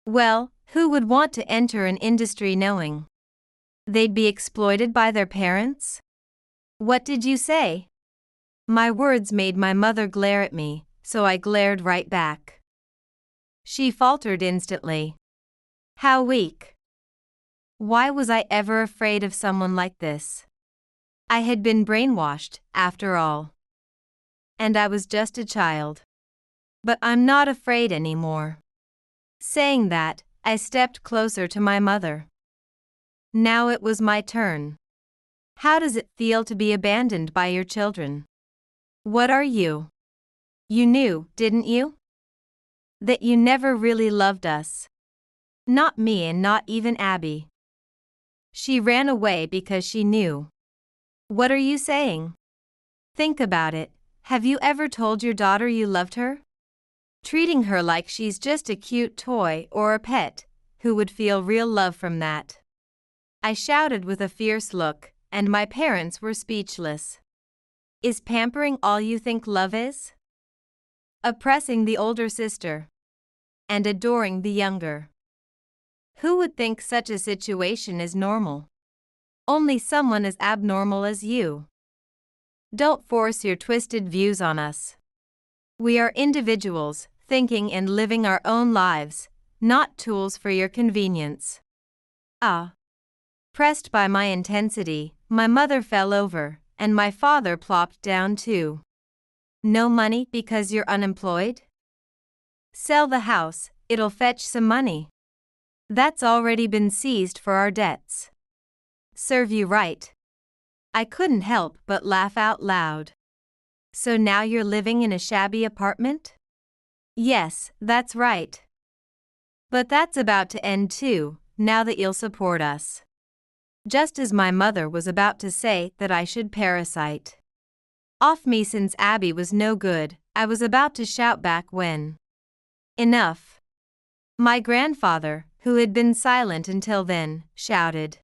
Well, who would want to enter an industry knowing they'd be exploited by their parents? What did you say? My words made my mother glare at me, so I glared right back. She faltered instantly. How weak. Why was I ever afraid of someone like this? I had been brainwashed, after all. And I was just a child. But I'm not afraid anymore. Saying that, I stepped closer to my mother. Now it was my turn. How does it feel to be abandoned by your children? What are you? You knew, didn't you? That you never really loved us. Not me and not even Abby. She ran away because she knew. What are you saying? Think about it. Have you ever told your daughter you loved her? Treating her like she's just a cute toy or a pet, who would feel real love from that? I shouted with a fierce look, and my parents were speechless. Is pampering all you think love is? Oppressing the older sister and adoring the younger. Who would think such a situation is normal? Only someone as abnormal as you. Don't force your twisted views on us. We are individuals, thinking and living our own lives, not tools for your convenience. Ah. Pressed by my intensity, my mother fell over, and my father plopped down too. No money because you're unemployed? Sell the house, it'll fetch some money. That's already been seized for our debts. Serve you right. I couldn't help but laugh out loud. So now you're living in a shabby apartment? Yes, that's right. But that's about to end too, now that you'll support us. Just as my mother was about to say that I should parasite off me since Abby was no good, I was about to shout back when enough. My grandfather, who had been silent until then, shouted.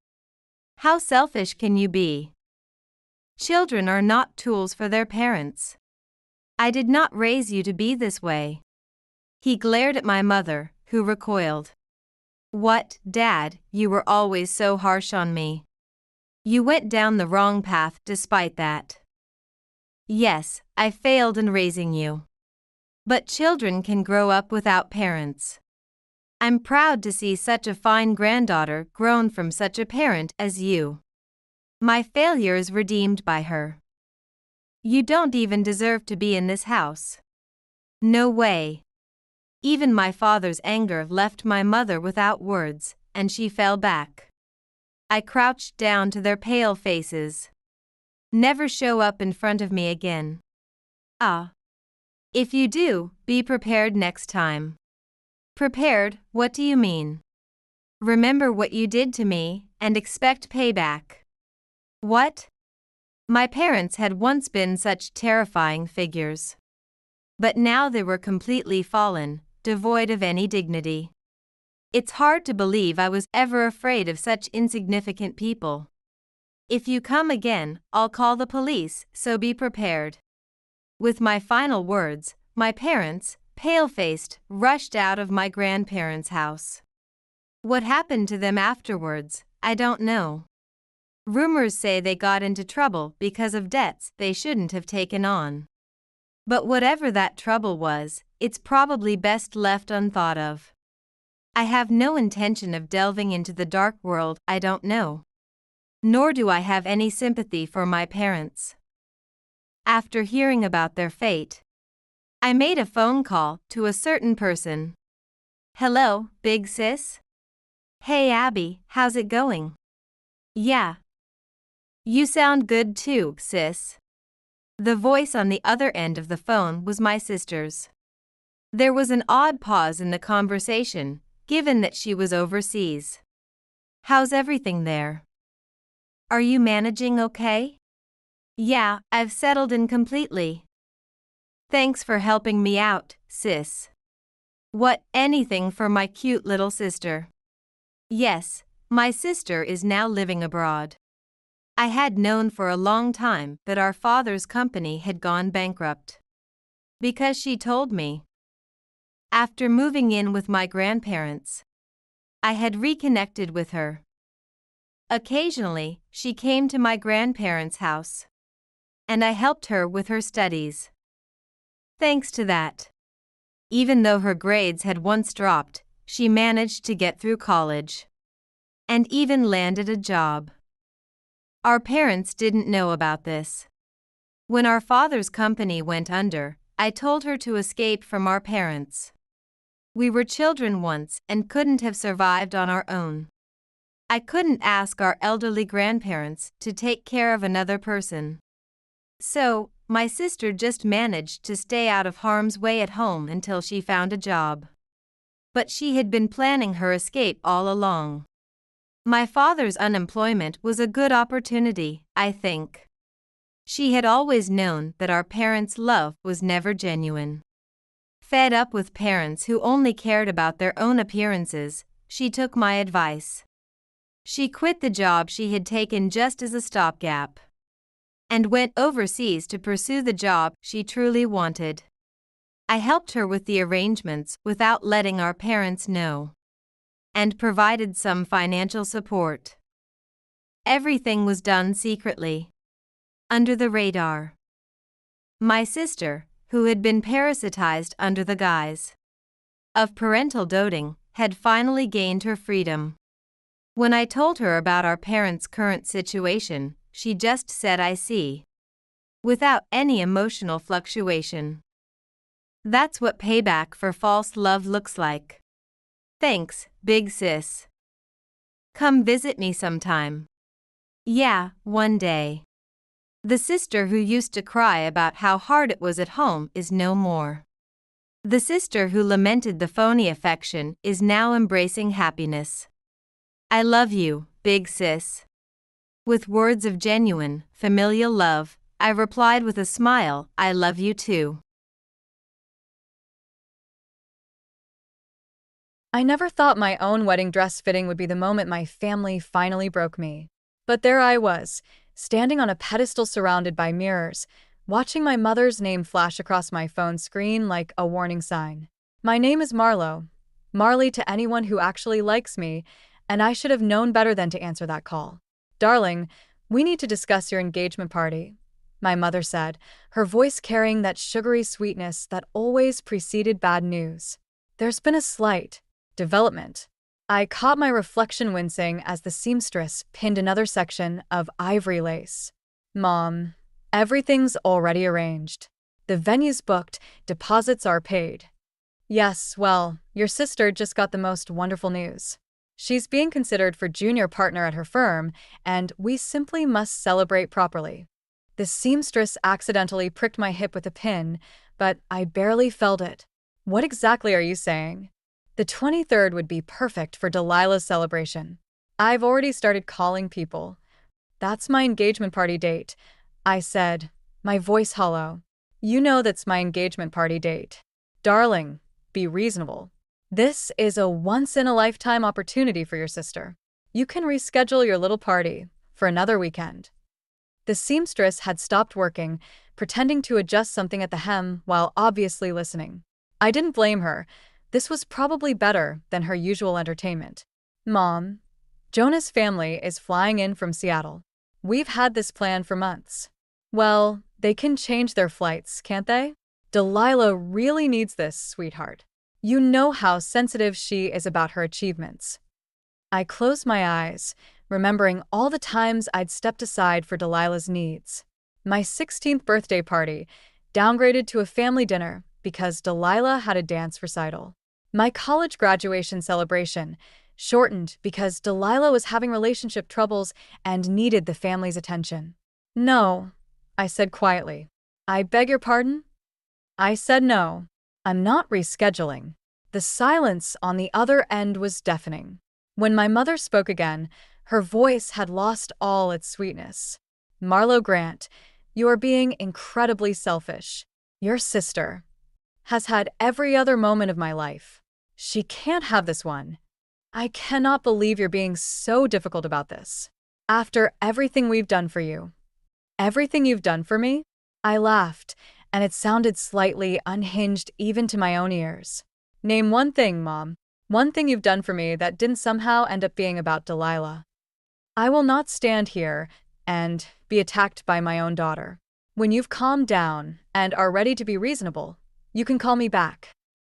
How selfish can you be? Children are not tools for their parents. I did not raise you to be this way. He glared at my mother, who recoiled. What, Dad, you were always so harsh on me. You went down the wrong path despite that. Yes, I failed in raising you. But children can grow up without parents. I'm proud to see such a fine granddaughter grown from such a parent as you. My failure is redeemed by her. You don't even deserve to be in this house. No way. Even my father's anger left my mother without words, and she fell back. I crouched down to their pale faces. Never show up in front of me again. Ah. If you do, be prepared next time. Prepared, what do you mean? Remember what you did to me, and expect payback. What? My parents had once been such terrifying figures. But now they were completely fallen, devoid of any dignity. It's hard to believe I was ever afraid of such insignificant people. If you come again, I'll call the police, so be prepared. With my final words, my parents, pale-faced, rushed out of my grandparents' house. What happened to them afterwards, I don't know. Rumors say they got into trouble because of debts they shouldn't have taken on. But whatever that trouble was, it's probably best left unthought of. I have no intention of delving into the dark world I don't know. Nor do I have any sympathy for my parents. After hearing about their fate, I made a phone call to a certain person. Hello, big sis? Hey Abby, how's it going? Yeah. You sound good too, sis. The voice on the other end of the phone was my sister's. There was an odd pause in the conversation, given that she was overseas. How's everything there? Are you managing okay? Yeah, I've settled in completely. Thanks for helping me out, sis. What, anything for my cute little sister? Yes, my sister is now living abroad. I had known for a long time that our father's company had gone bankrupt. Because she told me. After moving in with my grandparents, I had reconnected with her. Occasionally, she came to my grandparents' house, and I helped her with her studies. Thanks to that, even though her grades had once dropped, she managed to get through college and even landed a job. Our parents didn't know about this. When our father's company went under, I told her to escape from our parents. We were children once and couldn't have survived on our own. I couldn't ask our elderly grandparents to take care of another person. So, my sister just managed to stay out of harm's way at home until she found a job. But she had been planning her escape all along. My father's unemployment was a good opportunity, I think. She had always known that our parents' love was never genuine. Fed up with parents who only cared about their own appearances, she took my advice. She quit the job she had taken just as a stopgap and went overseas to pursue the job she truly wanted. I helped her with the arrangements without letting our parents know, and provided some financial support. Everything was done secretly, under the radar. My sister, who had been parasitized under the guise of parental doting, had finally gained her freedom. When I told her about our parents' current situation, she just said I see, without any emotional fluctuation. That's what payback for false love looks like. Thanks, big sis. Come visit me sometime. Yeah, one day. The sister who used to cry about how hard it was at home is no more. The sister who lamented the phony affection is now embracing happiness. I love you, big sis. With words of genuine, familial love, I replied with a smile, I love you too. I never thought my own wedding dress fitting would be the moment my family finally broke me. But there I was, standing on a pedestal surrounded by mirrors, watching my mother's name flash across my phone screen like a warning sign. My name is Marlo, Marley to anyone who actually likes me, and I should have known better than to answer that call. Darling, we need to discuss your engagement party, my mother said, her voice carrying that sugary sweetness that always preceded bad news. There's been a slight development. I caught my reflection wincing as the seamstress pinned another section of ivory lace. Mom, everything's already arranged. The venue's booked, deposits are paid. Yes, well, your sister just got the most wonderful news. She's being considered for junior partner at her firm, and we simply must celebrate properly. The seamstress accidentally pricked my hip with a pin, but I barely felt it. What exactly are you saying? The 23rd would be perfect for Delilah's celebration. I've already started calling people. That's my engagement party date, I said, my voice hollow. You know that's my engagement party date. Darling, be reasonable. This is a once-in-a-lifetime opportunity for your sister. You can reschedule your little party for another weekend. The seamstress had stopped working, pretending to adjust something at the hem while obviously listening. I didn't blame her. This was probably better than her usual entertainment. Mom, Jonah's family is flying in from Seattle. We've had this plan for months. Well, they can change their flights, can't they? Delilah really needs this, sweetheart. You know how sensitive she is about her achievements. I closed my eyes, remembering all the times I'd stepped aside for Delilah's needs. My 16th birthday party, downgraded to a family dinner because Delilah had a dance recital. My college graduation celebration, shortened because Delilah was having relationship troubles and needed the family's attention. "No," I said quietly. "I beg your pardon?" I said no. I'm not rescheduling. The silence on the other end was deafening. When my mother spoke again, her voice had lost all its sweetness. "Marlo Grant, you are being incredibly selfish. Your sister has had every other moment of my life. She can't have this one. I cannot believe you're being so difficult about this. After everything we've done for you." "Everything you've done for me?" I laughed, and it sounded slightly unhinged even to my own ears. "Name one thing, Mom. One thing you've done for me that didn't somehow end up being about Delilah." I will not stand here and be attacked by my own daughter. When you've calmed down and are ready to be reasonable, you can call me back.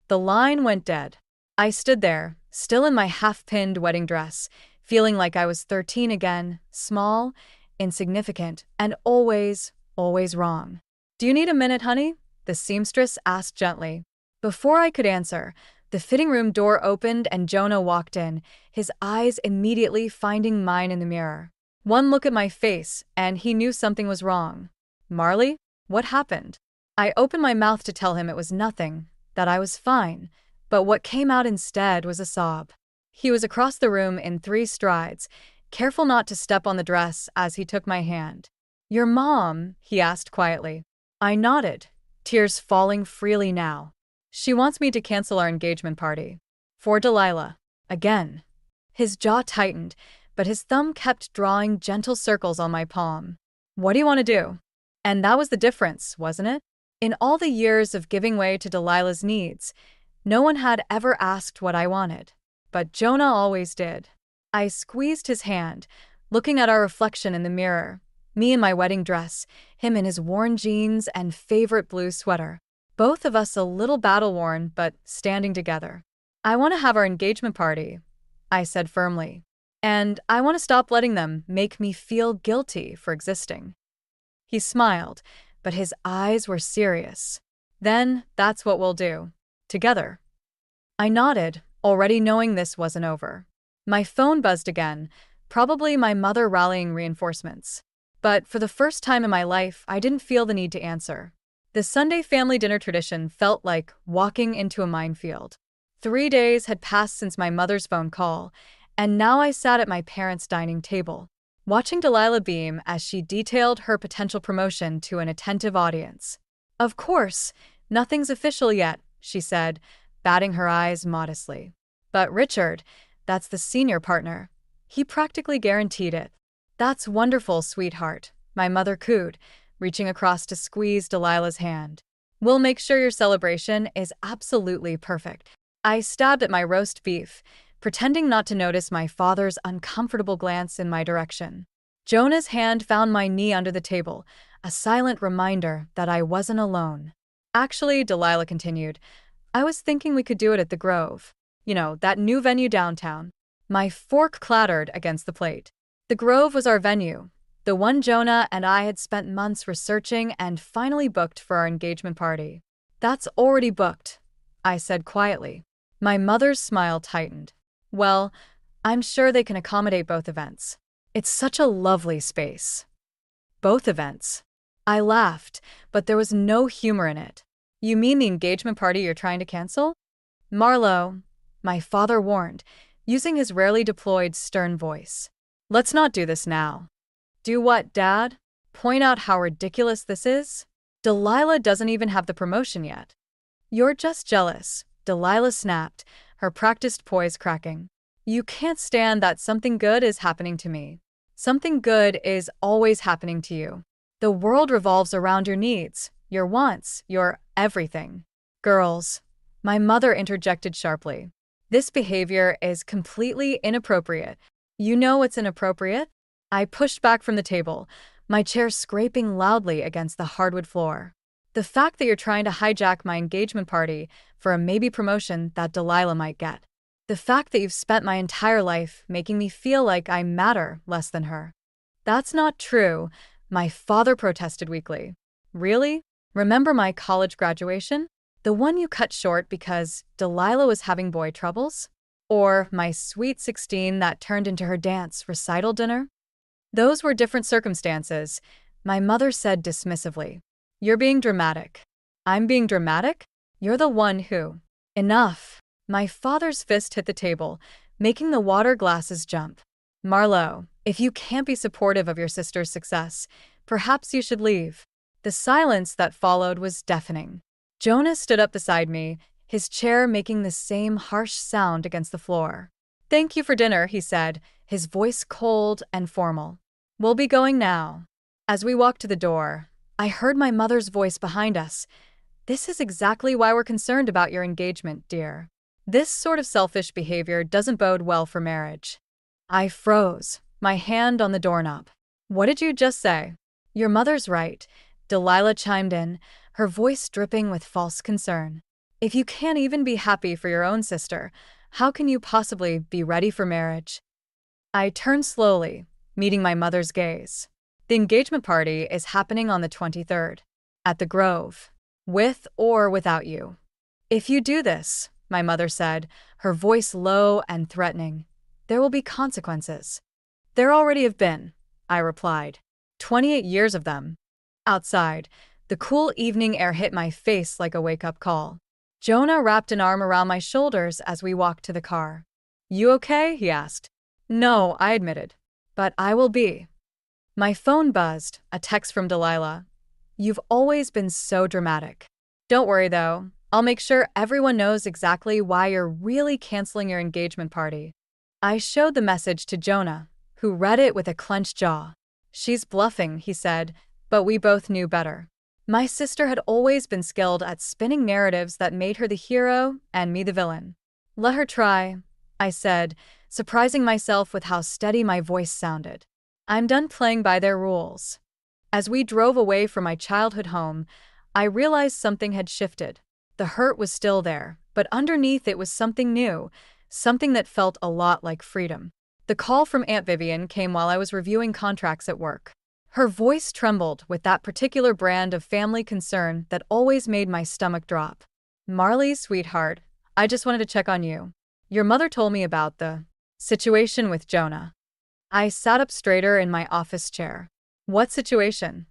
The line went dead. I stood there, still in my half-pinned wedding dress, feeling like I was 13 again, small, insignificant, and always wrong. "Do you need a minute, honey?" the seamstress asked gently. Before I could answer, the fitting room door opened and Jonah walked in, his eyes immediately finding mine in the mirror. One look at my face, and he knew something was wrong. "Marley, what happened?" I opened my mouth to tell him it was nothing, that I was fine, but what came out instead was a sob. He was across the room in 3 strides, careful not to step on the dress as he took my hand. "Your mom?" he asked quietly. I nodded, tears falling freely now. "She wants me to cancel our engagement party. For Delilah. Again." His jaw tightened, but his thumb kept drawing gentle circles on my palm. "What do you want to do?" And that was the difference, wasn't it? In all the years of giving way to Delilah's needs, no one had ever asked what I wanted. But Jonah always did. I squeezed his hand, looking at our reflection in the mirror. Me in my wedding dress, him in his worn jeans and favorite blue sweater. Both of us a little battle-worn, but standing together. "I want to have our engagement party," I said firmly. "And I want to stop letting them make me feel guilty for existing." He smiled, but his eyes were serious. "Then that's what we'll do. Together." I nodded, already knowing this wasn't over. My phone buzzed again, probably my mother rallying reinforcements. But for the first time in my life, I didn't feel the need to answer. The Sunday family dinner tradition felt like walking into a minefield. 3 days had passed since my mother's phone call, and now I sat at my parents' dining table, watching Delilah beam as she detailed her potential promotion to an attentive audience. "Of course, nothing's official yet," she said, batting her eyes modestly. "But Richard, that's the senior partner. He practically guaranteed it." "That's wonderful, sweetheart," my mother cooed, reaching across to squeeze Delilah's hand. "We'll make sure your celebration is absolutely perfect." I stabbed at my roast beef, pretending not to notice my father's uncomfortable glance in my direction. Jonah's hand found my knee under the table, a silent reminder that I wasn't alone. "Actually," Delilah continued, "I was thinking we could do it at the Grove. You know, that new venue downtown." My fork clattered against the plate. The Grove was our venue, the one Jonah and I had spent months researching and finally booked for our engagement party. "That's already booked," I said quietly. My mother's smile tightened. "Well, I'm sure they can accommodate both events. It's such a lovely space." "Both events?" I laughed, but there was no humor in it. "You mean the engagement party you're trying to cancel?" "Marlo," my father warned, using his rarely deployed stern voice. "Let's not do this now." "Do what, Dad? Point out how ridiculous this is? Delilah doesn't even have the promotion yet." "You're just jealous," Delilah snapped, her practiced poise cracking. "You can't stand that something good is happening to me. Something good is always happening to you. The world revolves around your needs, your wants, your everything." "Girls," my mother interjected sharply, "this behavior is completely inappropriate. You know it's inappropriate?" I pushed back from the table, my chair scraping loudly against the hardwood floor. "The fact that you're trying to hijack my engagement party for a maybe promotion that Delilah might get. The fact that you've spent my entire life making me feel like I matter less than her." "That's not true," my father protested weakly. "Really? Remember my college graduation? The one you cut short because Delilah was having boy troubles?" Or my sweet 16 that turned into her dance recital dinner? Those were different circumstances, my mother said dismissively. You're being dramatic. I'm being dramatic? You're the one who. Enough. My father's fist hit the table, making the water glasses jump. Marlo, if you can't be supportive of your sister's success, perhaps you should leave. The silence that followed was deafening. Jonah stood up beside me, his chair making the same harsh sound against the floor. Thank you for dinner, he said, his voice cold and formal. We'll be going now. As we walked to the door, I heard my mother's voice behind us. This is exactly why we're concerned about your engagement, dear. This sort of selfish behavior doesn't bode well for marriage. I froze, my hand on the doorknob. What did you just say? Your mother's right, Delilah chimed in, her voice dripping with false concern. If you can't even be happy for your own sister, how can you possibly be ready for marriage? I turned slowly, meeting my mother's gaze. The engagement party is happening on the 23rd, at the Grove, with or without you. If you do this, my mother said, her voice low and threatening, there will be consequences. There already have been, I replied. 28 years of them. Outside, the cool evening air hit my face like a wake-up call. Jonah wrapped an arm around my shoulders as we walked to the car. You okay? He asked. No, I admitted. But I will be. My phone buzzed, a text from Delilah. You've always been so dramatic. Don't worry, though. I'll make sure everyone knows exactly why you're really canceling your engagement party. I showed the message to Jonah, who read it with a clenched jaw. She's bluffing, he said, but we both knew better. My sister had always been skilled at spinning narratives that made her the hero and me the villain. Let her try, I said, surprising myself with how steady my voice sounded. I'm done playing by their rules. As we drove away from my childhood home, I realized something had shifted. The hurt was still there, but underneath it was something new, something that felt a lot like freedom. The call from Aunt Vivian came while I was reviewing contracts at work. Her voice trembled with that particular brand of family concern that always made my stomach drop. Marley, sweetheart, I just wanted to check on you. Your mother told me about the situation with Jonah. I sat up straighter in my office chair. What situation?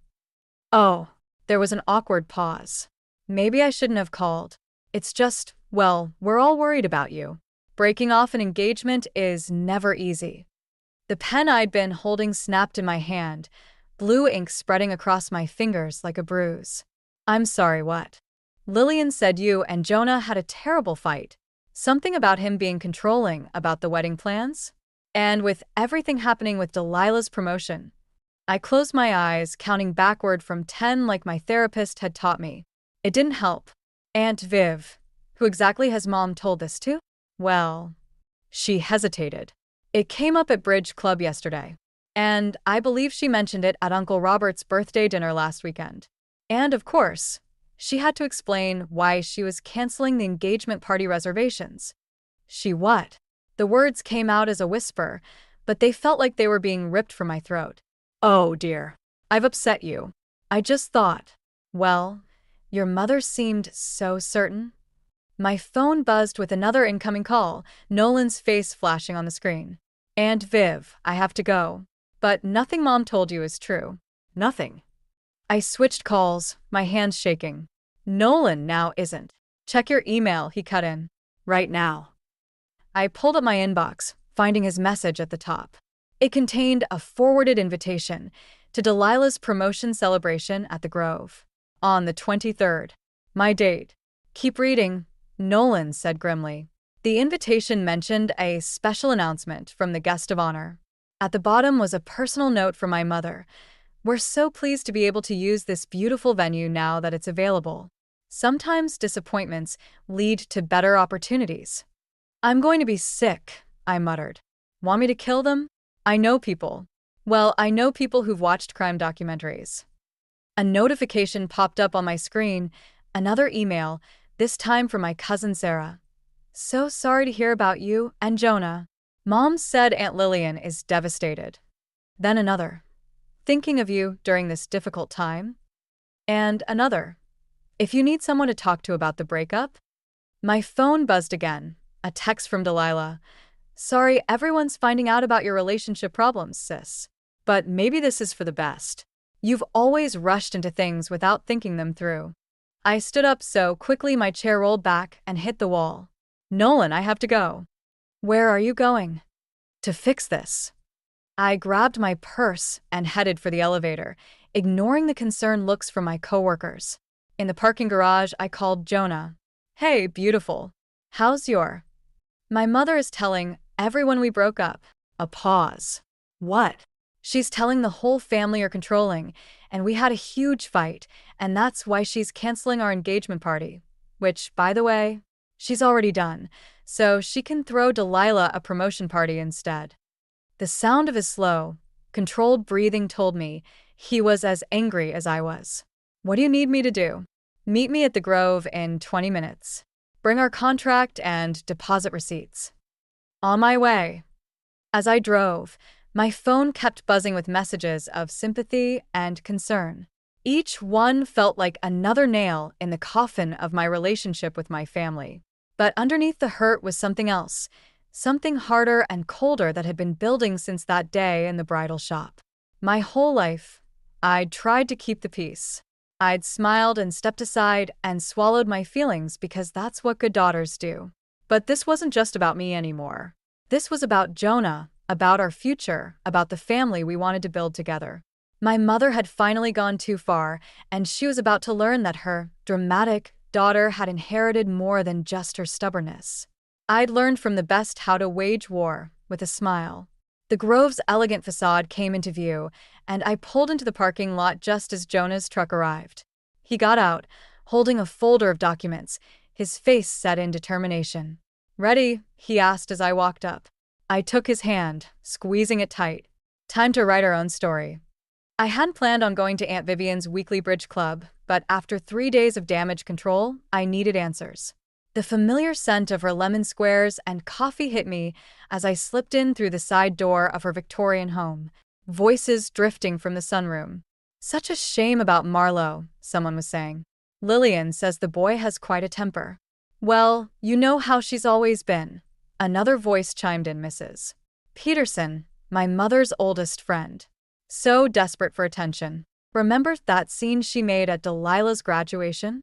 Oh, there was an awkward pause. Maybe I shouldn't have called. It's just, well, we're all worried about you. Breaking off an engagement is never easy. The pen I'd been holding snapped in my hand, blue ink spreading across my fingers like a bruise. I'm sorry, what? Lillian said you and Jonah had a terrible fight. Something about him being controlling about the wedding plans? And with everything happening with Delilah's promotion. I closed my eyes, counting backward from 10 like my therapist had taught me. It didn't help. Aunt Viv, who exactly has Mom told this to? Well, she hesitated. It came up at Bridge Club yesterday. And I believe she mentioned it at Uncle Robert's birthday dinner last weekend. And of course, she had to explain why she was canceling the engagement party reservations. She what? The words came out as a whisper, but they felt like they were being ripped from my throat. Oh dear, I've upset you. I just thought, well, your mother seemed so certain. My phone buzzed with another incoming call, Nolan's face flashing on the screen. Aunt Viv, I have to go. But nothing Mom told you is true. Nothing. I switched calls, my hands shaking. Nolan now isn't. Check your email, he cut in. Right now. I pulled up my inbox, finding his message at the top. It contained a forwarded invitation to Delilah's promotion celebration at the Grove. On the 23rd. My date. Keep reading, Nolan said grimly. The invitation mentioned a special announcement from the guest of honor. At the bottom was a personal note from my mother. We're so pleased to be able to use this beautiful venue now that it's available. Sometimes disappointments lead to better opportunities. I'm going to be sick, I muttered. Want me to kill them? I know people. Well, I know people who've watched crime documentaries. A notification popped up on my screen, another email, this time from my cousin Sarah. So sorry to hear about you and Jonah. Mom said Aunt Lillian is devastated. Then another. Thinking of you during this difficult time. And another. If you need someone to talk to about the breakup. My phone buzzed again, A text from Delilah. Sorry, everyone's finding out about your relationship problems, sis. But maybe this is for the best. You've always rushed into things without thinking them through. I stood up so quickly my chair rolled back and hit the wall. Nolan, I have to go. Where are you going? To fix this. I grabbed my purse and headed for the elevator, ignoring the concerned looks from my coworkers. In the parking garage, I called Jonah. Hey, beautiful. How's your? My mother is telling everyone we broke up. A pause. What? She's telling the whole family are controlling, and we had a huge fight, and that's why she's canceling our engagement party. Which, by the way, she's already done, so she can throw Delilah a promotion party instead. The sound of his slow, controlled breathing told me he was as angry as I was. What do you need me to do? Meet me at the Grove in 20 minutes. Bring our contract and deposit receipts. On my way. As I drove, my phone kept buzzing with messages of sympathy and concern. Each one felt like another nail in the coffin of my relationship with my family. But underneath the hurt was something else, something harder and colder that had been building since that day in the bridal shop. My whole life, I'd tried to keep the peace. I'd smiled and stepped aside and swallowed my feelings because that's what good daughters do. But this wasn't just about me anymore. This was about Jonah, about our future, about the family we wanted to build together. My mother had finally gone too far, and she was about to learn that her dramatic daughter had inherited more than just her stubbornness. I'd learned from the best how to wage war with a smile. The Grove's elegant facade came into view, and I pulled into the parking lot just as Jonah's truck arrived. He got out, holding a folder of documents, his face set in determination. Ready? He asked as I walked up. I took his hand, squeezing it tight. Time to write our own story. I hadn't planned on going to Aunt Vivian's weekly bridge club, but after 3 days of damage control, I needed answers. The familiar scent of her lemon squares and coffee hit me as I slipped in through the side door of her Victorian home, voices drifting from the sunroom. Such a shame about Marlo, someone was saying. Lillian says the boy has quite a temper. Well, you know how she's always been. Another voice chimed in, Mrs. Peterson, my mother's oldest friend. So desperate for attention. Remember that scene she made at Delilah's graduation?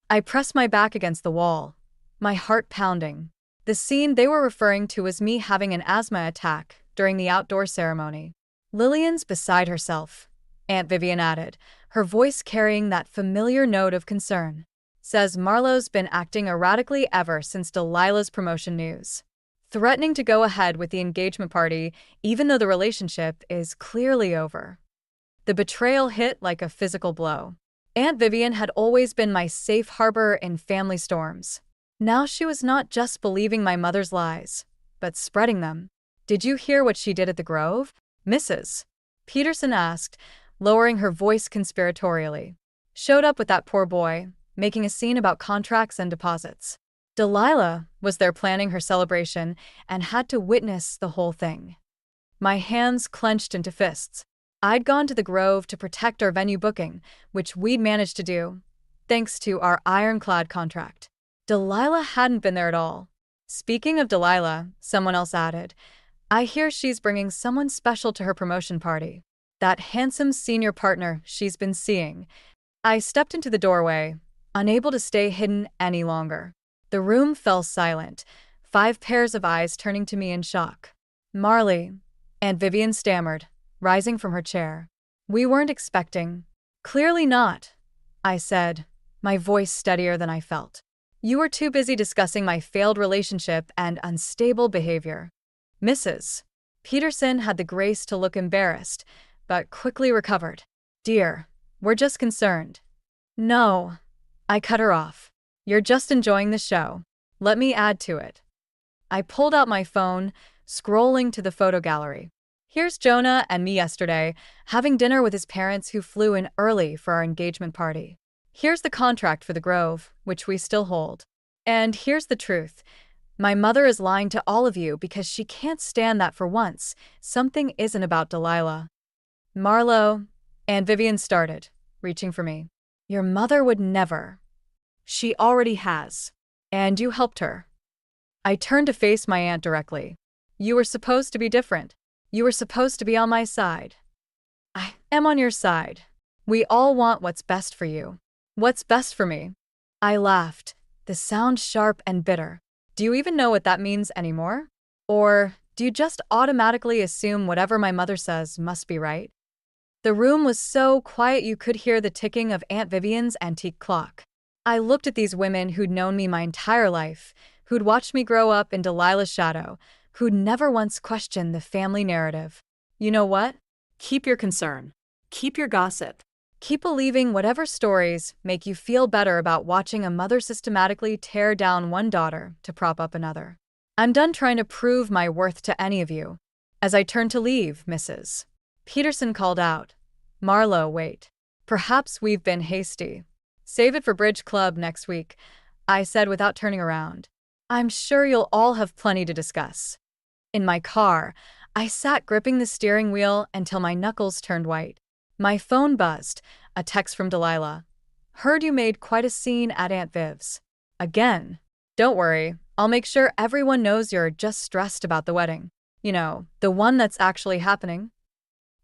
I pressed my back against the wall, my heart pounding. The scene they were referring to was me having an asthma attack during the outdoor ceremony. Lillian's beside herself, Aunt Vivian added, her voice carrying that familiar note of concern. Says Marlo's been acting erratically ever since Delilah's promotion news. Threatening to go ahead with the engagement party even though the relationship is clearly over. The betrayal hit like a physical blow. Aunt Vivian had always been my safe harbor in family storms. Now she was not just believing my mother's lies, but spreading them. Did you hear what she did at the Grove, Mrs. Peterson asked, lowering her voice conspiratorially. Showed up with that poor boy, making a scene about contracts and deposits. Delilah was there planning her celebration and had to witness the whole thing. My hands clenched into fists. I'd gone to the Grove to protect our venue booking, which we'd managed to do, thanks to our ironclad contract. Delilah hadn't been there at all. Speaking of Delilah, someone else added, I hear she's bringing someone special to her promotion party. That handsome senior partner she's been seeing. I stepped into the doorway, unable to stay hidden any longer. The room fell silent, 5 pairs of eyes turning to me in shock. Marley, Aunt Vivian stammered, rising from her chair. We weren't expecting. Clearly not, I said, my voice steadier than I felt. You were too busy discussing my failed relationship and unstable behavior. Mrs. Peterson had the grace to look embarrassed, but quickly recovered. Dear, we're just concerned. No, I cut her off. You're just enjoying the show. Let me add to it. I pulled out my phone, scrolling to the photo gallery. Here's Jonah and me yesterday, having dinner with his parents who flew in early for our engagement party. Here's the contract for the Grove, which we still hold. And here's the truth. My mother is lying to all of you because she can't stand that for once something isn't about Delilah. Marlo, Aunt Vivian started, reaching for me. Your mother would never. She already has. And you helped her. I turned to face my aunt directly. You were supposed to be different. You were supposed to be on my side. I am on your side. We all want what's best for you. What's best for me? I laughed, the sound sharp and bitter. Do you even know what that means anymore? Or do you just automatically assume whatever my mother says must be right? The room was so quiet you could hear the ticking of Aunt Vivian's antique clock. I looked at these women who'd known me my entire life, who'd watched me grow up in Delilah's shadow, who'd never once questioned the family narrative. You know what? Keep your concern. Keep your gossip. Keep believing whatever stories make you feel better about watching a mother systematically tear down one daughter to prop up another. I'm done trying to prove my worth to any of you. As I turned to leave, Mrs. Peterson called out, Marlo, wait. Perhaps we've been hasty. Save it for Bridge Club next week, I said without turning around. I'm sure you'll all have plenty to discuss. In my car, I sat gripping the steering wheel until my knuckles turned white. My phone buzzed, a text from Delilah. Heard you made quite a scene at Aunt Viv's. Again. Don't worry, I'll make sure everyone knows you're just stressed about the wedding. You know, the one that's actually happening.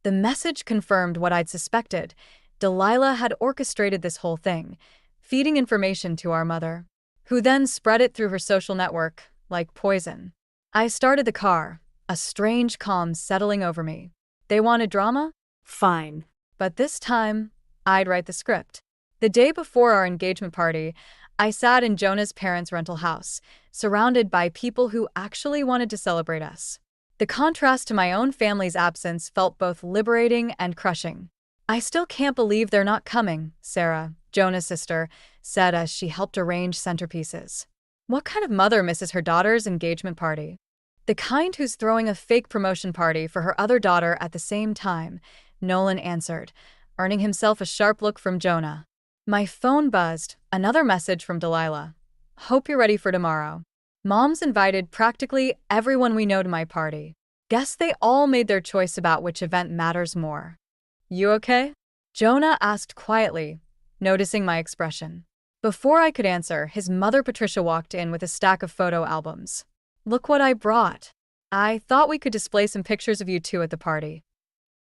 The message confirmed what I'd suspected. Delilah had orchestrated this whole thing, feeding information to our mother, who then spread it through her social network like poison. I started the car, a strange calm settling over me. They wanted drama? Fine. But this time, I'd write the script. The day before our engagement party, I sat in Jonah's parents' rental house, surrounded by people who actually wanted to celebrate us. The contrast to my own family's absence felt both liberating and crushing. I still can't believe they're not coming, Sarah, Jonah's sister, said as she helped arrange centerpieces. What kind of mother misses her daughter's engagement party? The kind who's throwing a fake promotion party for her other daughter at the same time, Nolan answered, earning himself a sharp look from Jonah. My phone buzzed, another message from Delilah. Hope you're ready for tomorrow. Mom's invited practically everyone we know to my party. Guess they all made their choice about which event matters more. You okay? Jonah asked quietly, noticing my expression. Before I could answer, his mother Patricia walked in with a stack of photo albums. Look what I brought. I thought we could display some pictures of you two at the party.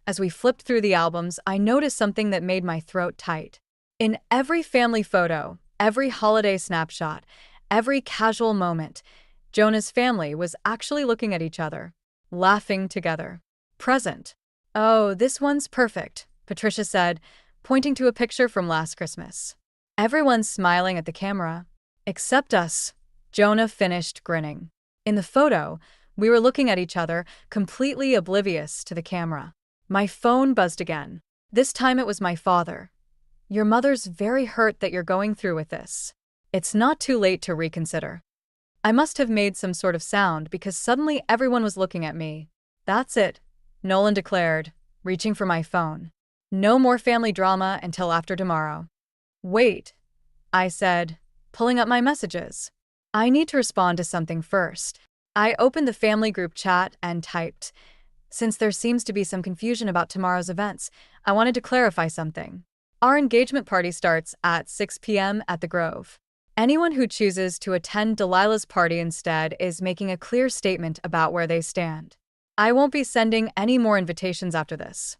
As we flipped through the albums, I noticed something that made my throat tight. In every family photo, every holiday snapshot, every casual moment, Jonah's family was actually looking at each other, laughing together. Present. Oh, this one's perfect, Patricia said, pointing to a picture from last Christmas. Everyone's smiling at the camera. Except us, Jonah finished grinning. In the photo, we were looking at each other, completely oblivious to the camera. My phone buzzed again. This time it was my father. Your mother's very hurt that you're going through with this. It's not too late to reconsider. I must have made some sort of sound because suddenly everyone was looking at me. That's it, Nolan declared, reaching for my phone. No more family drama until after tomorrow. Wait, I said, pulling up my messages. I need to respond to something first. I opened the family group chat and typed, since there seems to be some confusion about tomorrow's events, I wanted to clarify something. Our engagement party starts at 6 p.m. at the Grove. Anyone who chooses to attend Delilah's party instead is making a clear statement about where they stand. I won't be sending any more invitations after this.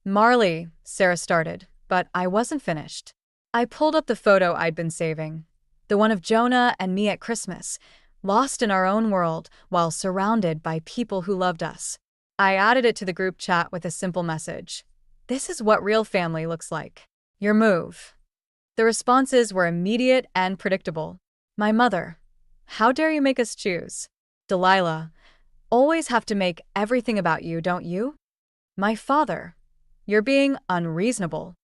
Marley, Sarah started, but I wasn't finished. I pulled up the photo I'd been saving, the one of Jonah and me at Christmas, lost in our own world while surrounded by people who loved us. I added it to the group chat with a simple message. This is what real family looks like. Your move. The responses were immediate and predictable. My mother. How dare you make us choose? Delilah. Always have to make everything about you, don't you? My father. You're being unreasonable.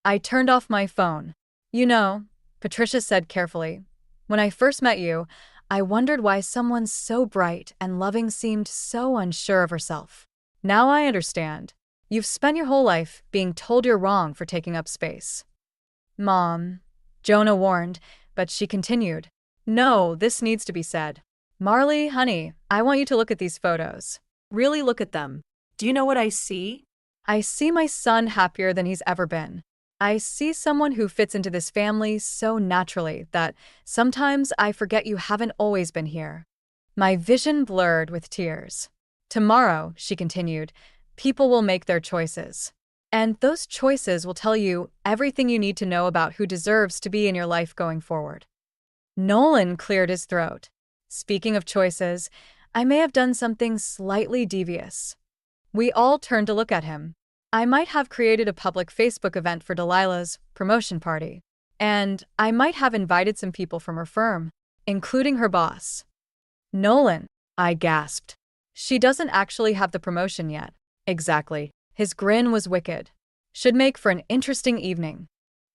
I turned off my phone. You know, Patricia said carefully, when I first met you, I wondered why someone so bright and loving seemed so unsure of herself. Now I understand. You've spent your whole life being told you're wrong for taking up space. Mom, Jonah warned, but she continued. No, this needs to be said. Marley, honey, I want you to look at these photos. Really look at them. Do you know what I see? I see my son happier than he's ever been. I see someone who fits into this family so naturally that sometimes I forget you haven't always been here. My vision blurred with tears. Tomorrow, she continued, people will make their choices. And those choices will tell you everything you need to know about who deserves to be in your life going forward. Nolan cleared his throat. Speaking of choices, I may have done something slightly devious. We all turned to look at him. I might have created a public Facebook event for Delilah's promotion party. And I might have invited some people from her firm, including her boss. Nolan, I gasped. She doesn't actually have the promotion yet. Exactly. His grin was wicked. Should make for an interesting evening.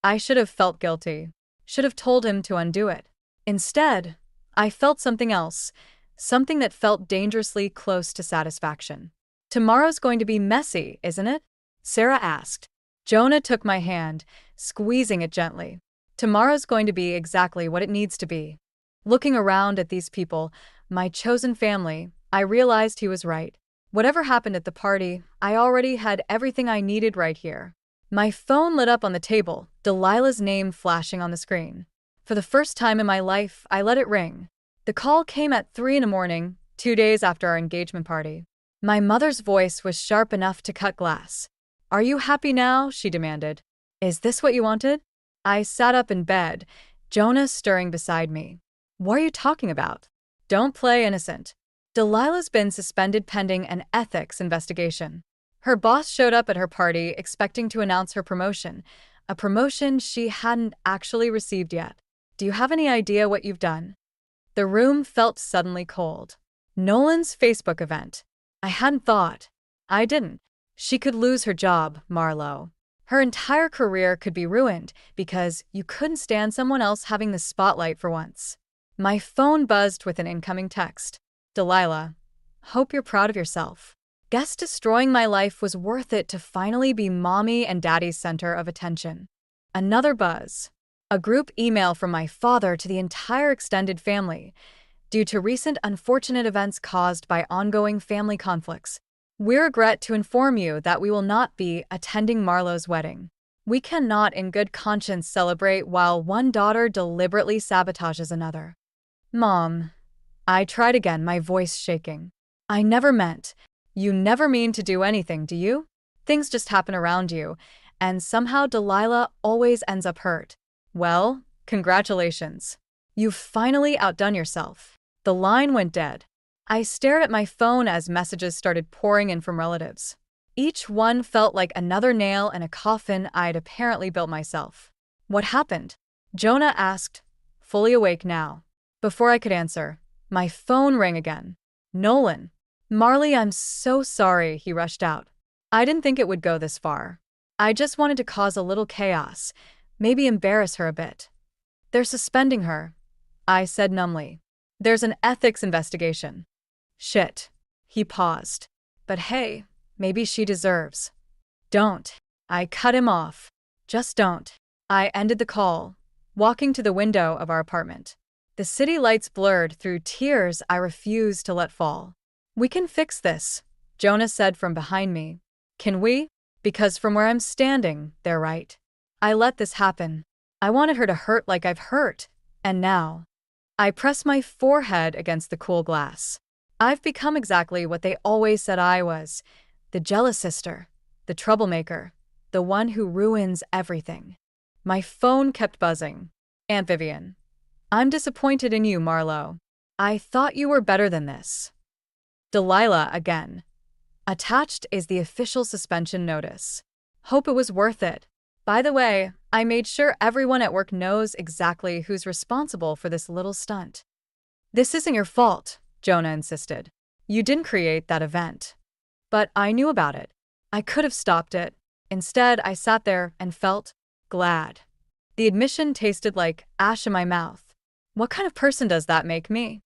I should have felt guilty. Should have told him to undo it. Instead, I felt something else, something that felt dangerously close to satisfaction. Tomorrow's going to be messy, isn't it? Sarah asked. Jonah took my hand, squeezing it gently. Tomorrow's going to be exactly what it needs to be. Looking around at these people, my chosen family, I realized he was right. Whatever happened at the party, I already had everything I needed right here. My phone lit up on the table, Delilah's name flashing on the screen. For the first time in my life, I let it ring. The call came at 3 a.m, 2 days after our engagement party. My mother's voice was sharp enough to cut glass. Are you happy now? She demanded. Is this what you wanted? I sat up in bed, Jonah stirring beside me. What are you talking about? Don't play innocent. Delilah's been suspended pending an ethics investigation. Her boss showed up at her party expecting to announce her promotion, a promotion she hadn't actually received yet. Do you have any idea what you've done? The room felt suddenly cold. Nolan's Facebook event. I hadn't thought. I didn't. She could lose her job, Marlo. Her entire career could be ruined because you couldn't stand someone else having the spotlight for once. My phone buzzed with an incoming text. Delilah, hope you're proud of yourself. Guess destroying my life was worth it to finally be mommy and daddy's center of attention. Another buzz. A group email from my father to the entire extended family. Due to recent unfortunate events caused by ongoing family conflicts, we regret to inform you that we will not be attending Marlo's wedding. We cannot in good conscience celebrate while one daughter deliberately sabotages another. Mom. I tried again, my voice shaking. I never meant. You never mean to do anything, do you? Things just happen around you, and somehow Delilah always ends up hurt. Well, congratulations. You've finally outdone yourself. The line went dead. I stared at my phone as messages started pouring in from relatives. Each one felt like another nail in a coffin I'd apparently built myself. What happened? Jonah asked, fully awake now. Before I could answer, my phone rang again. Nolan. Marley, I'm so sorry, he rushed out. I didn't think it would go this far. I just wanted to cause a little chaos, maybe embarrass her a bit. They're suspending her, I said numbly. There's an ethics investigation. Shit. He paused. But hey, maybe she deserves. Don't. I cut him off. Just don't. I ended the call, walking to the window of our apartment. The city lights blurred through tears I refused to let fall. We can fix this, Jonah said from behind me. Can we? Because from where I'm standing, they're right. I let this happen. I wanted her to hurt like I've hurt. And now. I pressed my forehead against the cool glass. I've become exactly what they always said I was. The jealous sister. The troublemaker. The one who ruins everything. My phone kept buzzing. Aunt Vivian. I'm disappointed in you, Marlo. I thought you were better than this. Delilah again. Attached is the official suspension notice. Hope it was worth it. By the way, I made sure everyone at work knows exactly who's responsible for this little stunt. This isn't your fault, Jonah insisted. You didn't create that event. But I knew about it. I could have stopped it. Instead, I sat there and felt glad. The admission tasted like ash in my mouth. What kind of person does that make me?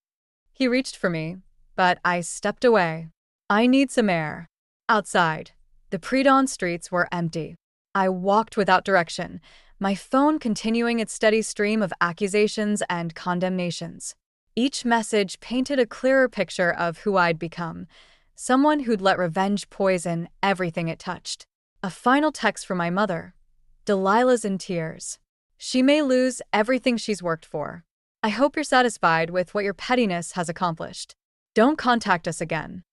He reached for me, but I stepped away. I need some air. Outside, the pre-dawn streets were empty. I walked without direction, my phone continuing its steady stream of accusations and condemnations. Each message painted a clearer picture of who I'd become, someone who'd let revenge poison everything it touched. A final text from my mother. Delilah's in tears. She may lose everything she's worked for. I hope you're satisfied with what your pettiness has accomplished. Don't contact us again.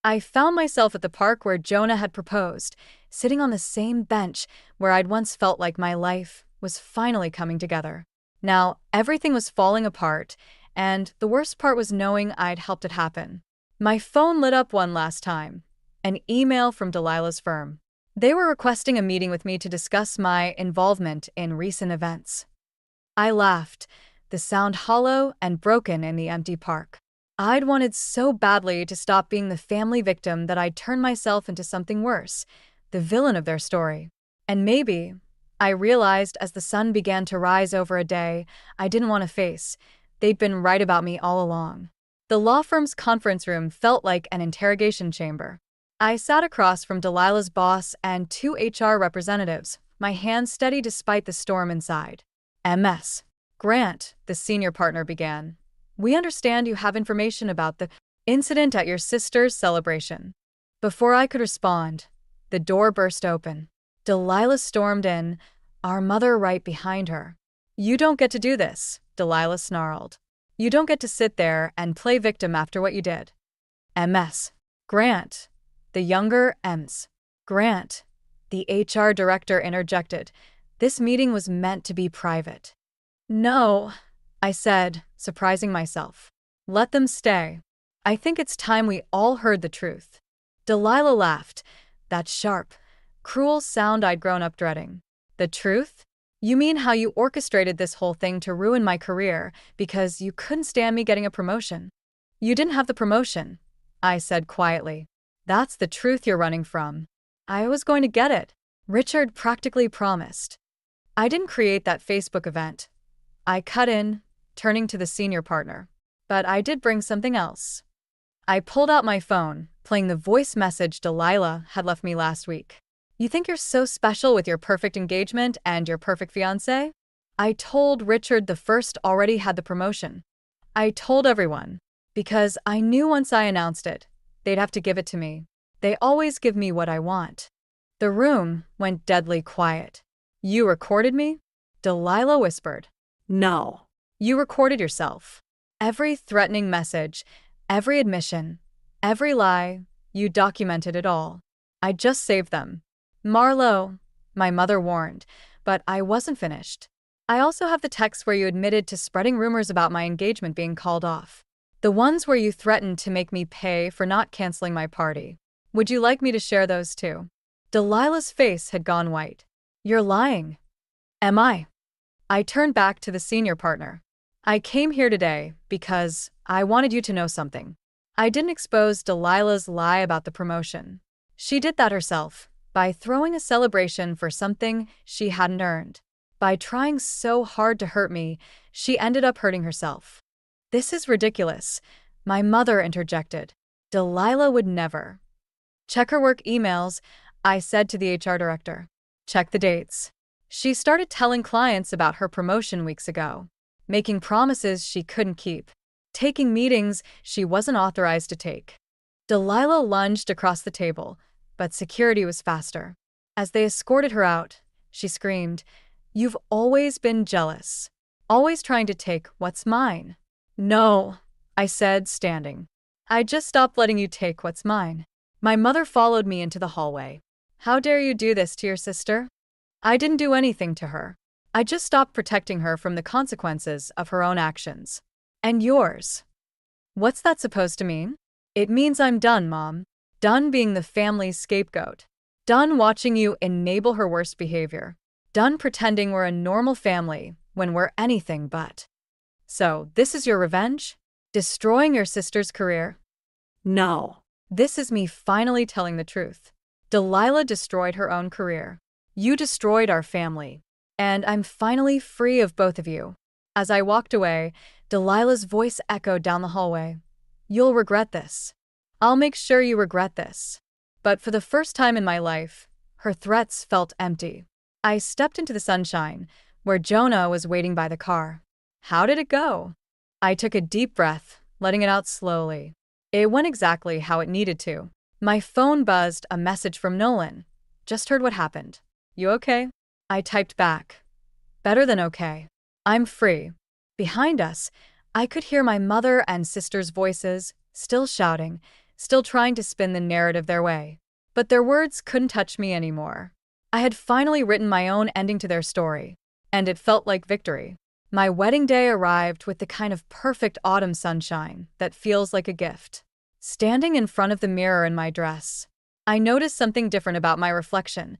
I found myself at the park where Jonah had proposed, sitting on the same bench where I'd once felt like my life was finally coming together. Now, everything was falling apart, and the worst part was knowing I'd helped it happen. My phone lit up one last time. An email from Delilah's firm. They were requesting a meeting with me to discuss my involvement in recent events. I laughed, the sound hollow and broken in the empty park. I'd wanted so badly to stop being the family victim that I'd turned myself into something worse, the villain of their story. And maybe, I realized as the sun began to rise over a day I didn't want to face, they'd been right about me all along. The law firm's conference room felt like an interrogation chamber. I sat across from Delilah's boss and 2 HR representatives, my hands steady despite the storm inside. MS. Grant, the senior partner began. We understand you have information about the incident at your sister's celebration. Before I could respond, the door burst open. Delilah stormed in, our mother right behind her. You don't get to do this, Delilah snarled. You don't get to sit there and play victim after what you did. MS. Grant, the younger Ms. Grant, the HR director interjected. This meeting was meant to be private. No, I said, surprising myself. Let them stay. I think it's time we all heard the truth. Delilah laughed, that sharp, cruel sound I'd grown up dreading. The truth? You mean how you orchestrated this whole thing to ruin my career because you couldn't stand me getting a promotion? You didn't have the promotion, I said quietly. That's the truth you're running from. I was going to get it. Richard practically promised. I didn't create that Facebook event. I cut in, turning to the senior partner. But I did bring something else. I pulled out my phone, playing the voice message Delilah had left me last week. You think you're so special with your perfect engagement and your perfect fiancé? I told Richard the first already had the promotion. I told everyone, because I knew once I announced it, they'd have to give it to me. They always give me what I want. The room went deadly quiet. You recorded me? Delilah whispered. No. You recorded yourself. Every threatening message, every admission, every lie, you documented it all. I just saved them. Marlo, my mother warned, but I wasn't finished. I also have the texts where you admitted to spreading rumors about my engagement being called off. The ones where you threatened to make me pay for not canceling my party. Would you like me to share those too? Delilah's face had gone white. You're lying. Am I? I turned back to the senior partner. I came here today because I wanted you to know something. I didn't expose Delilah's lie about the promotion. She did that herself, by throwing a celebration for something she hadn't earned. By trying so hard to hurt me, she ended up hurting herself. This is ridiculous, my mother interjected. Delilah would never. Check her work emails, I said to the HR director. Check the dates. She started telling clients about her promotion weeks ago, making promises she couldn't keep, taking meetings she wasn't authorized to take. Delilah lunged across the table, but security was faster. As they escorted her out, she screamed, You've always been jealous, always trying to take what's mine. No, I said, standing. I just stopped letting you take what's mine. My mother followed me into the hallway. How dare you do this to your sister? I didn't do anything to her. I just stopped protecting her from the consequences of her own actions. And yours. What's that supposed to mean? It means I'm done, Mom. Done being the family's scapegoat. Done watching you enable her worst behavior. Done pretending we're a normal family when we're anything but. So, this is your revenge? Destroying your sister's career? No. This is me finally telling the truth. Delilah destroyed her own career. You destroyed our family. And I'm finally free of both of you. As I walked away, Delilah's voice echoed down the hallway. You'll regret this. I'll make sure you regret this. But for the first time in my life, her threats felt empty. I stepped into the sunshine, where Jonah was waiting by the car. How did it go? I took a deep breath, letting it out slowly. It went exactly how it needed to. My phone buzzed a message from Nolan. Just heard what happened. You okay? I typed back. Better than okay. I'm free. Behind us, I could hear my mother and sister's voices, still shouting, still trying to spin the narrative their way. But their words couldn't touch me anymore. I had finally written my own ending to their story, and it felt like victory. My wedding day arrived with the kind of perfect autumn sunshine that feels like a gift. Standing in front of the mirror in my dress, I noticed something different about my reflection.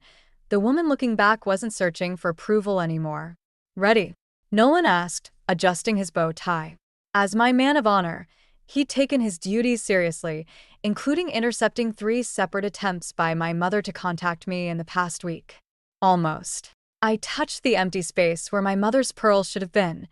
The woman looking back wasn't searching for approval anymore. "Ready?" Nolan asked, adjusting his bow tie. As my man of honor, he'd taken his duties seriously, including intercepting 3 separate attempts by my mother to contact me in the past week. Almost. I touched the empty space where my mother's pearls should have been,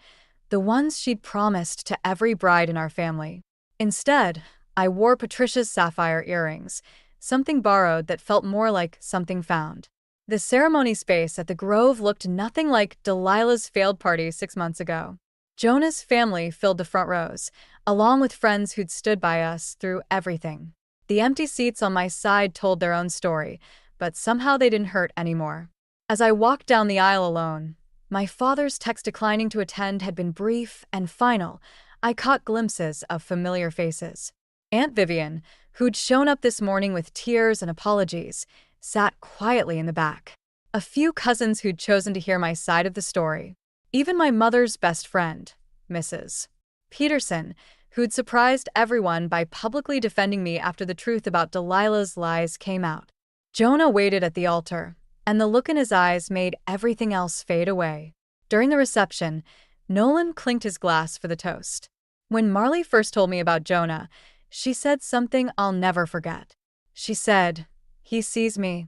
the ones she'd promised to every bride in our family. Instead, I wore Patricia's sapphire earrings, something borrowed that felt more like something found. The ceremony space at the Grove looked nothing like Delilah's failed party 6 months ago. Jonah's family filled the front rows, along with friends who'd stood by us through everything. The empty seats on my side told their own story, but somehow they didn't hurt anymore. As I walked down the aisle alone, my father's text declining to attend had been brief and final. I caught glimpses of familiar faces. Aunt Vivian, who'd shown up this morning with tears and apologies, sat quietly in the back. A few cousins who'd chosen to hear my side of the story. Even my mother's best friend, Mrs. Peterson, who'd surprised everyone by publicly defending me after the truth about Delilah's lies came out. Jonah waited at the altar, and the look in his eyes made everything else fade away. During the reception, Nolan clinked his glass for the toast. When Marley first told me about Jonah, she said something I'll never forget. She said, "He sees me."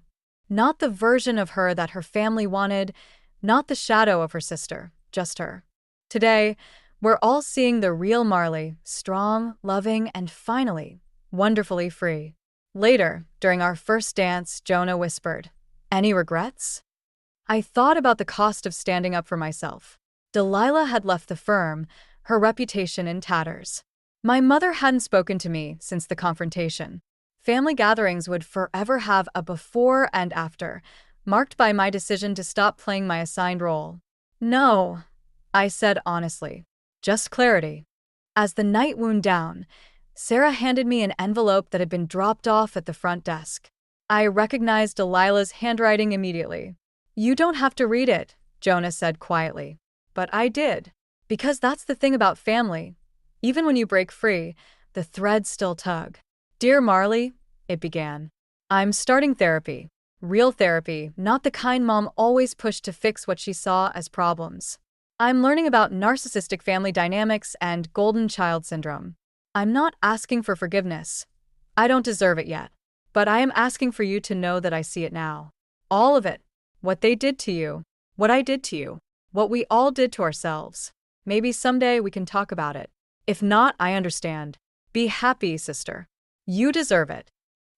Not the version of her that her family wanted, not the shadow of her sister, just her. Today, we're all seeing the real Marley, strong, loving, and finally, wonderfully free. Later, during our first dance, Jonah whispered, "Any regrets?" I thought about the cost of standing up for myself. Delilah had left the firm, her reputation in tatters. My mother hadn't spoken to me since the confrontation. Family gatherings would forever have a before and after, marked by my decision to stop playing my assigned role. "No," I said honestly. "Just clarity." As the night wound down, Sarah handed me an envelope that had been dropped off at the front desk. I recognized Delilah's handwriting immediately. "You don't have to read it," Jonah said quietly. But I did. Because that's the thing about family. Even when you break free, the threads still tug. "Dear Marley," it began. "I'm starting therapy. Real therapy, not the kind Mom always pushed to fix what she saw as problems. I'm learning about narcissistic family dynamics and golden child syndrome. I'm not asking for forgiveness. I don't deserve it yet. But I am asking for you to know that I see it now. All of it. What they did to you. What I did to you. What we all did to ourselves. Maybe someday we can talk about it. If not, I understand. Be happy, sister. You deserve it."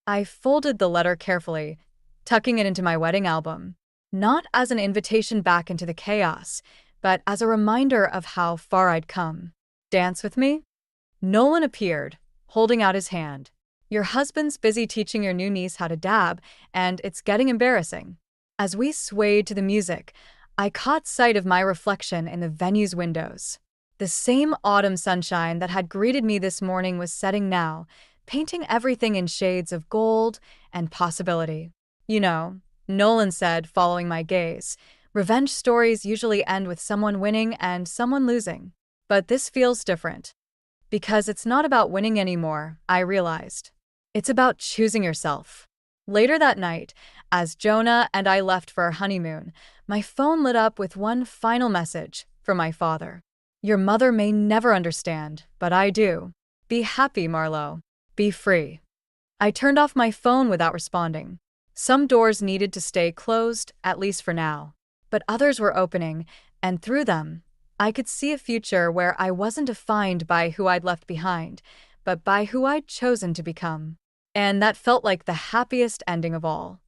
I folded the letter carefully, tucking it into my wedding album. Not as an invitation back into the chaos, but as a reminder of how far I'd come. "Dance with me?" Nolan appeared, holding out his hand. "Your husband's busy teaching your new niece how to dab, and it's getting embarrassing." As we swayed to the music, I caught sight of my reflection in the venue's windows. The same autumn sunshine that had greeted me this morning was setting now, painting everything in shades of gold and possibility. "You know," Nolan said, following my gaze, "revenge stories usually end with someone winning and someone losing. But this feels different. Because it's not about winning anymore, I realized. It's about choosing yourself." Later that night, as Jonah and I left for our honeymoon, my phone lit up with one final message from my father. "Your mother may never understand, but I do. Be happy, Marlo. Be free." I turned off my phone without responding. Some doors needed to stay closed, at least for now. But others were opening, and through them, I could see a future where I wasn't defined by who I'd left behind, but by who I'd chosen to become. And that felt like the happiest ending of all.